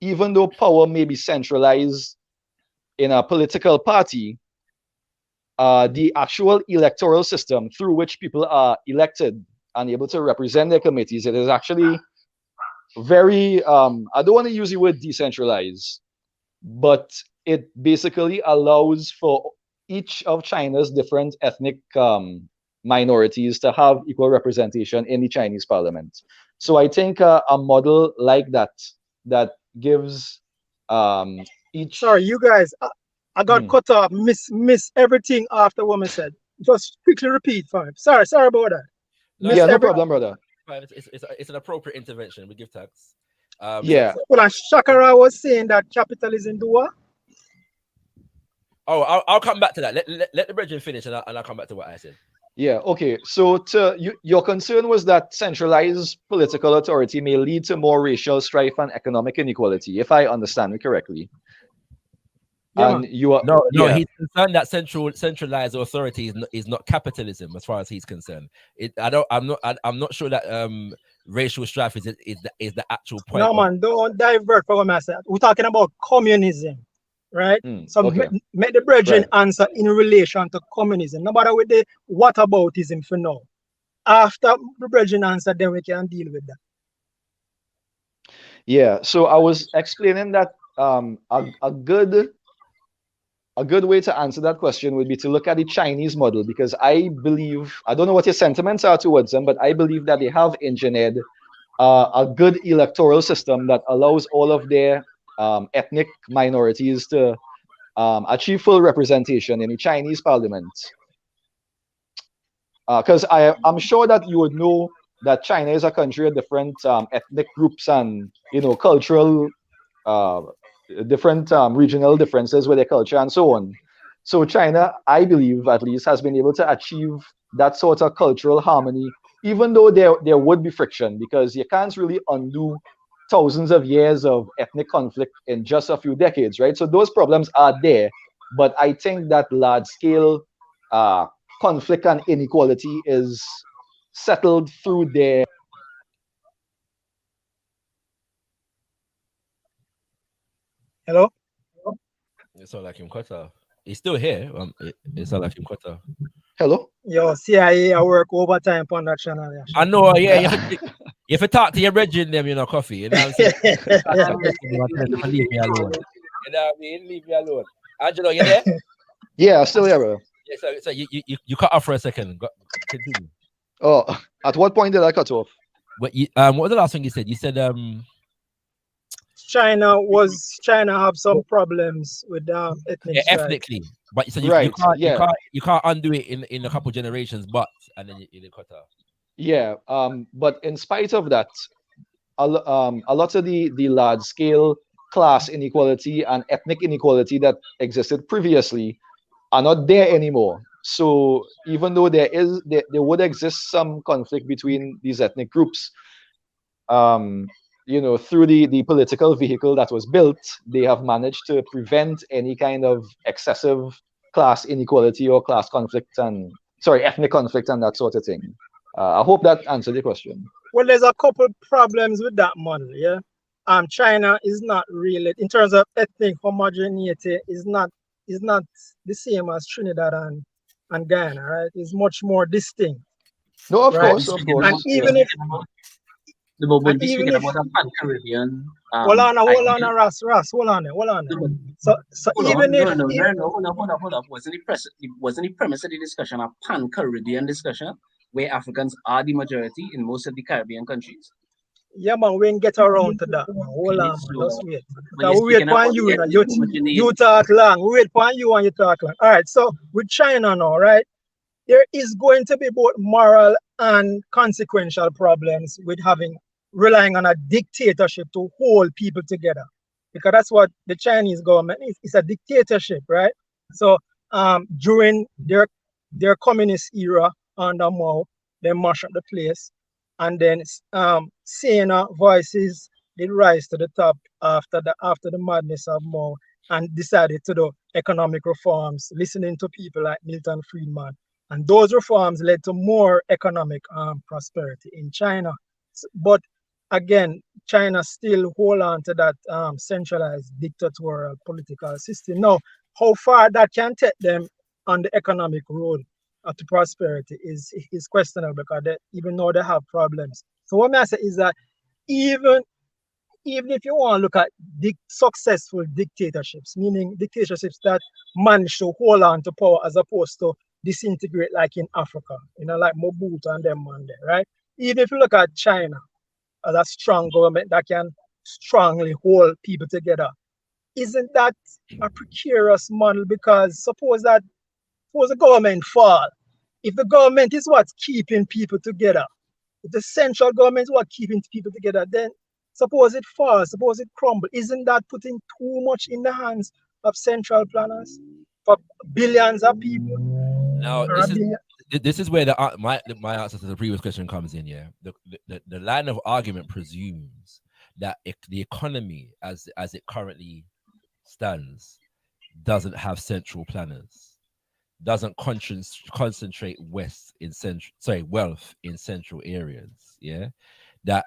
S9: even though power may be centralized in a political party, the actual electoral system through which people are elected and able to represent their committees, it is actually very, I don't want to use the word decentralized, but it basically allows for each of China's different ethnic minorities to have equal representation in the Chinese parliament. So I think a model like that gives each...
S10: Sorry, you guys, I got cut off, miss everything after what I said. Just quickly repeat for me. Sorry about that.
S9: No problem, brother.
S4: It's an appropriate intervention. We give thanks.
S10: Yeah. Well, ShakaRa was saying that capitalism do what?
S4: Oh, I'll come back to that. Let the brethren finish, and I'll come back to what I said.
S9: Yeah. Okay. So your concern was that centralized political authority may lead to more racial strife and economic inequality, if I understand it correctly.
S10: Yeah.
S9: And you are
S4: no. He's concerned that centralized authority is not capitalism, as far as he's concerned. I'm not sure that racial strife is the actual point.
S10: No, man, don't divert from what I said. We're talking about communism, right? So
S9: okay.
S10: make the brethren answer in relation to communism. No matter with the whataboutism for now. After the brethren answer, then we can deal with that.
S9: Yeah. So I was explaining that a good way to answer that question would be to look at the Chinese model, because I believe, I don't know what your sentiments are towards them, but I believe that they have engineered a good electoral system that allows all of their ethnic minorities to achieve full representation in the Chinese parliament. Because I'm sure that you would know that China is a country of different ethnic groups and, cultural different regional differences with their culture and so on. So China, I believe at least, has been able to achieve that sort of cultural harmony, even though there would be friction, because you can't really undo thousands of years of ethnic conflict in just a few decades, right? So those problems are there, but I think that large-scale conflict and inequality is settled through their...
S10: Hello?
S4: It's all like him cut off. He's still here. It's all like him cut off.
S9: Hello?
S10: Yo, CIA, I work overtime on that channel. Yeah.
S4: I know, yeah. You have to talk to your brethren, them, you know, coffee. You know what I'm saying? Leave me alone. You know what I mean? Leave me alone. Angelo, you there?
S9: Yeah, still here, bro.
S4: Yeah, so you cut off for a second. Continue.
S9: Oh, at what point did I cut off?
S4: What was the last thing you said? You said
S10: China have some problems with ethnic
S4: ethnically, but so you can't undo it in a couple generations, but and then you cut off.
S9: Yeah, but in spite of that, a lot of the large scale class inequality and ethnic inequality that existed previously are not there anymore. So even though there would exist some conflict between these ethnic groups, through the political vehicle that was built, they have managed to prevent any kind of excessive class inequality or class conflict ethnic conflict and that sort of thing. I hope that answered the question.
S10: Well, there's a couple problems with that model, yeah. China is not really, in terms of ethnic homogeneity, is not the same as Trinidad and Guyana, right? It's much more distinct.
S9: No, of
S10: right?
S9: course.
S10: And even if
S8: about a pan-Caribbean.
S10: Hold on, Ross, hold on. So even if
S8: hold on. Wasn't the premise of the discussion a pan-Caribbean discussion where Africans are the majority in most of the Caribbean countries?
S10: Yeah, man, we ain't get around to that. Man. Hold on, man. Just wait. We wait for you. You talk long. We wait for you and you talk long. All right, so with China now, right? There is going to be both moral and consequential problems with relying on a dictatorship to hold people together. Because that's what the Chinese government is. It's a dictatorship, right? So during their communist era under Mao, they mashed up the place. And then saner voices did rise to the top after the madness of Mao and decided to do economic reforms, listening to people like Milton Friedman. And those reforms led to more economic prosperity in China. But again, China still hold on to that centralized dictatorial political system. Now, how far that can take them on the economic road to prosperity is questionable, because even though they have problems. So what I say is that even if you want to look at successful dictatorships, meaning dictatorships that manage to hold on to power as opposed to disintegrate like in Africa, like Mobutu and them man there, right? Even if you look at China as a strong government that can strongly hold people together, isn't that a precarious model? Because suppose the government fall. If the government is what's keeping people together, if the central government is what's keeping people together, then suppose it falls, suppose it crumbles. Isn't that putting too much in the hands of central planners for billions of people?
S4: Now, this is where my answer to the previous question comes in. Yeah, the line of argument presumes that the economy as it currently stands doesn't have central planners, doesn't concentrate wealth in central areas. Yeah, that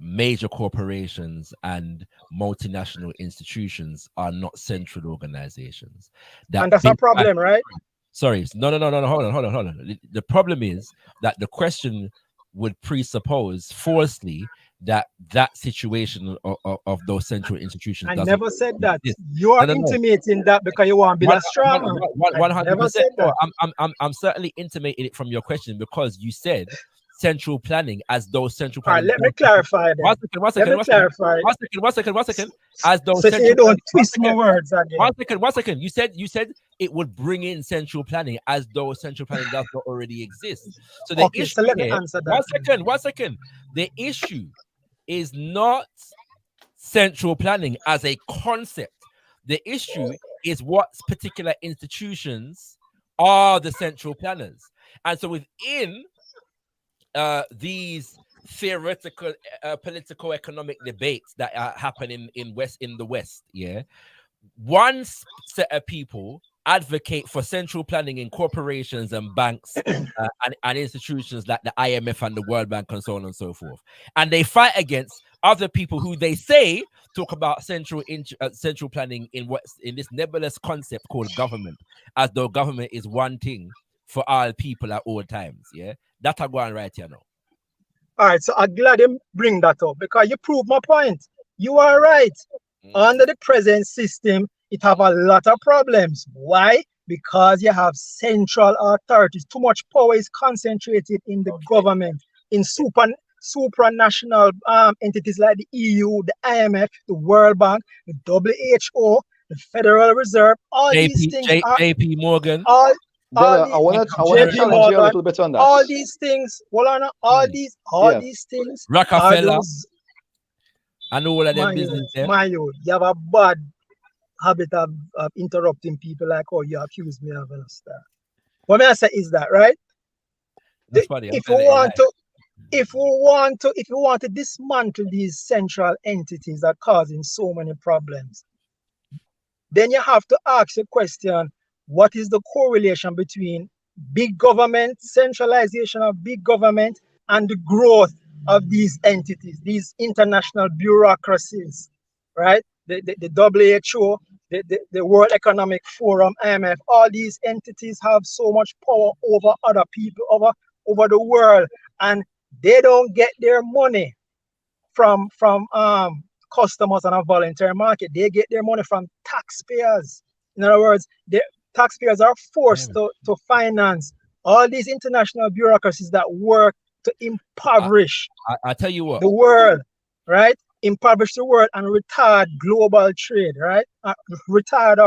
S4: major corporations and multinational institutions are not central organizations.
S10: And that's a problem, right?
S4: Sorry, no, hold on. The problem is that the question would presuppose falsely that situation of those central institutions.
S10: I never said that. You are intimating that because you want to be a strong man.
S4: 100%. I'm certainly intimating it from your question, because you said central planning as though central planning.
S10: All right, let me clarify that. One second.
S4: As though
S10: so you don't twist my words again.
S4: One second. You said it would bring in central planning as though central planning does not already exist. So the issue
S10: so let me answer that.
S4: One second. The issue is not central planning as a concept. The issue is what particular institutions are the central planners. And so within these theoretical political economic debates that are happening in the West, yeah, one set of people advocate for central planning in corporations and banks and institutions like the IMF and the World Bank and so on and so forth. And they fight against other people who they say talk about central planning in this nebulous concept called government, as though government is one thing for all people at all times. Yeah, that's a going right here now.
S10: All right, so I'm glad you bring that up because you prove my point. You are right. Under the present system, it have a lot of problems. Why? Because you have central authorities. Too much power is concentrated in the government, in supranational entities like the EU, the IMF, the World Bank, the WHO, the Federal Reserve. All these things are
S4: JP Morgan.
S9: Brother, I want to challenge you a little bit on that.
S10: All these things, all these things.
S4: Rockefeller. I know all of them business.
S10: You have a bad habit of interrupting people like how you accuse me of stuff. What I say is that, right? If you want to dismantle these central entities that are causing so many problems, then you have to ask the question, what is the correlation between big government, centralization of big government, and the growth of these entities, these international bureaucracies, right? The WHO, the World Economic Forum, IMF, all these entities have so much power over other people, over the world, and they don't get their money from customers on a voluntary market. They get their money from taxpayers. In other words, the taxpayers are forced to finance all these international bureaucracies that work to impoverish
S4: I tell you what,
S10: the world, right? Impoverish the world and retard global trade, right? Retard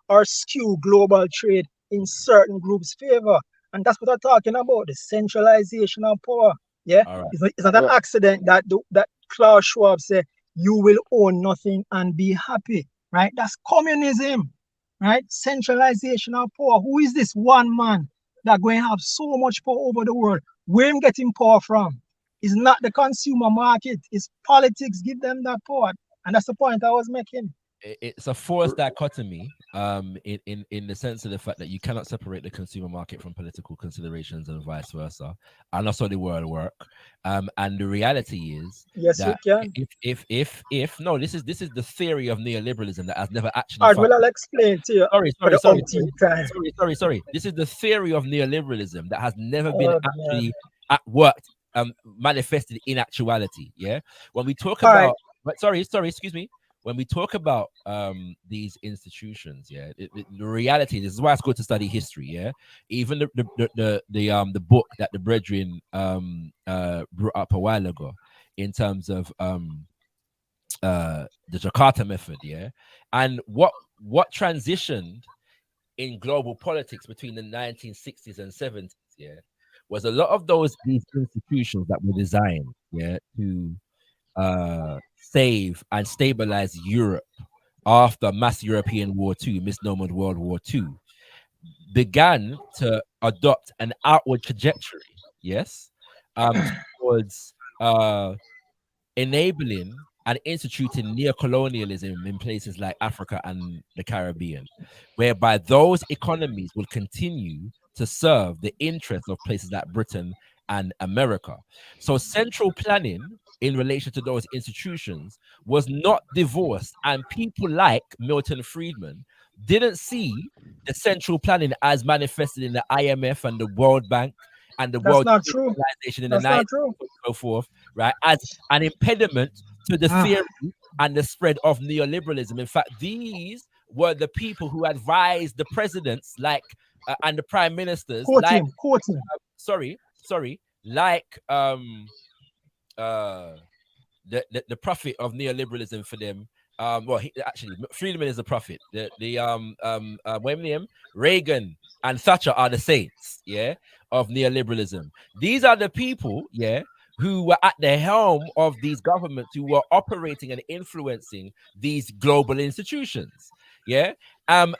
S10: or skew global trade in certain groups' favor. And that's what I'm talking about, the centralization of power. Yeah, right. It's not an accident that Klaus Schwab said, you will own nothing and be happy, right? That's communism, right? Centralization of power. Who is this one man that going to have so much power over the world? Where him getting power from? It's not the consumer market. It's politics give them that power. And that's the point I was making.
S4: It's a forced dichotomy in the sense of the fact that you cannot separate the consumer market from political considerations and vice versa. And that's how the world work. And the reality is that if no, this is the theory of neoliberalism that has never actually.
S10: All right, well, I'll explain to you.
S4: Sorry. This is the theory of neoliberalism that has never been actually worked manifested in actuality. Yeah, when we talk about, excuse me. When we talk about these institutions, yeah, the reality, this is why it's good to study history, yeah. Even the book that the brethren brought up a while ago in terms of the Jakarta method, yeah, and what transitioned in global politics between the 1960s and 70s, yeah, was a lot of these institutions that were designed, yeah, to save and stabilize Europe after mass European War II, misnomered World War II, began to adopt an outward trajectory, yes, towards enabling and instituting neocolonialism in places like Africa and the Caribbean, whereby those economies will continue to serve the interests of places like Britain and America. So central planning in relation to those institutions was not divorced, and people like Milton Friedman didn't see the central planning as manifested in the IMF and the World Bank and the World Organization in the 90s and so forth, right, as an impediment to the theory and the spread of neoliberalism. In fact, these were the people who advised the presidents and the prime ministers like the prophet of neoliberalism for them. Friedman is the prophet. Reagan and Thatcher are the saints, yeah, of neoliberalism. These are the people, yeah, who were at the helm of these governments who were operating and influencing these global institutions, yeah, and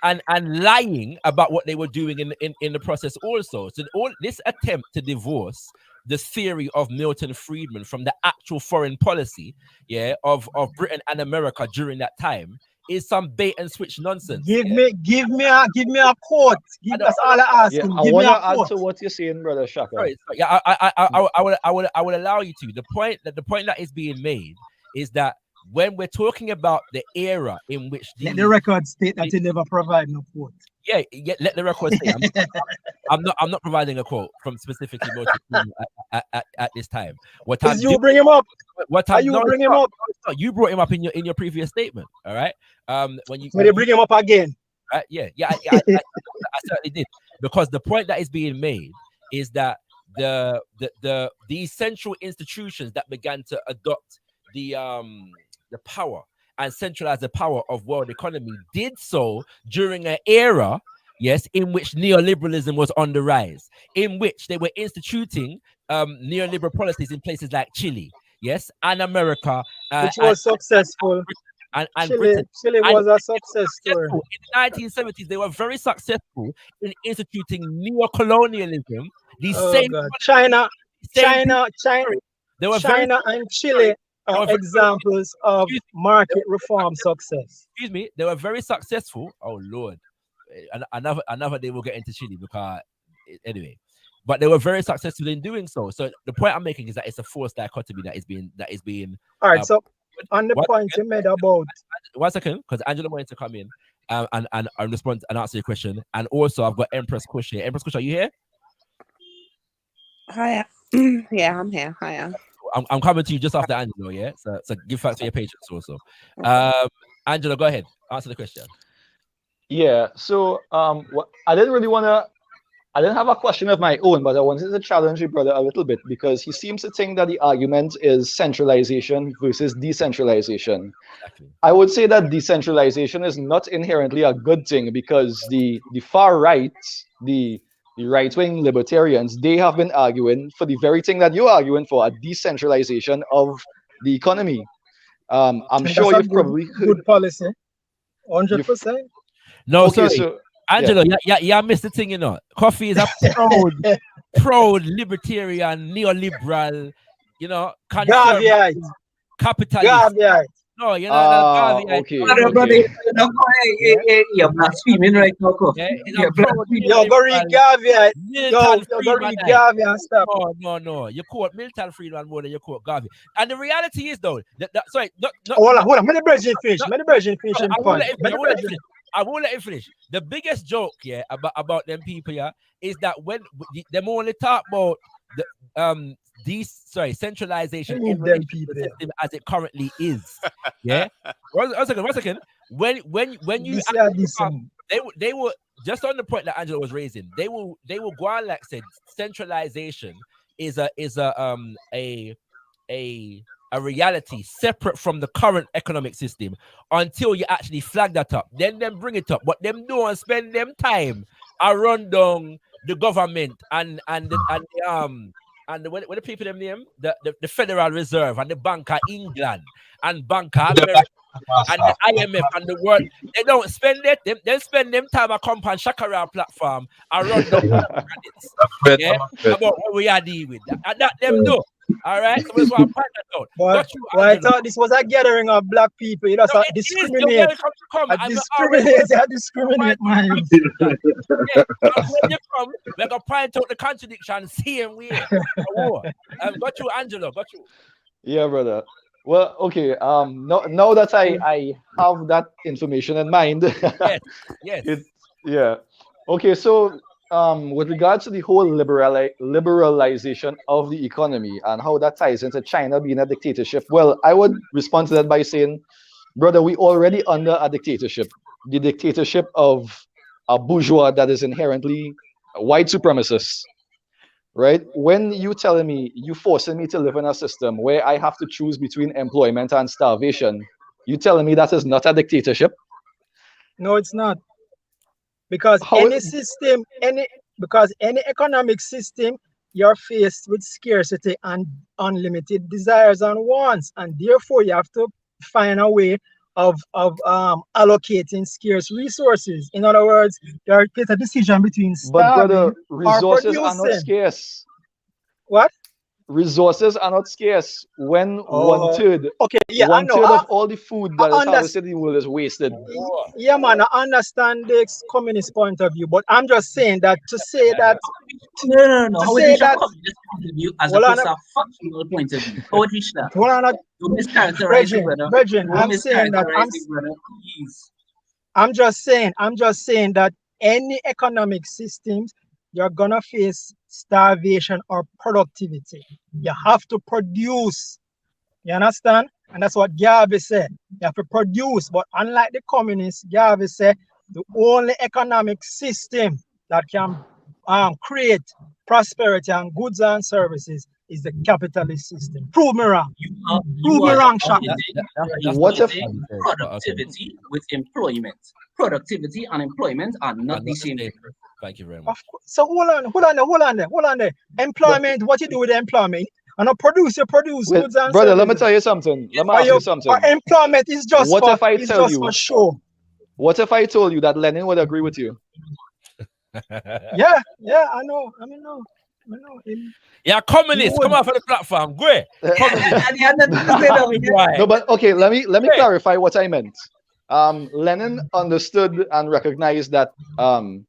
S4: lying about what they were doing in the process also. So all this attempt to divorce the theory of Milton Friedman from the actual foreign policy, yeah, of Britain and America during that time is some bait and switch nonsense.
S10: Give me a quote. That's all I ask
S9: Yeah,
S10: him.
S9: I
S10: Give
S9: want
S10: me a
S9: to add
S10: quote.
S9: to what you're saying, brother Shaka.
S4: Sorry, yeah, I would allow you to. The point that is being made is that when we're talking about the era in which
S10: Let the record state that he never provide no quote.
S4: Yeah, let the record say I'm not providing a quote from specifically at this time. What time
S10: you bring him up?
S4: What time
S10: you bring him up?
S4: You brought him up in your previous statement. All right. When
S10: they bring him up again.
S4: Right? Yeah. I certainly did, because the point that is being made is that these central institutions that began to adopt the power and centralize the power of world economy did so during an era, yes, in which neoliberalism was on the rise, in which they were instituting neoliberal policies in places like Chile, yes, and America,
S10: which was successful.
S4: And
S10: Chile was a success story.
S4: In the 1970s, they were very successful in instituting neo-colonialism.
S10: China and Chile are examples of market reform success.
S4: Excuse me, they were very successful. Oh Lord, another day we'll get into Chile, because anyway, but they were very successful in doing so. So the point I'm making is that it's a forced dichotomy that is being.
S10: All right, so on the point you made about
S4: 1 second, because Angela wanted to come in and respond and answer your question, and also I've got Empress Kush here. Empress Kush, are you here?
S11: Hiya. Yeah, I'm here. Hiya.
S4: I'm coming to you just after Angela, yeah? So give thanks for your patience also. Angela, go ahead. Answer the question.
S9: Yeah, so I didn't have a question of my own, but I wanted to challenge your brother a little bit, because he seems to think that the argument is centralization versus decentralization. Exactly. I would say that decentralization is not inherently a good thing, because the far right, the right-wing libertarians, they have been arguing for the very thing that you're arguing for, a decentralization of the economy. I'm sure you've probably
S10: good policy, 100%.
S4: No, okay, sorry, so, Angelo, yeah, missed the thing, you know. Coffee is a proud libertarian, neoliberal, you know,
S10: capitalist.
S4: No, you're not
S9: okay.
S8: You're blaspheming right now, Coffee.
S10: You're very Gaviite. You're very Gaviite. Stop.
S4: No. You quote Milton Friedman more than you quote Gavi. And the reality is, though, sorry,
S10: hold on. Let the Virgin finish.
S4: I won't let it finish. The biggest joke, yeah, about them people, yeah, is that when them only talk about the centralization in relation to the system as it currently is. Yeah. One second. When you they will just on the point that Angela was raising, they will go on like said centralization is a reality separate from the current economic system until you actually flag that up. Then them bring it up. But them don't spend them time around down the government and what the people them name? The Federal Reserve and the Bank of England and Bank of America and the IMF and the world. They don't spend it. They spend them time at come on ShakaRa platform around the yeah, about what we are dealing with that. And that them do. All right, so that's what I'm finding out.
S10: Well, I thought this was a gathering of black people. You know, so discriminate. Discriminate, man.
S4: When you come, we're gonna point out the contradiction, see and we. Got you, Angelo. Got you.
S9: Yeah, brother. Well, okay. Now that I have that information in mind.
S4: Yes.
S9: Yeah. Okay, so. With regards to the whole liberalization of the economy and how that ties into China being a dictatorship, well, I would respond to that by saying, brother, we already under a dictatorship, the dictatorship of a bourgeois that is inherently a white supremacist, right? When you telling me, you forcing me to live in a system where I have to choose between employment and starvation, you telling me that is not a dictatorship?
S10: No, it's not. Because any economic system, you're faced with scarcity and unlimited desires and wants, and therefore you have to find a way of allocating scarce resources. In other words, there is a decision between starving
S9: but brother, resources are not scarce.
S10: What?
S9: resources are not scarce when one third of all the food that is harvested in the world is wasted.
S10: Yeah, man, I understand this communist point of view, but I'm just saying that to say that
S8: No.
S10: to
S8: How
S10: say
S8: is it
S10: that
S8: communist point of view as opposed to a functional point of view? How would reach that? You mischaracterize it, brother.
S10: Brethren, I'm saying that
S8: please.
S10: I'm just saying that any economic systems, you're gonna face starvation or productivity. You have to produce. You understand? And that's what Garvey said. You have to produce. But unlike the communists, Garvey said the only economic system that can create prosperity and goods and services is the capitalist system. Prove me wrong. Prove me wrong, Shaka.
S8: What if productivity with employment? Productivity and employment are not the same thing.
S4: Thank you very much.
S10: So hold on there. Employment, what you do with employment? And a producer produce goods and
S9: brother,
S10: services.
S9: let me tell you something. Let me ask you something.
S10: Employment is just
S9: what
S10: for,
S9: if I tell you,
S10: for show.
S9: What if I told you that Lenin would agree with you?
S10: Yeah, I know.
S4: Yeah, communists, come off of the platform. Go ahead.
S9: No, but okay, let me clarify what I meant. Lenin understood and recognized that a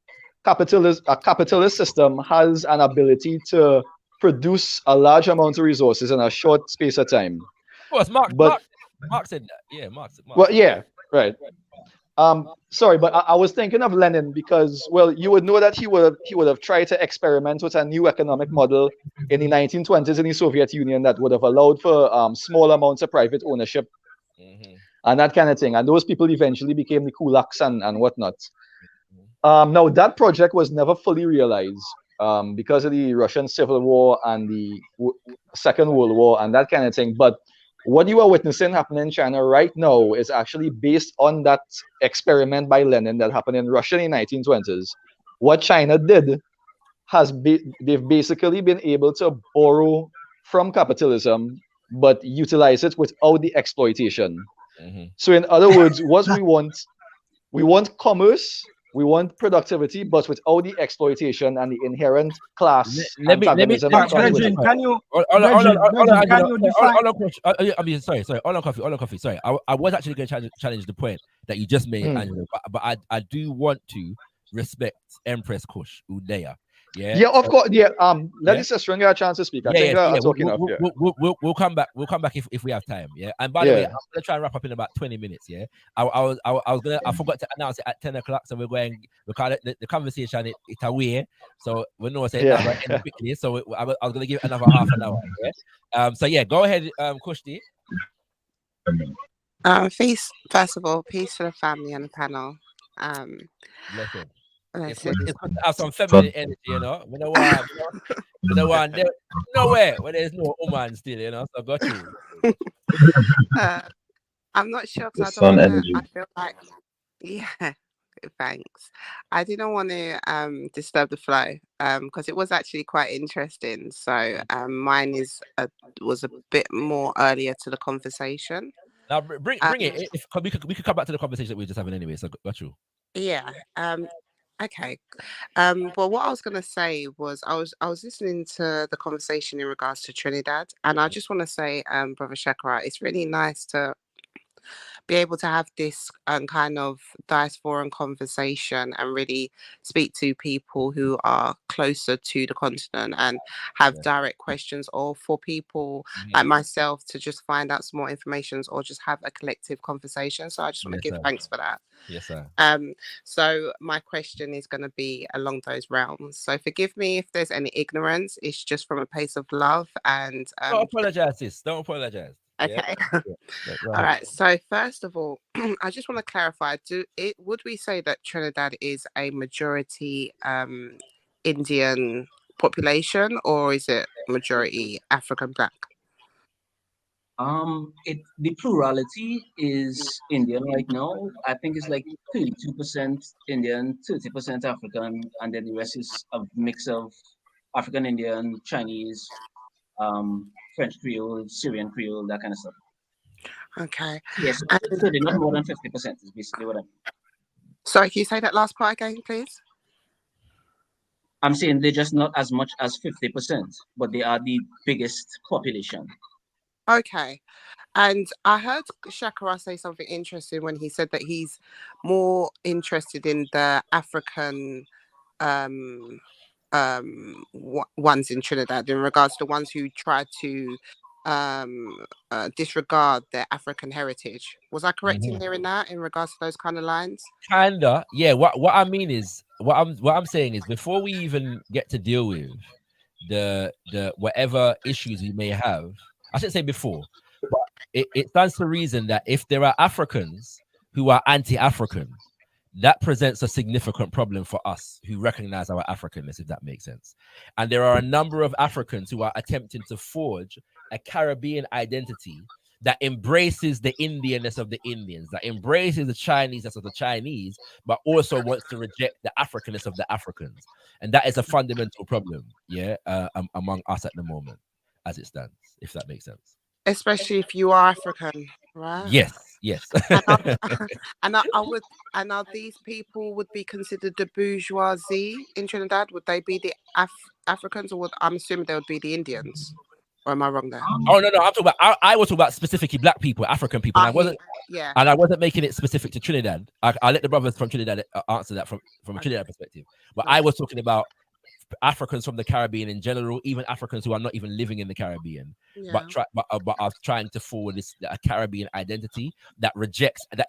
S9: capitalist system has an ability to produce a large amount of resources in a short space of time.
S4: Of course, Mark said that. Yeah, Mark.
S9: Well, yeah, right. Sorry, but I was thinking of Lenin because, well, you would know that he would have tried to experiment with a new economic model in the 1920s in the Soviet Union that would have allowed for small amounts of private ownership and that kind of thing. And those people eventually became the kulaks and whatnot. Now, that project was never fully realized because of the Russian Civil War and the Second World War and that kind of thing. But what you are witnessing happening in China right now is actually based on that experiment by Lenin that happened in Russia in the 1920s. What China did they've basically been able to borrow from capitalism, but utilize it without the exploitation. So in other words, what we want commerce, we want productivity, but without the exploitation and the inherent class antagonism.
S10: Can you
S4: define? Sorry. All on coffee. Sorry, I was actually going to challenge the point that you just made, Angelo, but I do want to respect Empress Kush Udaya. Yeah,
S9: of course. Yeah. Let the sister get a chance to speak. I think I'm talking enough.
S4: We'll come back. We'll come back if we have time. Yeah. And by the way, I'm gonna try and wrap up in about 20 minutes. Yeah. I forgot to announce it at 10 o'clock, so we'll call it the conversation. It's away, so we know it's end quickly. So I was gonna give it another half an hour. Yeah. So yeah, go ahead, Kushti.
S11: First of all, peace to the family and the panel.
S4: It's good to have some feminine energy, you know. We don't want nowhere where there's no woman still, you know. So got you.
S11: I'm not sure because I feel like, thanks. I didn't want to disturb the flow because it was actually quite interesting. So mine was a bit more earlier to the conversation.
S4: Now bring it. We could come back to the conversation that we were just having anyway. So got you.
S11: Yeah. Okay. Well, what I was going to say was I was listening to the conversation in regards to Trinidad, and I just want to say, Brother ShakaRa, it's really nice to be able to have this kind of diaspora conversation and really speak to people who are closer to the continent and have direct questions, or for people like myself to just find out some more information or just have a collective conversation. So I just want to give thanks for that.
S4: Yes, sir.
S11: So my question is going to be along those realms. So forgive me if there's any ignorance. It's just from a place of love and
S4: don't apologize, sis. Don't apologize.
S11: Okay. All right. So first of all, I just want to clarify: would we say that Trinidad is a majority Indian population, or is it majority African Black?
S8: The plurality is Indian right now. I think it's like 32% Indian, 30% African, and then the rest is a mix of African Indian, Chinese, French Creole, Syrian Creole, that kind of stuff.
S11: Okay.
S8: Yes, so they're not more than 50% is basically what I mean.
S11: Sorry, can you say that last part again, please?
S8: I'm saying they're just not as much as 50%, but they are the biggest population.
S11: Okay. And I heard ShakaRa say something interesting when he said that he's more interested in the African ones in Trinidad in regards to ones who try to disregard their African heritage. Was I correct in hearing that in regards to those kind of lines?
S4: Kinda, yeah. What I mean is, what I'm saying is, before we even get to deal with the whatever issues we may have, I shouldn't say before, but it stands to reason that if there are Africans who are anti-African, that presents a significant problem for us who recognize our Africanness, if that makes sense. And there are a number of Africans who are attempting to forge a Caribbean identity that embraces the Indianness of the Indians, that embraces the Chineseness of the Chinese, but also wants to reject the Africanness of the Africans. And that is a fundamental problem, yeah, among us at the moment, as it stands, if that makes sense.
S11: Especially if you are African, right?
S4: Yes.
S11: And are these people would be considered the bourgeoisie in Trinidad? Would they be the Africans, or I'm assuming they would be the Indians? Or am I wrong there?
S4: Oh no, I'm talking about. I was talking about specifically Black people, African people. And I wasn't making it specific to Trinidad. I let the brothers from Trinidad answer that from a Trinidad perspective. But I was talking about Africans from the Caribbean in general, even Africans who are not even living in the Caribbean, but are trying to forward a Caribbean identity that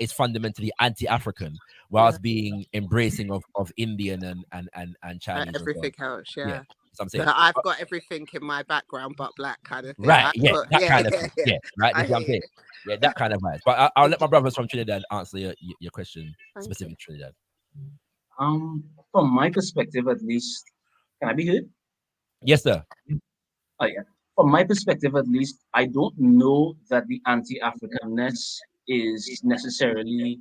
S4: is fundamentally anti-African, whilst being embracing of Indian and Chinese.
S11: Everything else,
S4: yeah. I'm saying.
S11: So I've got everything in my background but Black kind of thing.
S4: Right, yeah, that kind of thing. Yeah, right. That's what I'm saying. Yeah, that kind of vibes. But I'll let my brothers from Trinidad answer your question specific to Trinidad.
S8: From my perspective, at least, can I be heard?
S4: Yes, sir.
S8: Oh yeah. From my perspective, at least, I don't know that the anti-Africanness is necessarily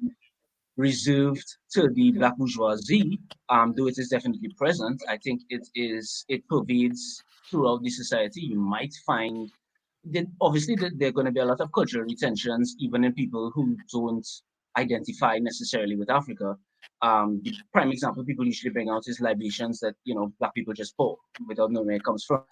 S8: reserved to the Black bourgeoisie, though it is definitely present. I think it pervades throughout the society. You might find that obviously there are going to be a lot of cultural retentions, even in people who don't identify necessarily with Africa. The prime example people usually bring out is libations that Black people just pour without knowing where it comes from.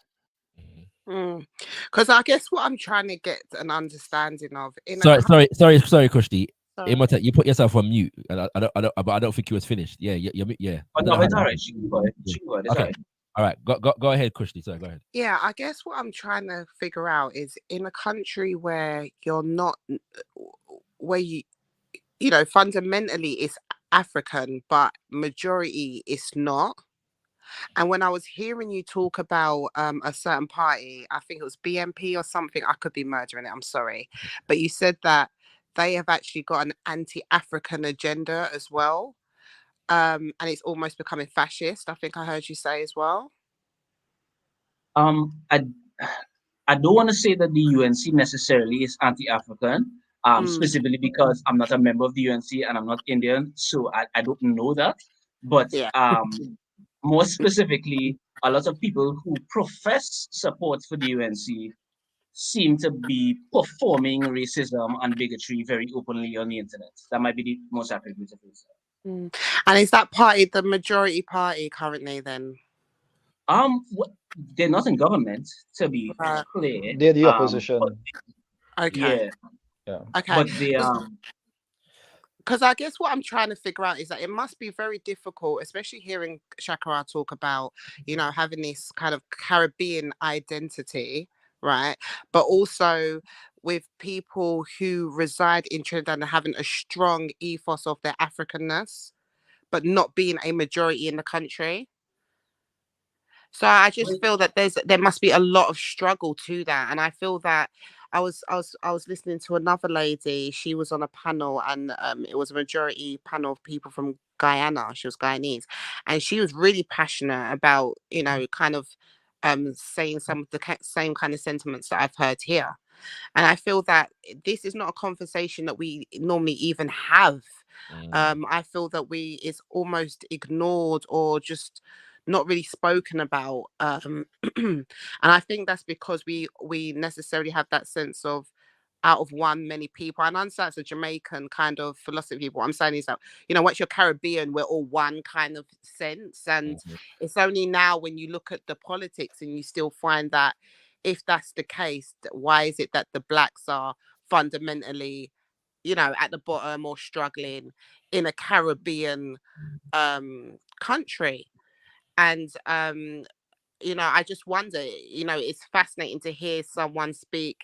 S11: Because I guess what I'm trying to get an understanding of.
S4: Sorry, Kushti. Imhotep, you put yourself on mute, and I don't think you was finished. Yeah, yeah.
S8: Oh, no, it's all right. She can go ahead.
S4: Okay. All right. Go ahead, Kushti. Sorry, go ahead.
S11: Yeah, I guess what I'm trying to figure out is in a country where you're not, where fundamentally it's African, but majority is not. And when I was hearing you talk about a certain party, I think it was BNP or something, I could be murdering it, I'm sorry. But you said that they have actually got an anti-African agenda as well. And it's almost becoming fascist, I think I heard you say as well.
S8: I don't want to say that the UNC necessarily is anti-African, specifically because I'm not a member of the UNC and I'm not Indian, so I don't know that. But more specifically, a lot of people who profess support for the UNC seem to be performing racism and bigotry very openly on the internet. That might be the most accurate way to say.
S11: And is that party the majority party currently then?
S8: They're not in government, to be clear.
S9: They're the opposition.
S11: Okay.
S8: Yeah.
S11: Okay.
S8: But they
S11: because I guess what I'm trying to figure out is that it must be very difficult, especially hearing ShakaRa talk about, having this kind of Caribbean identity, right? But also with people who reside in Trinidad and having a strong ethos of their Africanness, but not being a majority in the country. So I just feel that there must be a lot of struggle to that. And I feel that I was listening to another lady. She was on a panel, and it was a majority panel of people from Guyana. She was Guyanese, and she was really passionate about kind of saying some of the same kind of sentiments that I've heard here. And I feel that this is not a conversation that we normally even have. I feel that it's almost ignored or just not really spoken about. And I think that's because we necessarily have that sense of out of one, many people. And I understand it's a Jamaican kind of philosophy. What I'm saying is that, you know, once you're Caribbean, we're all one kind of sense. And it's only now when you look at the politics and you still find that if that's the case, why is it that the blacks are fundamentally, you know, at the bottom or struggling in a Caribbean country? And you know, I just wonder, you know, it's fascinating to hear someone speak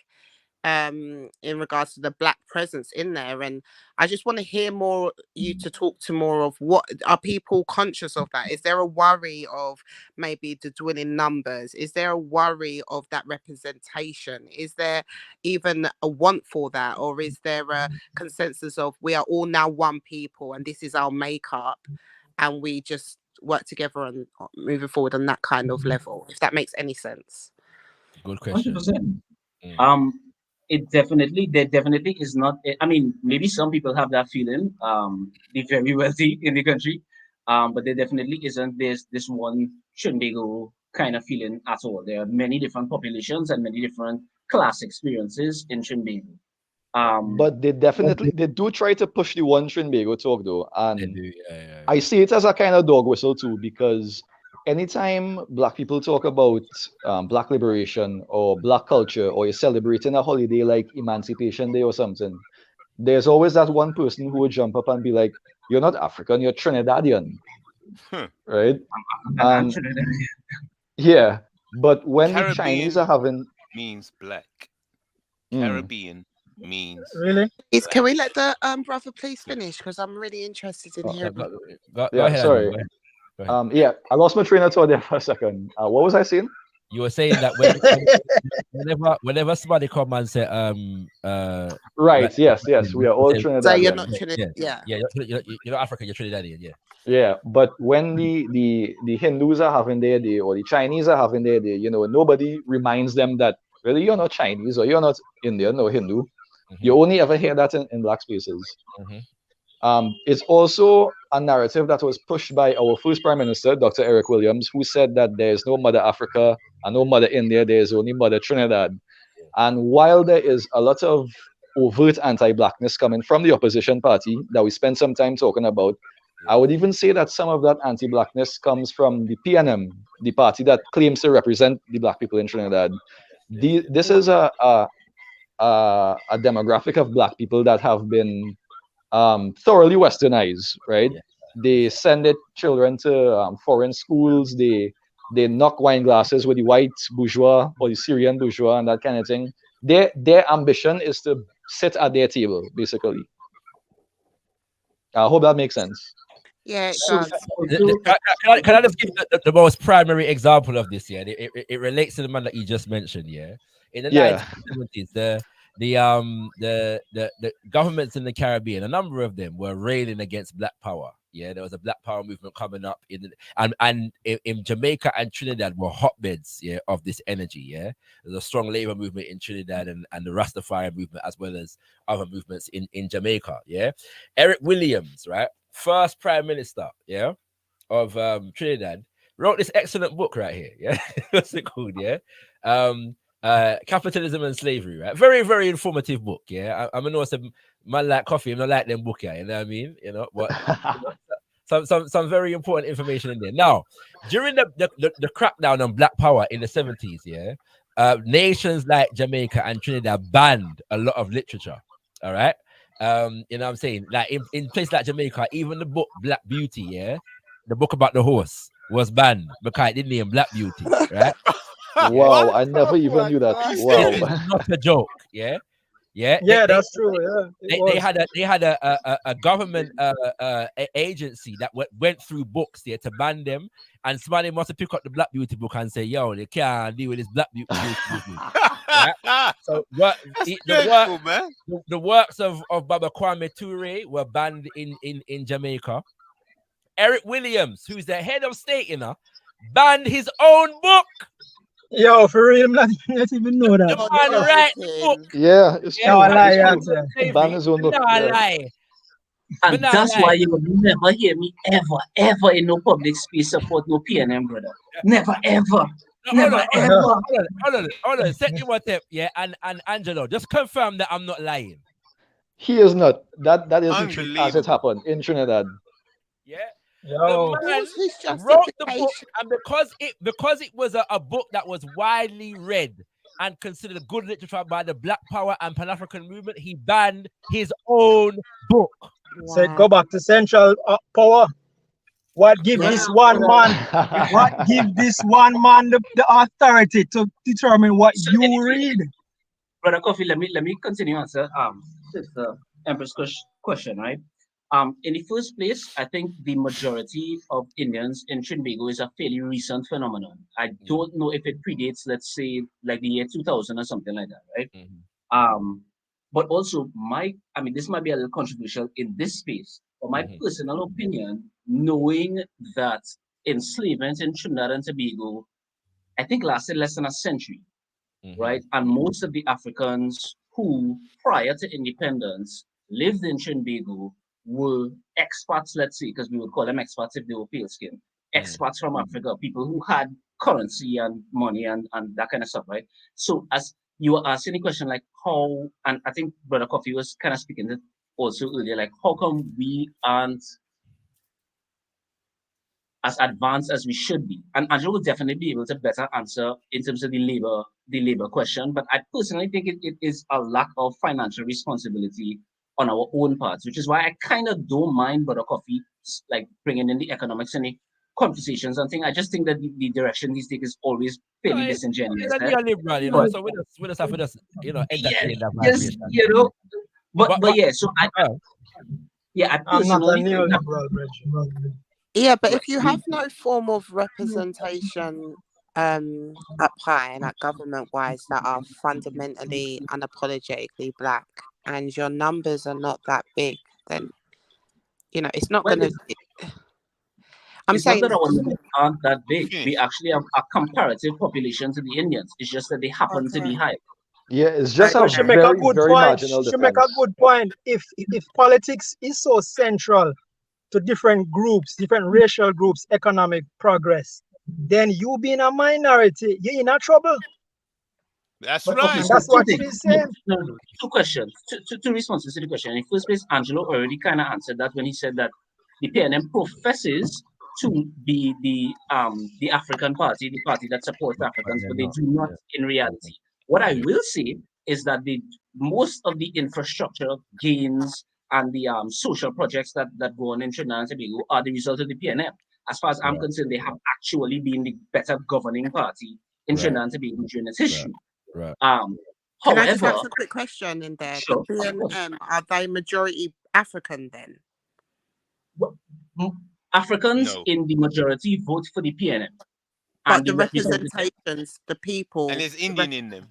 S11: in regards to the black presence in there, and I just want to hear more you to talk to more of what are people conscious of that. Is there a worry of maybe the dwindling numbers? Is there a worry of that representation? Is there even a want for that, or is there a consensus of we are all now one people and this is our makeup and we just work together and moving forward on that kind of level, if that makes any sense?
S4: Good question.
S8: 100%. There definitely is not. I mean, maybe some people have that feeling. They're very wealthy in the country, but there definitely isn't this one Trinbago kind of feeling at all. There are many different populations and many different class experiences in Trinbago.
S9: But they do try to push the one Trinbago talk though, and I see it as a kind of dog whistle too, because anytime black people talk about black liberation or black culture, or you're celebrating a holiday like Emancipation Day or something, there's always that one person who would jump up and be like, "You're not African, you're Trinidadian," right? And yeah, but when the Chinese are having
S5: means black, Caribbean means
S10: really.
S11: Can we let the brother please finish, because I'm really interested in hearing.
S4: Go ahead,
S9: sorry.
S4: Andrew, go ahead.
S9: Yeah, I lost my train of thought there for a second. What was I saying?
S4: You were saying that whenever somebody come and say
S9: right,
S4: like,
S9: yes, we are all Trinidadian.
S11: So you're not Trinidad,
S4: you're not African, you're Trinidadian,
S9: yeah. But when the Hindus are having their day, or the Chinese are having their day, you know, nobody reminds them that really you're not Chinese or you're not Indian or Hindu. You only ever hear that in black spaces. It's also a narrative that was pushed by our first Prime Minister, Dr. Eric Williams, who said that there is no Mother Africa and no Mother India, there is only Mother Trinidad. And while there is a lot of overt anti-blackness coming from the opposition party that we spent some time talking about, I would even say that some of that anti-blackness comes from the PNM, the party that claims to represent the black people in Trinidad. This is a demographic of black people that have been thoroughly westernized, right? They send their children to foreign schools. They knock wine glasses with the white bourgeois or the Syrian bourgeois and that kind of thing. Their ambition is to sit at their table, basically. I hope that makes sense.
S11: Yeah, it
S8: So,
S11: does.
S4: Can I just give the most primary example of this? Yeah, it relates to the man that you just mentioned. Yeah, in the 1970s, the governments in the Caribbean, a number of them were railing against Black Power. Yeah, there was a Black Power movement coming up in Jamaica and Trinidad were hotbeds, yeah, of this energy. Yeah, there's a strong labor movement in Trinidad and the Rastafari movement, as well as other movements in Jamaica. Yeah, Eric Williams, right, first Prime Minister, yeah, of Trinidad, wrote this excellent book right here. Yeah, what's it called? Yeah. Capitalism and Slavery, right? Very, very informative book. Yeah, I'm gonna know some man like coffee. I'm not like them book, yeah. You know what I mean? You know, but some very important information in there. Now, during the crackdown on Black Power in the 70s, yeah, nations like Jamaica and Trinidad banned a lot of literature. All right, you know what I'm saying? Like in places like Jamaica, even the book Black Beauty, yeah, the book about the horse was banned because it didn't name Black Beauty, right?
S9: Wow, I never even knew that. Wow,
S4: it's not a joke. Yeah,
S10: that's true. Yeah,
S4: they had a government agency that went through books there to ban them, and somebody must have picked up the Black Beauty book and say, "Yo, they can't deal with this Black Beauty." Right? So the works of Baba Kwame Ture were banned in Jamaica. Eric Williams, who's the head of state, you know, banned his own book.
S10: Yo, for real, I'm not even know that.
S4: The man write the book.
S9: Yeah, it's true.
S10: No, I lie,
S9: ban his own book.
S4: No, I lie.
S8: And that's why you will never hear me ever in no public space support no PNM, brother. Never, ever. Never ever.
S4: Hold on. Set you one step, yeah, and Angelo, just confirm that I'm not lying.
S9: He is not. That is the truth as it
S5: Unbelievable.
S9: happened in Trinidad.
S4: Yeah.
S10: Yo,
S4: The man
S11: What's his
S4: wrote the book,
S11: justification?
S4: and because it was a book that was widely read and considered good literature by the Black Power and Pan-African movement, he banned his own book.
S10: so go back to central power. What give
S8: Brother,
S10: this one man? What give this one man the authority to determine what
S8: So
S10: you
S8: anyway,
S10: read?
S8: Brother Coffee, let me continue answer Sister Empress question, right? In the first place, I think the majority of Indians in Trinbago is a fairly recent phenomenon. I don't know if it predates, let's say, like the year 2000 or something like that, right? But also this might be a little controversial in this space, but my personal opinion, knowing that enslavement in Trinidad and Tobago, I think lasted less than a century, right? And most of the Africans who, prior to independence, lived in Trinbago were expats, let's say, because we would call them expats if they were pale skinned, expats from Africa, people who had currency and money and that kind of stuff, right? So as you were asking the question, like how, and I think Brother Coffee was kind of speaking to also earlier, like how come we aren't as advanced as we should be? And Angela will definitely be able to better answer in terms of the labor question. But I personally think it is a lack of financial responsibility on our own parts, which is why I kind of don't mind Brother Coffee like bringing in the economics and the conversations and things. I just think that the direction he's taking is always fairly disingenuous.
S4: It's a neoliberal, you know. So we just have to entertain that vibration.
S8: Yes, but yeah. So I
S10: I'm not a
S8: personally think that,
S10: neoliberal, Bridget.
S11: Yeah, but if you have no form of representation up high and like government wise that are fundamentally unapologetically black, and your numbers are not that big, then it's not
S8: well,
S11: gonna I'm
S8: it's not
S11: saying
S8: that our numbers aren't that big. We actually have a comparative population to the Indians. It's just that they happen to be high.
S9: Yeah, it's just a
S10: But she make a
S9: very,
S10: good
S9: very
S10: point.
S9: marginal
S10: She make a
S9: difference.
S10: good point. If politics is so central to different groups, different racial groups, economic progress, then you being a minority, you're in a trouble.
S5: That's
S8: But
S5: right.
S8: okay,
S10: And
S8: so
S10: that's what
S8: two
S10: it
S8: things.
S10: is saying.
S8: No, two questions, two responses to the question. In the first place, Angelo already kind of answered that when he said that the PNM professes to be the African party, the party that supports Africans, but they do not in reality. What I will say is that most of the infrastructure gains and the social projects that go on in Trinidad and Tobago are the result of the PNM. As far as I'm concerned, they have actually been the better governing party in Trinidad and Tobago during its history.
S11: Can I just
S8: However,
S11: ask a quick question in there?
S8: sure,
S11: The PNM, are they majority African then?
S8: Africans
S5: No.
S8: in the majority vote for the PNM.
S11: But
S8: And
S11: the
S8: representatives,
S11: representations, the people.
S5: And there's Indian in them.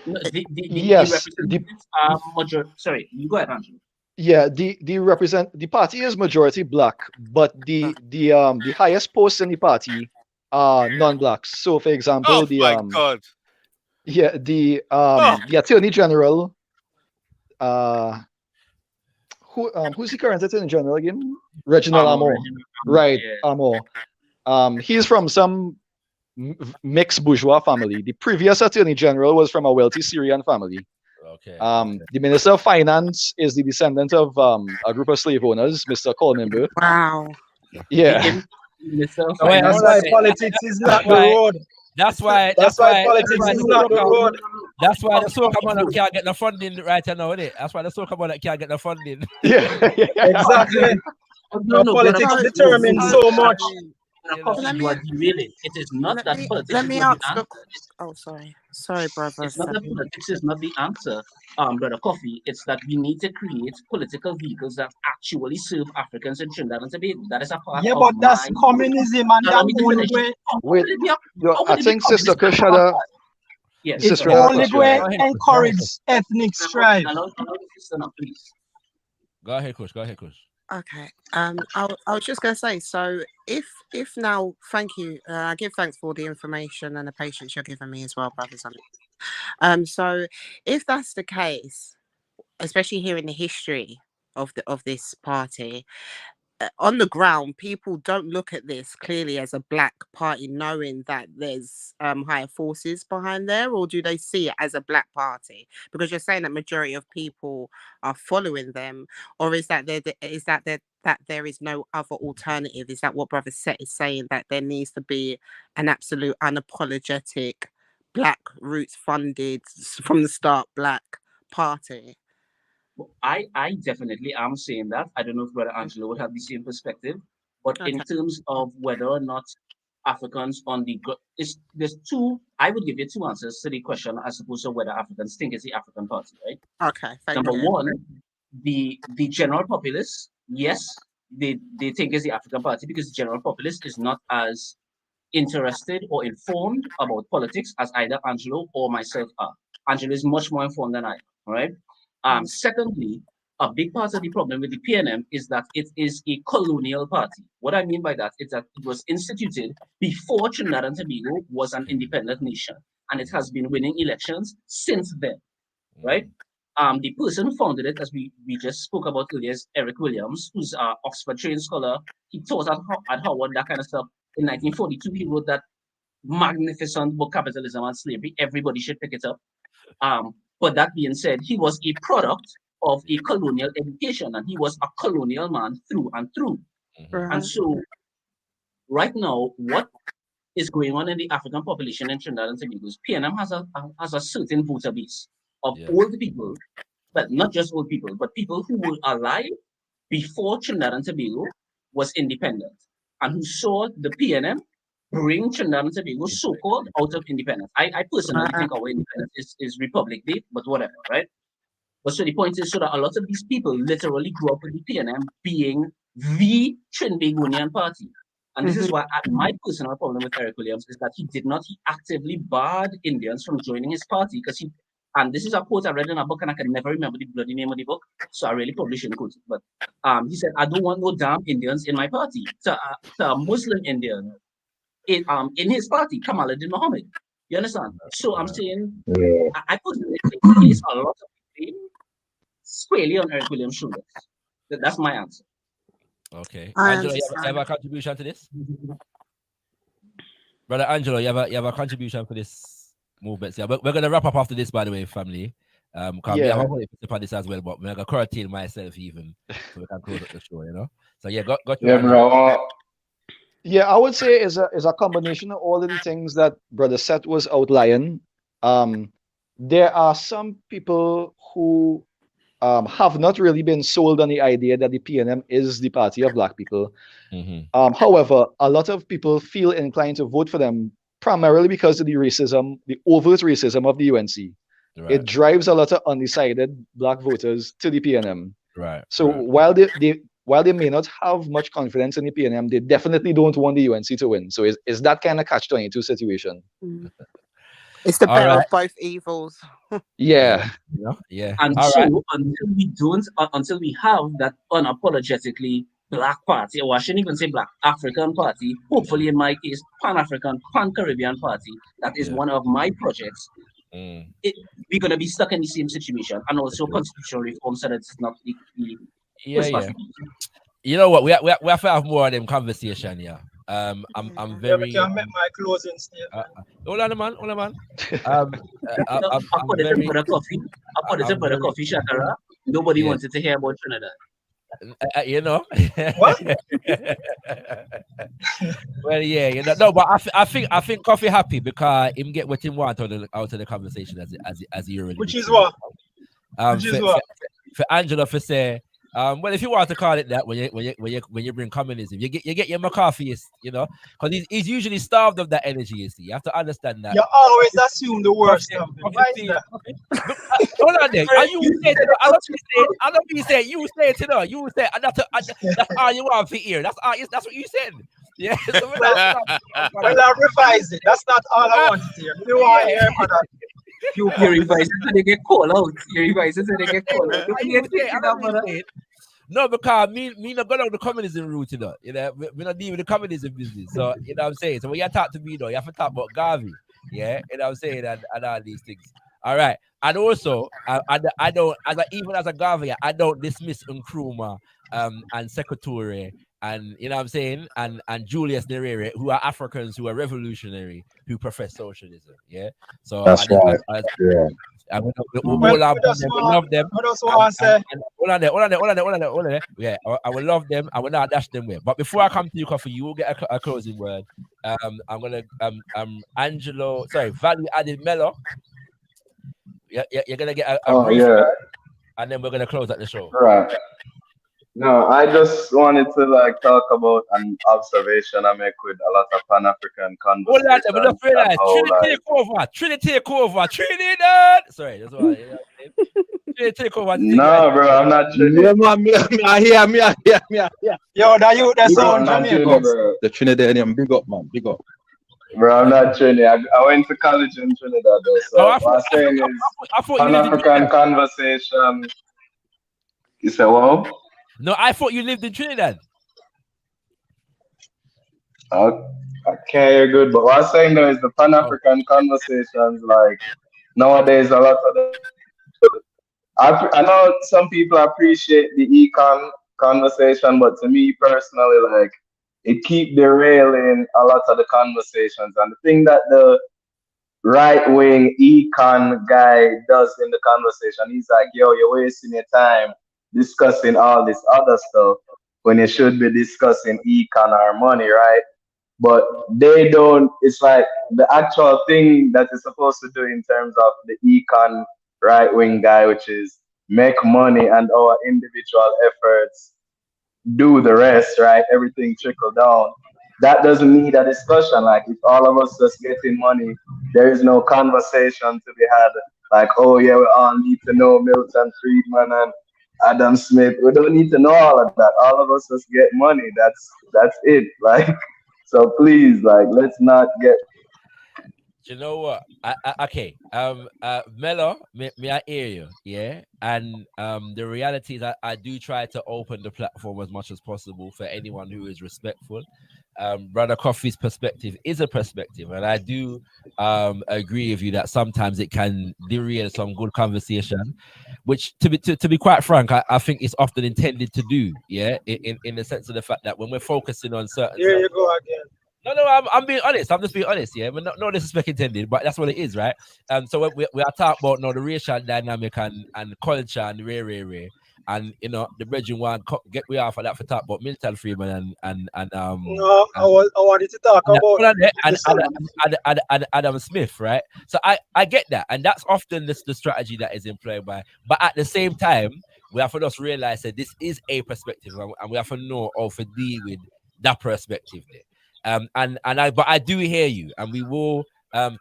S8: the
S9: Yes,
S8: representatives are majority. Sorry, you go ahead, Andrew.
S9: yeah, the party is majority black, but the highest posts in the party are non-blacks. So, for example,
S5: Oh my God.
S9: yeah, the Attorney General, who's the current Attorney General again? Reginald Amo. Right, Amo. He's from some mixed bourgeois family. The previous Attorney General was from a wealthy Syrian family.
S4: Okay.
S9: The Minister of Finance is the descendant of a group of slave owners, Mr. Coleman.
S11: Wow.
S9: Yeah.
S10: That's why politics is not the road.
S4: That's why
S10: politics is not the road.
S4: That's why the soca man can't get the funding right now, isn't it? That's why the soca man can't get the funding.
S9: Yeah.
S10: Exactly. Politics determines so much.
S8: It is not that politics
S11: let
S8: is
S11: me
S8: not
S11: ask
S8: the answer.
S11: Sorry, brother.
S8: It's not that politics is not the answer, Brother Coffee. It's that we need to create political vehicles that actually serve Africans in Trinidad and Tobago. That is a part
S10: Yeah,
S8: of
S10: but that's communism and that only way.
S9: Wait, I think Sister Kushada.
S8: Yes,
S10: it's only way encourage ethnic strife.
S4: Go ahead, Kush.
S11: Okay. I was just going to say, so if now, thank you. I give thanks for all the information and the patience you're giving me as well, brothers. So if that's the case, especially here in the history of this party, on the ground, people don't look at this clearly as a black party, knowing that there's higher forces behind there, or do they see it as a black party? Because you're saying that majority of people are following them, or is that there is no other alternative? Is that what Brother Set is saying, that there needs to be an absolute unapologetic black roots funded from the start black party?
S8: I definitely am saying that. I don't know if Brother Angelo would have the same perspective, but in terms of whether or not Africans on the there's two. I would give you two answers to the question as opposed to whether Africans think it's the African Party, right?
S11: Okay,
S8: Number one, the general populace, yes, they think it's the African Party because the general populace is not as interested or informed about politics as either Angelo or myself are. Angelo is much more informed than I am, all right? Secondly, a big part of the problem with the PNM is that it is a colonial party. What I mean by that is that it was instituted before Trinidad and Tobago was an independent nation, and it has been winning elections since then, right? The person who founded it, as we just spoke about earlier, is Eric Williams, who's an Oxford-trained scholar. He taught at Howard, that kind of stuff. In 1942, he wrote that magnificent book, Capitalism and Slavery. Everybody should pick it up. But that being said, he was a product of a colonial education, and he was a colonial man through and through. And so, right now, what is going on in the African population in Trinidad and Tobago is PNM has a certain voter base of old people, but not just old people, but people who were alive before Trinidad and Tobago was independent, and who saw the PNM bring Trinidad and Tobago so-called out of independence. I personally think our independence is Republic Day, but whatever, right? But so the point is, so that a lot of these people literally grew up with the PNM being the Trinbagonian party. And this is why my personal problem with Eric Williams is that he actively barred Indians from joining his party because and this is a quote I read in a book and I can never remember the bloody name of the book, so I really probably shouldn't quote it. But he said, I don't want no damn Indians in my party. To a Muslim Indian in his party, Kamaluddin Muhammad. You understand? So I'm saying, I personally think he plays a lot of blame squarely on Eric Williams' shoulders. That's my answer.
S4: Okay. Angelo, you have a contribution to this? Brother Angelo, you have a contribution for this movement. Yeah, we're going to wrap up after this, by the way, family. We have a whole episode on this as well, but I'm going to curtail myself even so we can close up the show, you know? So yeah, got you.
S9: Yeah, I would say is a combination of all of the things that Brother Seth was outlining. There are some people who have not really been sold on the idea that the PNM is the party of black people. However, a lot of people feel inclined to vote for them primarily because of the racism, the overt racism of the UNC. Right. It drives a lot of undecided black voters to the PNM.
S4: Right.
S9: So while they may not have much confidence in the PNM, they definitely don't want the UNC to win. So it's that kind of catch-22 situation.
S11: It's the better of both evils.
S9: Yeah.
S4: Yeah.
S8: And so until we have that unapologetically black party, or I shouldn't even say black, African party, hopefully in my case, Pan-African, Pan-Caribbean party, that is one of my projects, we're going to be stuck in the same situation. And also constitutional reform so that it's not the
S4: You know what? We have to have more of them conversation, yeah. I'm very.
S10: I met my closing statement.
S4: Hold on, man.
S8: I put it for the coffee, ShakaRa. Nobody wanted to hear about Trinidad.
S4: You know.
S10: What?
S4: Well, yeah, you know, no, but I think Coffee happy because him get what he want out of the conversation as he already.
S10: Which is what?
S4: For Angela to say. Well, if you want to call it that, when you bring communism, you get your McCarthyist, you know, because he's usually starved of that energy. You see, you have to understand that.
S10: You always assume the worst.
S4: Why is that? Hold on there. Are you saying? I don't be saying. You say it, you know. You say that's all you want to hear. That's what you said. Yeah.
S10: Well, I revise it. That's not all I wanted to hear. You want to hear for that.
S8: You revise it so they get called out. You revise it so they get called out.
S4: No, because me not go down the communism route, you know. You know, we not dealing with the communism business. So you know what I'm saying. So when you talk to me though, you have to talk about Garvey. Yeah, you know what I'm saying, and all these things. All right. And also, I don't, even as a Garvey, I don't dismiss Nkrumah and Secretary and you know what I'm saying, and Julius Nyerere, who are Africans who are revolutionary, who profess socialism. Yeah, so
S6: That's right. Yeah.
S4: and we
S10: Well,
S4: all our
S10: we just
S4: them, we
S10: want,
S4: love them.
S10: we just want to say,
S4: Hold on there. Yeah, I will love them. I will not dash them with. But before I come to you, Coffee, you will get a closing word. I'm gonna Angelo, sorry, value added Mello. You're gonna get a brief, and then we're gonna close out the show.
S12: Right. No, I just wanted to like talk about an observation I make with a lot of Pan African
S4: Hold on, we
S12: conversations
S4: just realized
S12: and how
S4: Trinity take over, Trinidad. Sorry, that's why. Trinity take over.
S12: No, bro, I'm not Trinity.
S6: Yeah, man, I hear.
S10: yo, that you, that sound
S12: I'm not Trinity,
S10: Jamaican.
S12: bro.
S6: The Trinidadian, big up, man, big up.
S12: Bro, I'm not Trinity. I went to college in Trinidad, though. So what I'm saying is, Pan African conversation. You say, well?
S4: No, I thought you lived in Trinidad.
S12: I can't hear good, but what I'm saying though is the Pan African conversations, like nowadays, a lot of the. I know some people appreciate the econ conversation, but to me personally, like it keep derailing a lot of the conversations. And the thing that the right wing econ guy does in the conversation, he's like, yo, you're wasting your time discussing all this other stuff when you should be discussing econ or money, right? But they don't, it's like the actual thing that is supposed to do in terms of the econ right wing guy, which is make money and our individual efforts do the rest, right? Everything trickle down. That doesn't need a discussion. Like if all of us just getting money, there is no conversation to be had. Like, oh yeah, we all need to know Milton Friedman and Adam Smith. We don't need to know all of that. All of us just get money. That's it. Like, so please, like, let's not get.
S4: You know what? Okay. Mello, may I hear you? Yeah. And the reality is I do try to open the platform as much as possible for anyone who is respectful. Brother Coffee's perspective is a perspective, and I do agree with you that sometimes it can derail some good conversation, which to be quite frank, I think it's often intended to do. Yeah, in the sense of the fact that when we're focusing on certain.
S10: Here you go again.
S4: No, I'm being honest. I'm just being honest, yeah. But no disrespect intended, but that's what it is, right? So we are talking about now the racial dynamic and culture and rare. And you know, the brethren want get we off of that for talk about Milton Friedman and
S10: no, I wanted to talk about
S4: and Adam Smith, right? So I get that, and that's often the strategy that is employed by. But at the same time, we have to just realize that this is a perspective, and we have to know how to deal with that perspective there. But I do hear you, and we will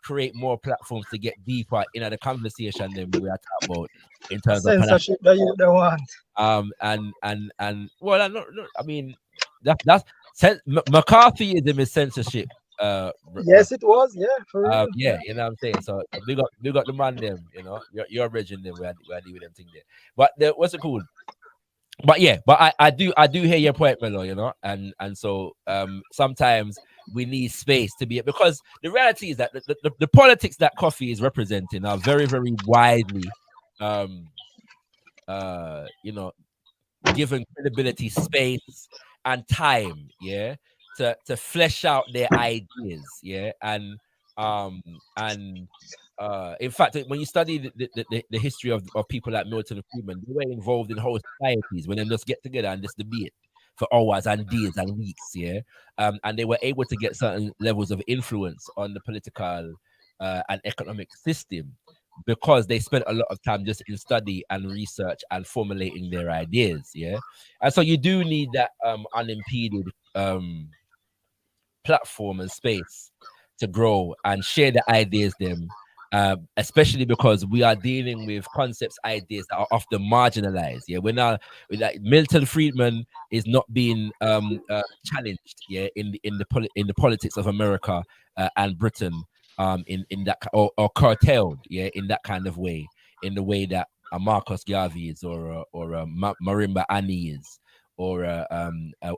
S4: create more platforms to get deeper in the conversation than we are talking about in terms of
S10: censorship that you don't want.
S4: Well, I mean that's McCarthyism is censorship.
S10: Yes, it was. Yeah, for real.
S4: Yeah, you know what I'm saying. So we got the man them. You know, your origin them. We are dealing with them thing there. But what's it called? But yeah, but I do hear your point, Melo, you know, and so sometimes we need space to be, because the reality is that the politics that Coffee is representing are very, very widely you know, given credibility, space, and time, yeah, to flesh out their ideas, yeah, and in fact, when you study the history of people like Milton and Friedman, they were involved in whole societies when they just get together and just debate for hours and days and weeks, yeah, and they were able to get certain levels of influence on the political and economic system because they spent a lot of time just in study and research and formulating their ideas, yeah, and so you do need that unimpeded platform and space to grow and share the ideas them. Especially because we are dealing with concepts, ideas that are often marginalized. Yeah, we're not like Milton Friedman is not being challenged. Yeah, in the politics of America and Britain, in that or curtailed. Yeah, in that kind of way, in the way that a Marcus Garvey is or Marimba Ani is. Or a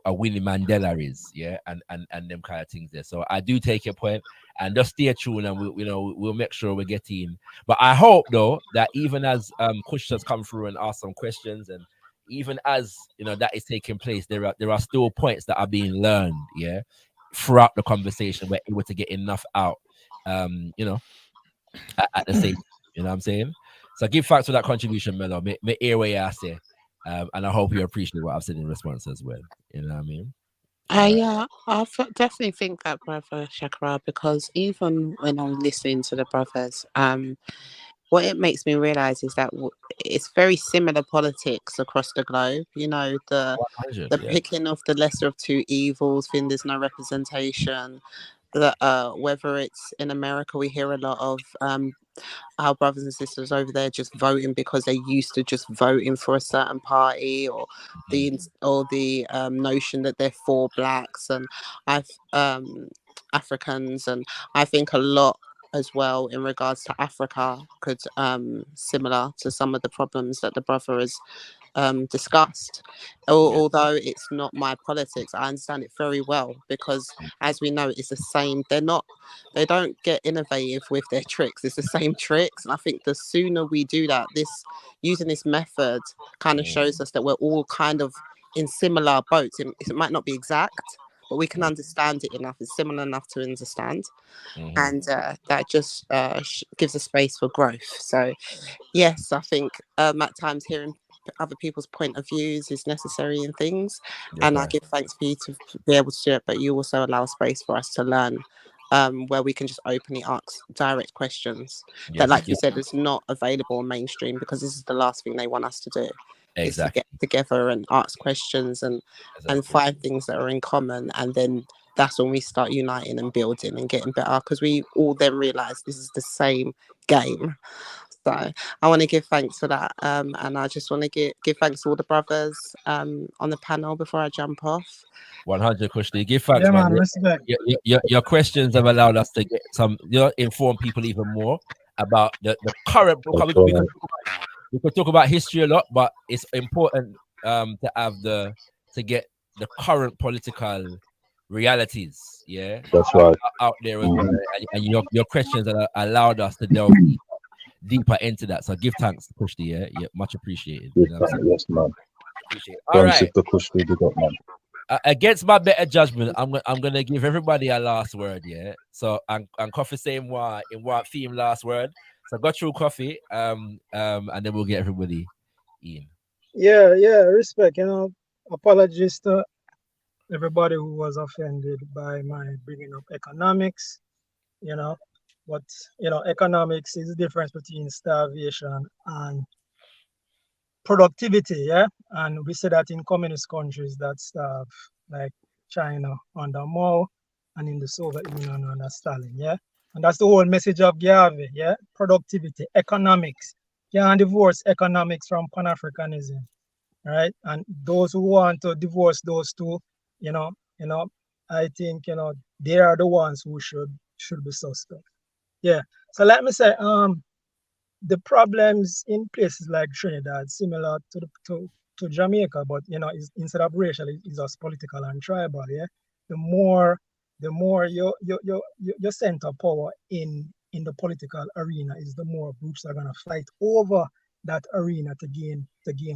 S4: Winnie Mandela is, yeah, and them kind of things there. So I do take your point, and just stay tuned, and we'll make sure we get in. But I hope though that even as Kush has come through and asked some questions, and even as that is taking place, there are still points that are being learned, throughout the conversation. We're able to get enough out, at the same time, you know what I'm saying? So give thanks for that contribution, Melo. Me hear what you say, and I hope you appreciate what I've said in response as well. You know what I mean?
S11: Yeah, definitely think that, brother ShakaRa, because even when I'm listening to the brothers, what it makes me realize is that it's very similar politics across the globe. The
S4: 100, yeah.
S11: picking of the lesser of two evils, thing, there's no representation. Whether it's in America, we hear a lot of our brothers and sisters over there just voting because they used to just voting for a certain party, or the notion that they're for blacks and Africans. And I think a lot as well in regards to Africa could similar to some of the problems that the brother has discussed. Although it's not my politics, I understand it very well, because as we know, it's the same. They don't get innovative with their tricks. It's the same tricks. And I think the sooner we do that, using this method kind of shows us that we're all kind of in similar boats. It might not be exact, but we can understand it enough. It's similar enough to understand. And that just gives a space for growth. So yes, I think at times hearing other people's point of views is necessary in things, and I give thanks for you to be able to do it, but you also allow space for us to learn, where we can just openly ask direct questions that, like you said, is not available on mainstream, because this is the last thing they want us to do. Is to get together and ask questions and find things that are in common, and then that's when we start uniting and building and getting better, because we all then realize this is the same game. So I want to give thanks for that, and I just want to give thanks to all the brothers on the panel before I jump off.
S4: 100, Kushti. Give thanks,
S10: Yeah,
S4: man.
S10: man, respect.
S4: Your questions have allowed us to get some, inform people even more about the current book. We could talk about history a lot, but it's important to get the current political realities,
S6: That's right.
S4: out there as well. And your questions allowed us to delve deeper into that. So give thanks to Kushti, yeah, much appreciated.
S6: Yes, man.
S4: Appreciate it. All right.
S6: Kushti, big up, man.
S4: Against my better judgment, I'm gonna give everybody a last word, yeah. So and Coffee saying in what theme last word. So go through Coffee, and then we'll get everybody in.
S10: Yeah, respect. Apologies to everybody who was offended by my bringing up economics. But economics is the difference between starvation and productivity, yeah. And we see that in communist countries that starve, like China under Mao, and in the Soviet Union under Stalin, yeah. And that's the whole message of Garvey, yeah. Productivity, economics. You can't divorce economics from Pan-Africanism, right? And those who want to divorce those two, I think they are the ones who should be suspect. Yeah. So let me say, the problems in places like Trinidad similar to Jamaica, but instead of racial, it's just political and tribal. Yeah, the more you center power in the political arena, is the more groups are gonna fight over that arena to gain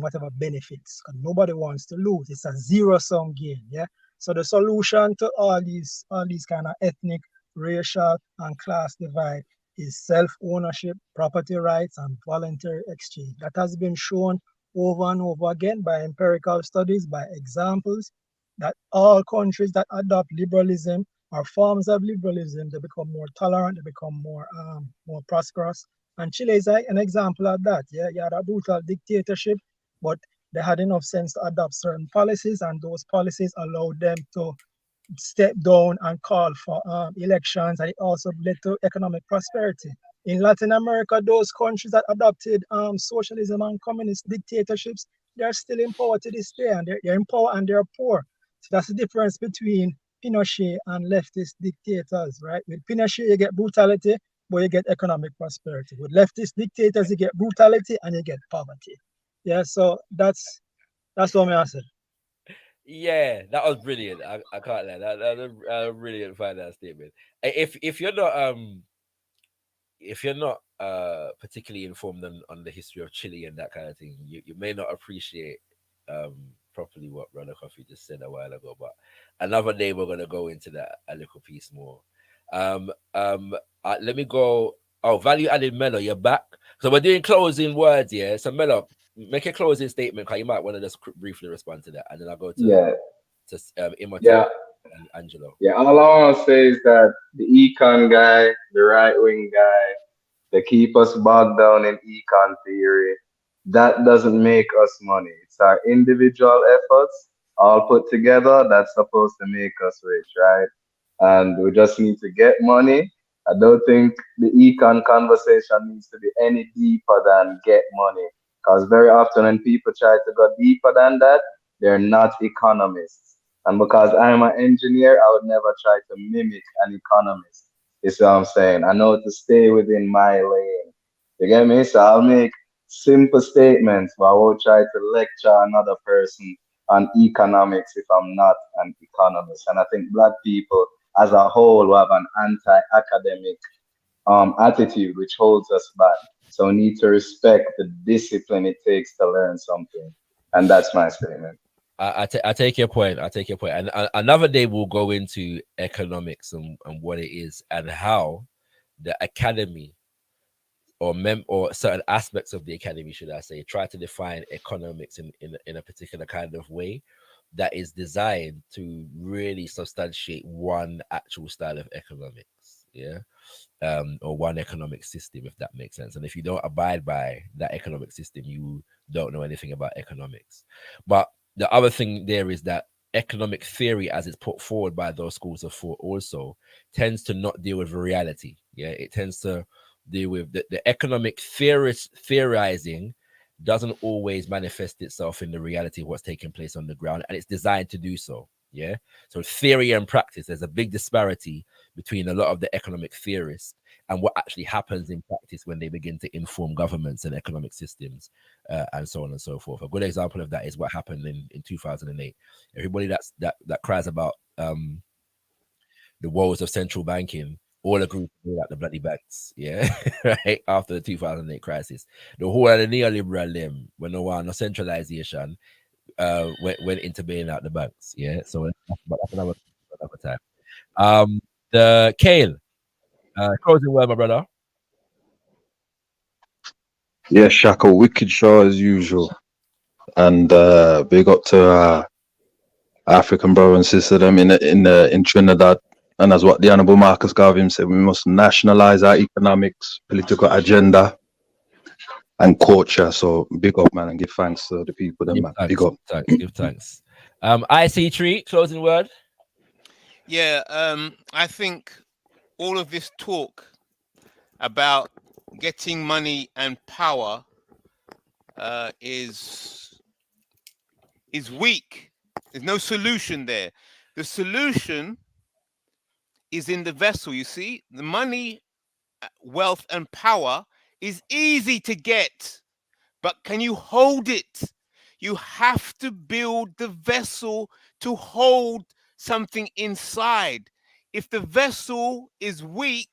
S10: whatever benefits. Because nobody wants to lose. It's a zero-sum game. Yeah. So the solution to all these kind of ethnic, racial, and class divide is self-ownership, property rights, and voluntary exchange. That has been shown over and over again by empirical studies, by examples, that all countries that adopt liberalism or forms of liberalism, they become more tolerant, they become more prosperous. And Chile is an example of that. Yeah, you had a brutal dictatorship, but they had enough sense to adopt certain policies, and those policies allowed them to step down and call for elections, and it also led to economic prosperity. In Latin America, those countries that adopted socialism and communist dictatorships, they're still in power to this day, and they're in power and they're poor. So that's the difference between Pinochet and leftist dictators, right? With Pinochet, you get brutality, but you get economic prosperity. With leftist dictators, you get brutality and you get poverty. Yeah, so that's what I said.
S4: Yeah, that was brilliant. I can't lie. That was a brilliant final statement. If you're not particularly informed on the history of Chile and that kind of thing, you may not appreciate properly what Brother Coffee just said a while ago, but another day we're gonna go into that a little piece more. Let me go. Oh, value added Mello, you're back. So we're doing closing words, yeah. So Mello, make a closing statement, because you might want to just briefly respond to that, and then I'll go to Imhotep and Angelo.
S12: Yeah, all I want to say is that the econ guy, the right wing guy, they keep us bogged down in econ theory. That doesn't make us money. It's our individual efforts all put together that's supposed to make us rich, right? And we just need to get money. I don't think the econ conversation needs to be any deeper than get money. Because very often when people try to go deeper than that, they're not economists. And because I'm an engineer, I would never try to mimic an economist. You see what I'm saying? I know to stay within my lane. You get me? So I'll make simple statements, but I won't try to lecture another person on economics if I'm not an economist. And I think black people as a whole will have an anti-academic attitude, which holds us back. So we need to respect the discipline it takes to learn something. And that's my statement.
S4: I take your point. I take your point. And another day we'll go into economics and what it is and how the academy or certain aspects of the academy, should I say, try to define economics in a particular kind of way that is designed to really substantiate one actual style of economics, yeah, or one economic system, if that makes sense. And if you don't abide by that economic system, you don't know anything about economics. But the other thing there is that economic theory, as it's put forward by those schools of thought, also tends to not deal with reality. Yeah, it tends to deal with the economic theorizing doesn't always manifest itself in the reality of what's taking place on the ground, and it's designed to do so. Yeah, so theory and practice, there's a big disparity between a lot of the economic theorists and what actually happens in practice when they begin to inform governments and economic systems, and so on and so forth. A good example of that is what happened in 2008. Everybody that cries about the woes of central banking all agreed to bail out the bloody banks, yeah, right after the 2008 crisis. The whole of the neoliberal them, when no centralization, went into bailing out the banks, yeah. So that's another time. The Kale, closing word, my brother.
S6: Yeah, Shaka, wicked show as usual. And big up to African brother and sister them in Trinidad. And as what the Honorable Marcus Garvey said, we must nationalize our economics, political agenda, and culture. So big up, man, and give thanks to the people, man. Big up.
S4: Give thanks. IC Tree, closing word.
S5: Yeah, I think all of this talk about getting money and power is weak. There's no solution there. The solution is in the vessel. You see, the money, wealth, and power is easy to get, but can you hold it? You have to build the vessel to hold something inside. If the vessel is weak,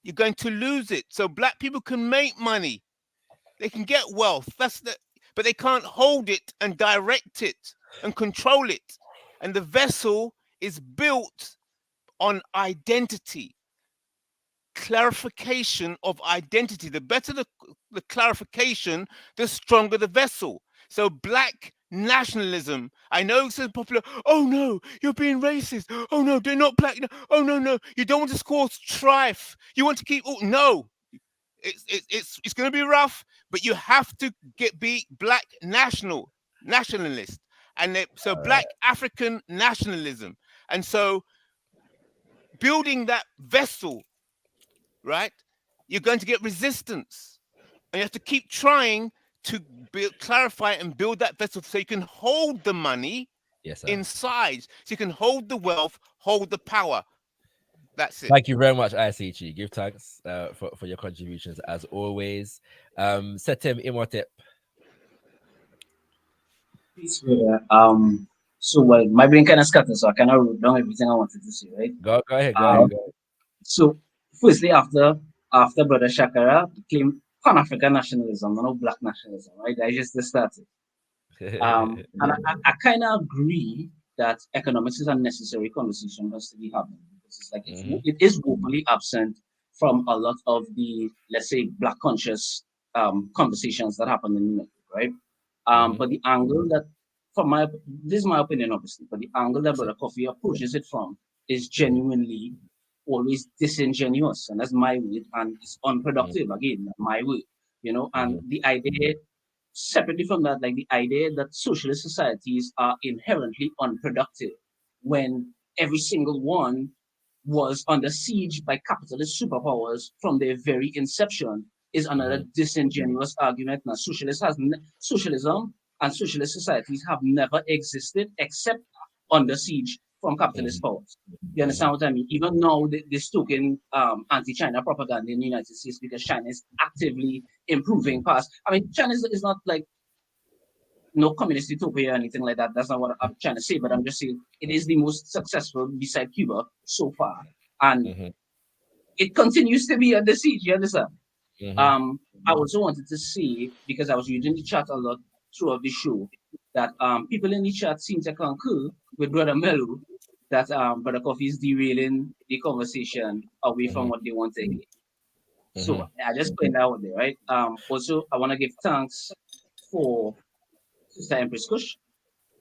S5: you're going to lose it. So black people can make money, they can get wealth, but they can't hold it and direct it and control it. And the vessel is built on identity, clarification of identity. The better the clarification, the stronger the vessel. So black nationalism, I know it's so popular. Oh no, you're being racist. Oh no, they're not black. Oh no, you don't want to cause strife. You want to keep. Oh no, it's going to be rough, but you have to be black nationalist, and so black African nationalism, and so building that vessel, right? You're going to get resistance, and you have to keep trying to clarify and build that vessel so you can hold the money inside, so you can hold the wealth, hold the power. That's it.
S4: Thank you very much, ICG. Give thanks for your contributions as always. Setem Imhotep.
S8: Peace, brother. So well, my brain kind of scattered, so I cannot wrote down everything I wanted to say, right?
S4: Go ahead.
S8: So firstly, after Brother ShakaRa claimed Pan-African nationalism, not black nationalism, right? I just started. And I kind of agree that economics is a necessary conversation for us to be having, because it's like it is woefully absent from a lot of the, let's say, Black conscious conversations that happen in the network, right? But the angle that, this is my opinion, obviously, but the angle that Brother Coffee approaches it from is genuinely always disingenuous, and that's my way, and it's unproductive again, my way, and the idea, separately from that, like the idea that socialist societies are inherently unproductive when every single one was under siege by capitalist superpowers from their very inception is another disingenuous argument. Now, socialism and socialist societies have never existed except under siege from capitalist powers. You understand what I mean? Even now, they're stoking anti-China propaganda in the United States because China is actively improving past. I mean, China is not like no communist utopia or anything like that. That's not what I'm trying to say, but I'm just saying it is the most successful beside Cuba so far. And it continues to be under siege, you understand? I also wanted to say, because I was reading the chat a lot throughout the show, that people in the chat seem to concur with Brother Melu that Brother Coffee is derailing the conversation away from what they want to hear. So I just put that out there, right? Also, I want to give thanks for Sister Empress Kush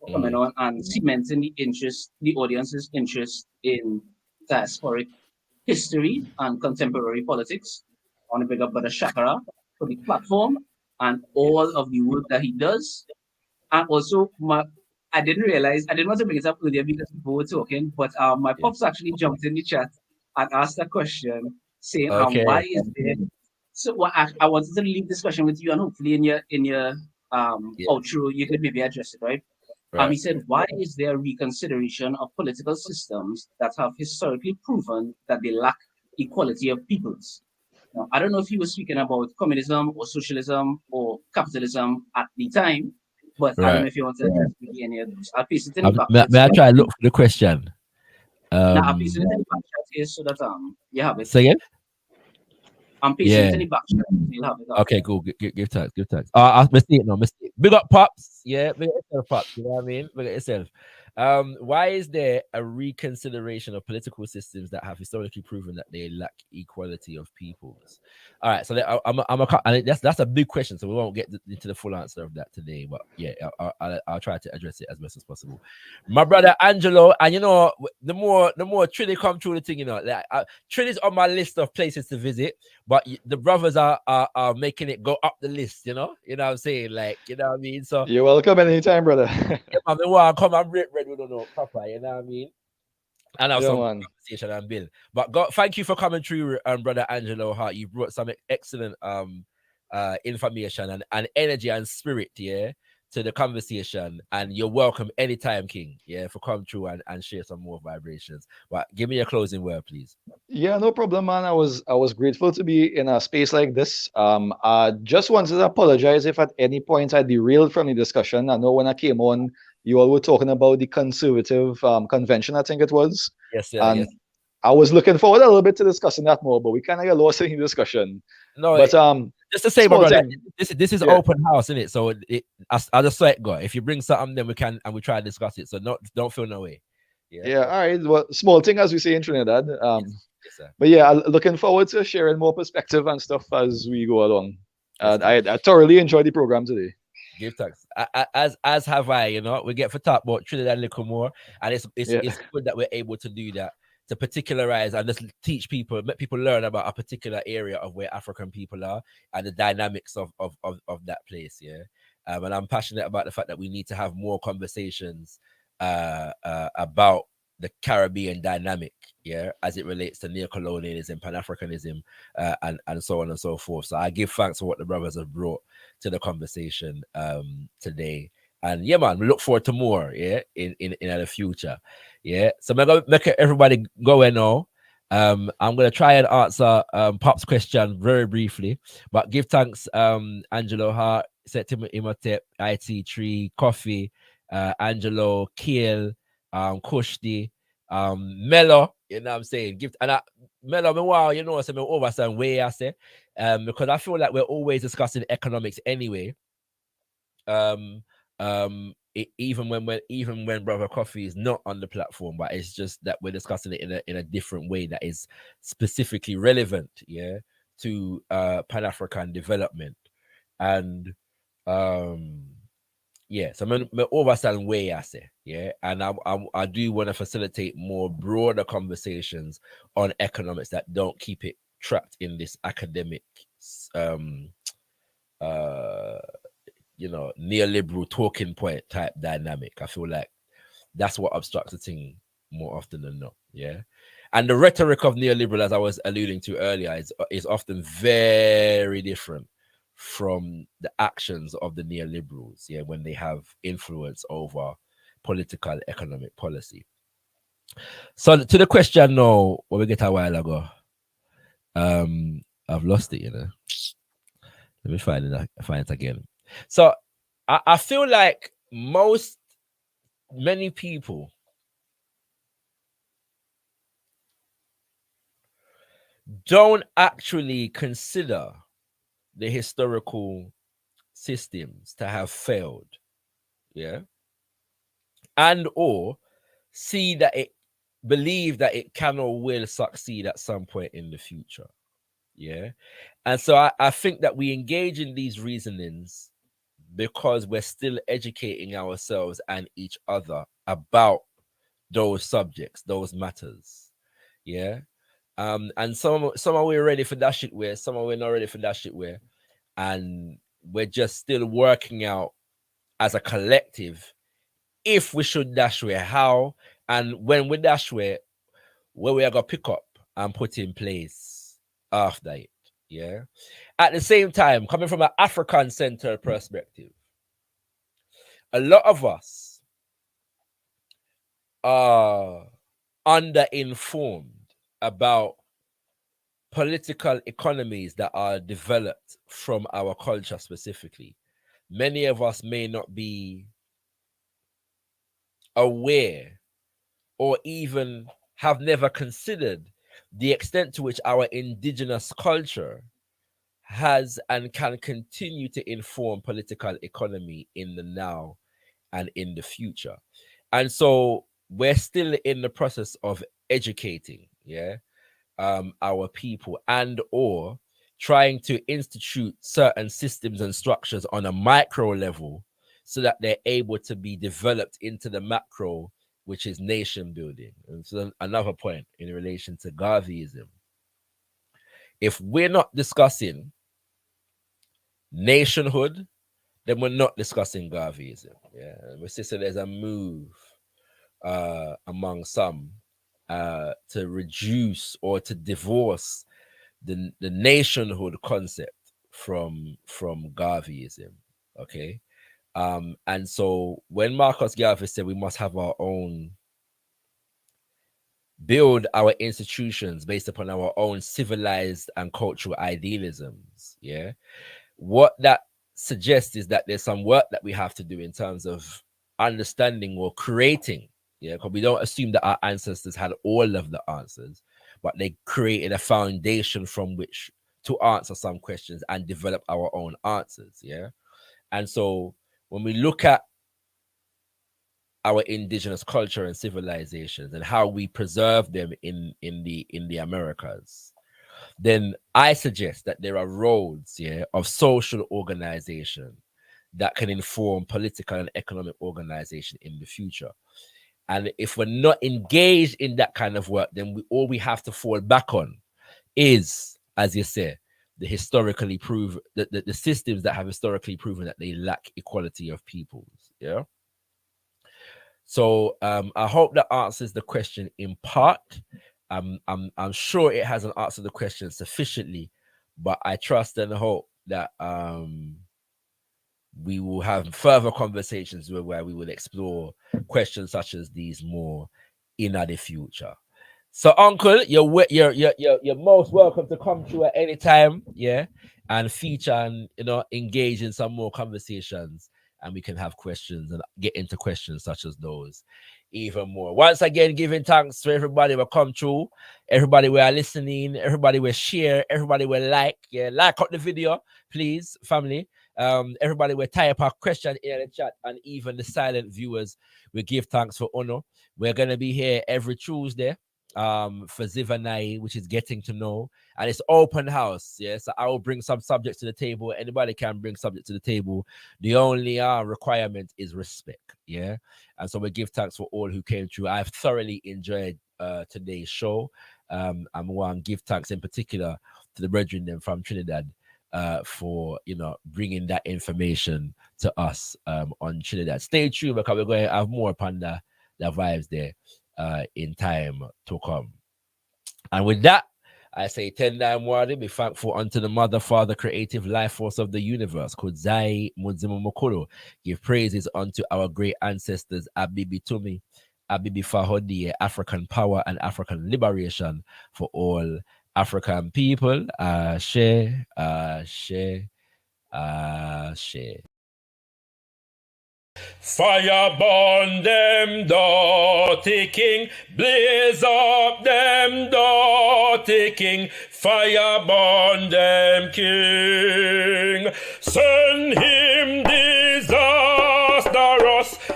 S8: for coming on and cementing the audience's interest in diasporic history and contemporary politics. I want to big up Brother ShakaRa for the platform and all of the work that he does. And also, I didn't want to bring it up earlier because people were talking, but my pops actually jumped in the chat and asked a question saying, why is there? So I wanted to leave this question with you, and hopefully in your outro, you could maybe address it, right? He said, why is there reconsideration of political systems that have historically proven that they lack equality of peoples? Now, I don't know if he was speaking about communism or socialism or capitalism at the time, but I don't know if you want to address any of those. I'll paste it in the back chat.
S4: May I try and look for the question?
S8: Now, I'll paste it in the back chat here so that you have it.
S4: Say again?
S8: I'm pasting it in the back chat. You'll have it.
S4: Okay, cool. Give thanks. I mistake. Big up, Pops. Yeah, big up yourself, Pops. You know what I mean? Big up yourself. Why is there a reconsideration of political systems that have historically proven that they lack equality of peoples? All right, so that's a big question, so we won't get into the full answer of that today. But yeah, I'll try to address it as best as possible. My brother Angelo, and the more Trinity come through the thing, like Trinity's on my list of places to visit, but the brothers are making it go up the list. You know what I'm saying? Like, you know what I mean? So
S9: you're welcome anytime, brother.
S4: I mean, well, come and break bread with no proper, you know what I mean? And have some conversation and build. But thank you for coming through, brother Angelo Hart. You brought some excellent information and energy and spirit, to the conversation. And you're welcome anytime, King, for coming through and share some more vibrations. But give me a closing word, please.
S9: Yeah, no problem, man. I was grateful to be in a space like this. I just wanted to apologize if at any point I derailed from the discussion. I know when I came on, you all were talking about the conservative convention, I think it was.
S4: Yes, sir.
S9: And I was looking forward a little bit to discussing that more, but we kind of got lost in the discussion.
S4: No,
S9: but
S4: just to say, my brother, this is open house, isn't it? So I just saw it go. If you bring something, then we can and we try to discuss it. So don't feel no way.
S9: Yeah. All right. Well, small thing as we say in Trinidad.
S4: Yes, sir.
S9: But yeah, looking forward to sharing more perspective and stuff as we go along. And I thoroughly enjoyed the program today.
S4: Give thanks. As have I. We get for talk about Trinidad a little more, and it's good that we're able to do that, to particularize and just teach people, let people learn about a particular area of where African people are and the dynamics of that place. And I'm passionate about the fact that we need to have more conversations about the Caribbean dynamic, as it relates to neocolonialism, Pan-Africanism, and so on and so forth. So I give thanks for what the brothers have brought to the conversation today. And yeah, man, we look forward to more, in the future. So I'm gonna make everybody go in now. I'm gonna try and answer Pop's question very briefly, but give thanks, Angelo Hart, Set Imhotep, IT3, Coffee, Angelo, Kiel, Kushti, Melo, you know what I'm saying? Melo, wow, so me over some way, I say, because I feel like we're always discussing economics anyway. even when Brother Coffee is not on the platform, but it's just that we're discussing it in a different way that is specifically relevant, yeah, to Pan-African development. And yeah, so me overstand way I say, yeah, and I do want to facilitate more broader conversations on economics that don't keep it trapped in this academic you know, neoliberal talking point type dynamic. I feel like that's what obstructs the thing more often than not. Yeah. And the rhetoric of neoliberal, as I was alluding to earlier, is often very different from the actions of the neoliberals, yeah, when they have influence over political economic policy. So to the question now, what we get a while ago, I've lost it, you know. Let me find it again. So I feel like many people don't actually consider the historical systems to have failed, yeah, and or believe that it can or will succeed at some point in the future, yeah. And so I think that we engage in these reasonings because we're still educating ourselves and each other about those subjects, those matters, yeah. And some are we ready for that shit where, some are we not ready for that shit where, and we're just still working out as a collective if we should dash where, how, and when we dash where we are gonna pick up and put in place after it, yeah. At the same time, coming from an African-centered perspective, a lot of us are under-informed about political economies that are developed from our culture specifically. Many of us may not be aware or even have never considered the extent to which our indigenous culture has and can continue to inform political economy in the now and in the future. And so we're still in the process of educating, yeah, our people, and or trying to institute certain systems and structures on a micro level so that they're able to be developed into the macro, which is nation building. And so another point in relation to Garveyism, if we're not discussing nationhood, then we're not discussing Garveyism. Yeah, and we see so there's a move among some to reduce or to divorce the nationhood concept from Garveyism. Okay, and so when Marcus Garvey said we must have our own, build our institutions based upon our own civilized and cultural idealisms, yeah, what that suggests is that there's some work that we have to do in terms of understanding or creating, yeah, because we don't assume that our ancestors had all of the answers, but they created a foundation from which to answer some questions and develop our own answers, yeah. And so when we look at our indigenous culture and civilizations and how we preserve them in the Americas, then I suggest that there are roads, yeah, of social organization that can inform political and economic organization in the future. And if we're not engaged in that kind of work, then all we have to fall back on is, as you say, the historically proven, the systems that have historically proven that they lack equality of peoples, yeah. So I hope that answers the question in part. I'm sure it hasn't answered the question sufficiently, but I trust and hope that we will have further conversations where we will explore questions such as these more in the future. So, Uncle, you're most welcome to come through at any time, yeah, and feature and engage in some more conversations, and we can have questions and get into questions such as those even more. Once again, giving thanks to everybody who come through, everybody who are listening, everybody will share, everybody will like, yeah, like up the video, please, family. Everybody will type our question in the chat, and even the silent viewers, we give thanks for honor. We're gonna be here every Tuesday for ZIVANAYI, which is getting to know, and it's open house. Yeah, so I will bring some subjects to the table. Anybody can bring subjects to the table. The only requirement is respect. Yeah, and so we give thanks for all who came through. I've thoroughly enjoyed today's show. I want to give thanks in particular to the brethren from Trinidad for bringing that information to us on Trinidad. Stay tuned because we're going to have more upon the vibes there in time to come. And with that, I say 10 times word, be thankful unto the Mother, Father, creative life force of the universe. Kudzai Mudzimu Mokolo. Give praises unto our great ancestors, Abibi Tumi, Abibi Fahodi, African power and African liberation for all African people. Ashe, Ashe, Ashe.
S3: Fire burn them dirty king, blaze up them dirty king, fire burn them king, send him disastrous,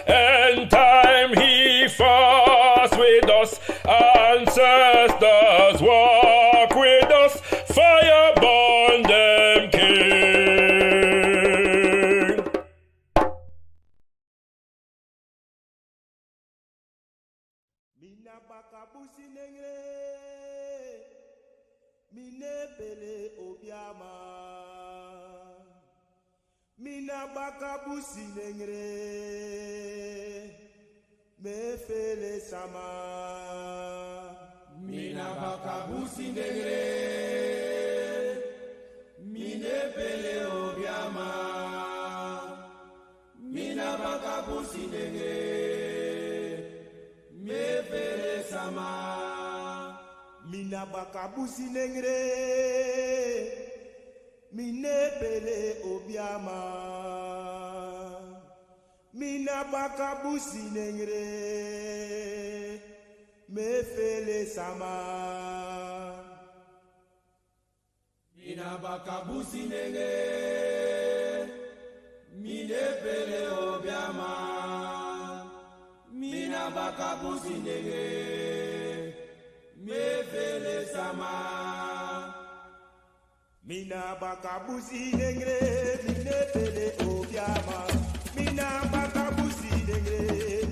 S3: and time he fast with us, ancestors walk with us, fire burn them king.
S1: Mina bakabusi nengre, mine pele obiama. Mina bakabusi nengre, me fele sama.
S2: Mina bakabusi nengre, mine pele obiama. Mina bakabusi nengre, me fele sama.
S1: Mina bakabusi nengre, mine pele obiama. Mina bakabusi nengre, me fele sama.
S2: Mina bakabusi nengre, mine pele obiama. Mina bakabusi nengre, me fele sama.
S1: Mina bakabusi nengre, mine pele obiama. Mina bakabusi nengre,